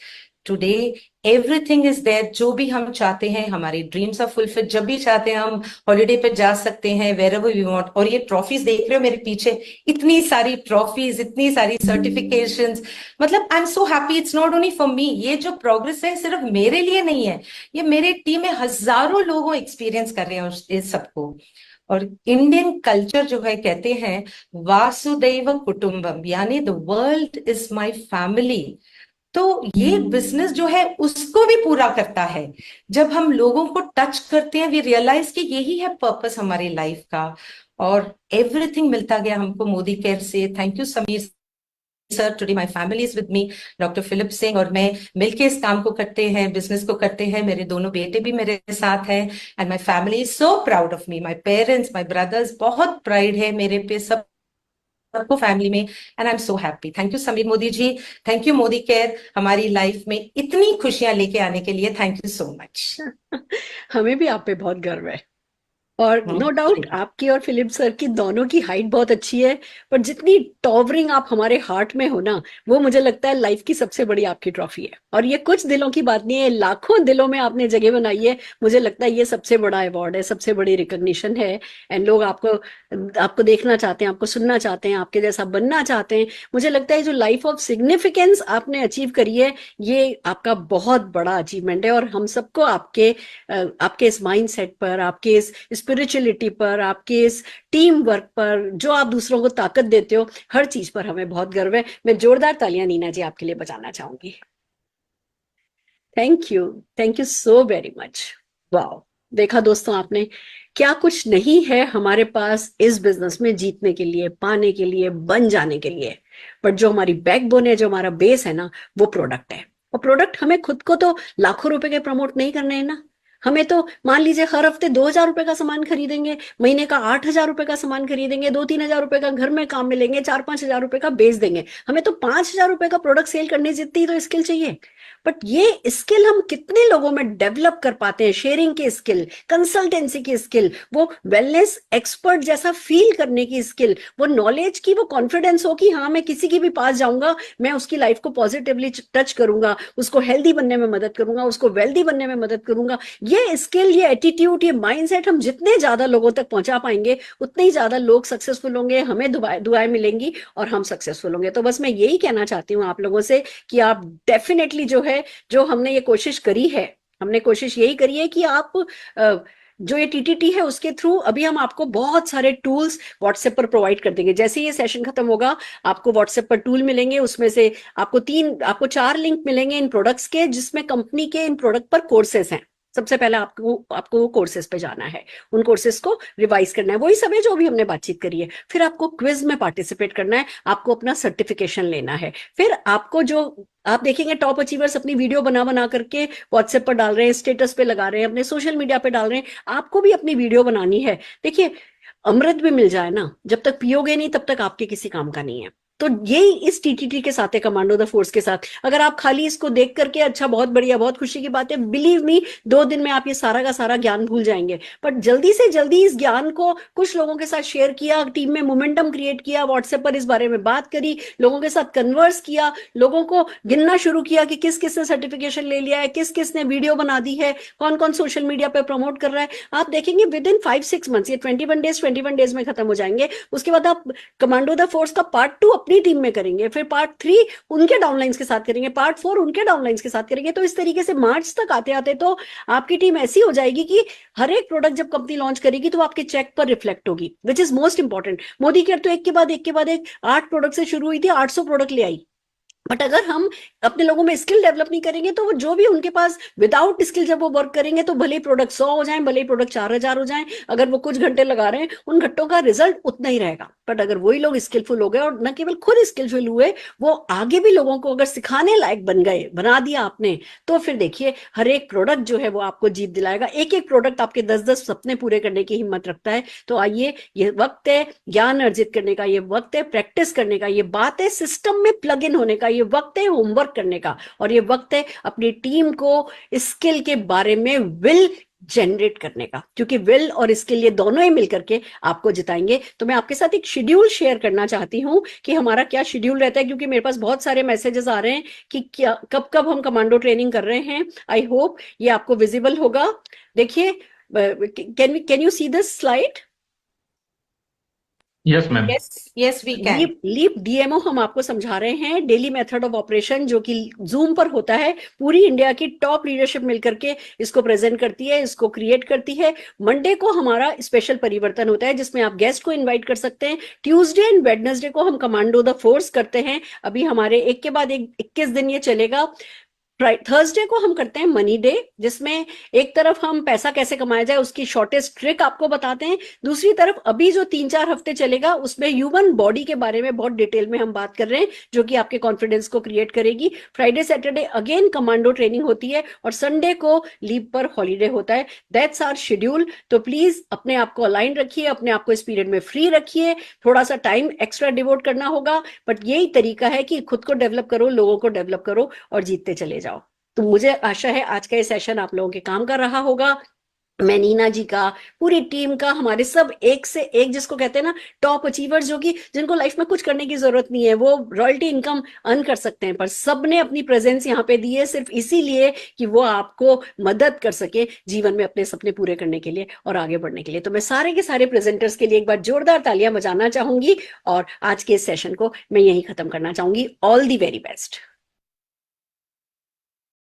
[SPEAKER 10] Today everything is there, जो भी हम चाहते हैं, हमारे ड्रीम्स आर फुलफिल, जब भी चाहते हैं हम हॉलिडे पे जा सकते हैं, वेर एवर वी वांट। और ये ट्रॉफीज देख रहे हो मेरे पीछे, इतनी सारी ट्रॉफीज, इतनी सारी सर्टिफिकेशंस, मतलब आई am so happy. It's not only for me, ये जो प्रोग्रेस है सिर्फ मेरे लिए नहीं है, ये मेरे टीम में हजारों लोगों एक्सपीरियंस कर रहे हैं इस सबको। और इंडियन कल्चर जो है, कहते हैं वासुदैव कुटुंबम, यानी the world is my family. तो ये बिजनेस जो है उसको भी पूरा करता है। जब हम लोगों को टच करते हैं, वी रियलाइज कि यही है पर्पस हमारी लाइफ का। और एवरीथिंग मिलता गया हमको मोदी केयर से। Thank you Sameer sir, today my family is with me, doctor Philip Singh और मैं मिलके इस काम को करते हैं, बिजनेस को करते हैं। मेरे दोनों बेटे भी मेरे साथ हैं, and my family is so proud of me. My parents, my brothers, बहुत प्राइड है मेरे पे, सबको फैमिली में, and I am so happy. Thank you Sameer Modi ji, thank you Modicare, हमारी लाइफ में इतनी खुशियां लेके आने के लिए। Thank you so much.
[SPEAKER 2] हमें भी आप पे बहुत गर्व है। और नो डाउट आपकी और फिलिप सर की दोनों की हाइट बहुत अच्छी है, पर जितनी टॉवरिंग आप हमारे हार्ट में हो ना, वो मुझे लगता है लाइफ की सबसे बड़ी आपकी ट्रॉफी है। और ये कुछ दिलों की बात नहीं है, लाखों दिलों में आपने जगह बनाई है। मुझे लगता है ये सबसे बड़ा अवार्ड है, सबसे बड़ी रिकॉग्निशन है। एंड लोग आपको देखना चाहते हैं, आपको सुनना चाहते हैं, आपके जैसा बनना चाहते हैं। मुझे लगता है जो लाइफ ऑफ सिग्निफिकेंस आपने अचीव करी है, ये आपका बहुत बड़ा अचीवमेंट है। और हम सबको आपके इस माइंड सेट पर, आपके इस स्पिरिचुअलिटी पर, आपके इस टीम वर्क पर, जो आप दूसरों को ताकत देते हो, हर चीज पर हमें बहुत गर्व है। मैं जोरदार तालियां नीना जी आपके लिए बजाना चाहूंगी। Thank you so very much. Wow, देखा दोस्तों आपने, क्या कुछ नहीं है हमारे पास इस बिजनेस में जीतने के लिए, पाने के लिए, बन जाने के लिए। बट जो हमारी बैकबोन है, जो हमारा बेस है ना, वो प्रोडक्ट है। और प्रोडक्ट हमें खुद को तो लाखों रुपए के प्रमोट नहीं करने हैं ना। हमें तो मान लीजिए हर हफ्ते 2,000 रुपए का सामान खरीदेंगे, महीने का 8,000 रुपए का सामान खरीदेंगे, 2-3 हजार रुपए का घर में काम में लेंगे, 4-5 हजार रुपए का बेच देंगे। हमें तो 5,000 रुपए का प्रोडक्ट सेल करने जितनी तो स्किल चाहिए। बट ये स्किल हम कितने लोगों में डेवलप कर पाते हैं? शेयरिंग की स्किल, कंसल्टेंसी की स्किल, वो वेलनेस एक्सपर्ट जैसा फील करने की स्किल, वो नॉलेज की, वो कॉन्फिडेंस हो कि हाँ मैं किसी के भी पास जाऊंगा, मैं उसकी लाइफ को पॉजिटिवली टच करूंगा, उसको हेल्दी बनने में मदद करूंगा, उसको वेल्दी बनने में मदद करूंगा। ये स्किल, ये एटीट्यूड, ये माइंडसेट हम जितने ज्यादा लोगों तक पहुंचा पाएंगे, उतने ही ज्यादा लोग सक्सेसफुल होंगे, हमें दुआएं मिलेंगी और हम सक्सेसफुल होंगे। तो बस मैं यही कहना चाहती हूँ आप लोगों से कि आप डेफिनेटली जो है, जो हमने ये कोशिश करी है, हमने कोशिश यही करी है कि आप जो ये टीटीटी है उसके थ्रू अभी हम आपको बहुत सारे टूल्स व्हाट्सएप पर प्रोवाइड कर देंगे। जैसे ये सेशन खत्म होगा, आपको व्हाट्सएप पर टूल मिलेंगे, उसमें से आपको 4 लिंक मिलेंगे इन प्रोडक्ट्स के, जिसमें कंपनी के इन प्रोडक्ट पर कोर्सेस हैं। सबसे पहले आपको वो कोर्सेज पे जाना है, उन कोर्सेज को रिवाइज करना है, वही सब है जो अभी हमने बातचीत करी है। फिर आपको क्विज में पार्टिसिपेट करना है, आपको अपना सर्टिफिकेशन लेना है। फिर आपको जो आप देखेंगे टॉप अचीवर्स अपनी वीडियो बना करके व्हाट्सएप पर डाल रहे हैं, स्टेटस पे लगा रहे हैं, अपने सोशल मीडिया पे डाल रहे हैं। आपको भी अपनी वीडियो बनानी है। देखिए, अमृत भी मिल जाए ना, जब तक पियोगे नहीं तब तक आपके किसी काम का नहीं है। तो यही इस टीटीटी के साथ है, कमांडो द फोर्स के साथ। अगर आप खाली इसको देख करके अच्छा बहुत बढ़िया, बहुत खुशी की बात है, बिलीव मी 2 दिन में आप ये सारा का सारा ज्ञान भूल जाएंगे। बट जल्दी से जल्दी इस ज्ञान को कुछ लोगों के साथ शेयर किया, टीम में मोमेंटम क्रिएट किया, व्हाट्सएप पर इस बारे में बात करी, लोगों के साथ कन्वर्स किया, लोगों को गिनना शुरू किया कि किस किस ने सर्टिफिकेशन ले लिया है, किस किस ने वीडियो बना दी है, कौन कौन सोशल मीडिया पर प्रमोट कर रहा है। आप देखेंगे विद इन 5-6 मंथ्स, ये 21 डेज में खत्म हो जाएंगे। उसके बाद आप कमांडो द फोर्स का पार्ट 2 अपनी टीम में करेंगे, फिर पार्ट 3 उनके डाउनलाइंस के साथ करेंगे, पार्ट 4 उनके डाउनलाइंस के साथ करेंगे। तो इस तरीके से मार्च तक आते आते तो आपकी टीम ऐसी हो जाएगी कि हर एक प्रोडक्ट जब कंपनी लॉन्च करेगी तो आपके चेक पर रिफ्लेक्ट होगी, which is most important. Modi care तो एक के बाद एक 8 प्रोडक्ट से शुरू हुई थी, 800 प्रोडक्ट ले आई। बट अगर हम अपने लोगों में स्किल डेवलप नहीं करेंगे तो वो जो भी उनके पास विदाउट स्किल जब वो वर्क करेंगे तो भले ही प्रोडक्ट 100 हो जाए, भले ही प्रोडक्ट 4,000 हो जाए, अगर वो कुछ घंटे लगा रहे हैं उन घंटों का रिजल्ट उतना ही रहेगा। बट अगर वही लोग स्किलफुल हो गए और न केवल खुद स्किलफुल हुए, वो आगे भी लोगों को अगर सिखाने लायक बन गए, बना दिया आपने, तो फिर देखिए हर एक प्रोडक्ट जो है वो आपको जीत दिलाएगा। एक एक प्रोडक्ट आपके 10-10 सपने पूरे करने की हिम्मत रखता है। तो आइए, ये वक्त है ज्ञान अर्जित करने का, ये वक्त है प्रैक्टिस करने का, ये बात है सिस्टम में प्लग इन होने का, ये वक्त है वर्क करने का, और ये वक्त है अपनी टीम को स्किल के बारे में विल जनरेट करने का, क्योंकि विल और इसके लिए दोनों ही मिलकर के आपको जिताएंगे। तो मैं आपके साथ एक शेड्यूल शेयर करना चाहती हूँ कि हमारा क्या शेड्यूल रहता है, क्योंकि मेरे पास बहुत सारे मैसेजेस आ रहे हैं कि क्या कब कब हम कमांडो ट्रेनिंग कर रहे हैं। आई होप ये आपको विजिबल होगा। देखिए, can you see this slide?
[SPEAKER 1] Yes ma'am.
[SPEAKER 10] Yes, we can.
[SPEAKER 2] Leap DMO हम आपको समझा रहे हैं, डेली मेथड ऑफ ऑपरेशन, जो कि जूम पर होता है। पूरी इंडिया की टॉप लीडरशिप मिलकर के इसको प्रेजेंट करती है, इसको क्रिएट करती है। मंडे को हमारा स्पेशल परिवर्तन होता है जिसमें आप गेस्ट को इनवाइट कर सकते हैं। ट्यूसडे एंड वेडनेसडे को हम कमांडो द फोर्स करते हैं। अभी हमारे एक के बाद एक 21 दिन ये चलेगा। थर्सडे को हम करते हैं मनी डे, जिसमें एक तरफ हम पैसा कैसे कमाया जाए उसकी शॉर्टेस्ट ट्रिक आपको बताते हैं, दूसरी तरफ अभी जो 3-4 हफ्ते चलेगा उसमें ह्यूमन बॉडी के बारे में बहुत डिटेल में हम बात कर रहे हैं, जो कि आपके कॉन्फिडेंस को क्रिएट करेगी। Friday Saturday again commando training होती है और संडे को लीव पर हॉलीडे होता है। That's our schedule. तो प्लीज अपने आप को अलाइन रखिए, अपने आप को इस पीरियड में फ्री रखिए, थोड़ा सा टाइम एक्स्ट्रा डिवोट करना होगा, बट यही तरीका है कि खुद को डेवलप करो, लोगों को डेवलप करो और जीतते चले जाओ। तो मुझे आशा है आज का ये सेशन आप लोगों के काम कर रहा होगा। मैं नीना जी का, पूरी टीम का, हमारे सब एक से एक, जिसको कहते हैं ना टॉप अचीवर्स, जो कि जिनको लाइफ में कुछ करने की जरूरत नहीं है, वो रॉयल्टी इनकम अर्न कर सकते हैं, पर सबने अपनी प्रेजेंस यहाँ पे दी है सिर्फ इसीलिए कि वो आपको मदद कर सके जीवन में अपने सपने पूरे करने के लिए और आगे बढ़ने के लिए। तो मैं सारे के सारे प्रेजेंटर्स के लिए एक बार जोरदार तालियां बजाना चाहूंगी और आज के इस सेशन को मैं यही खत्म करना चाहूंगी। All the very best.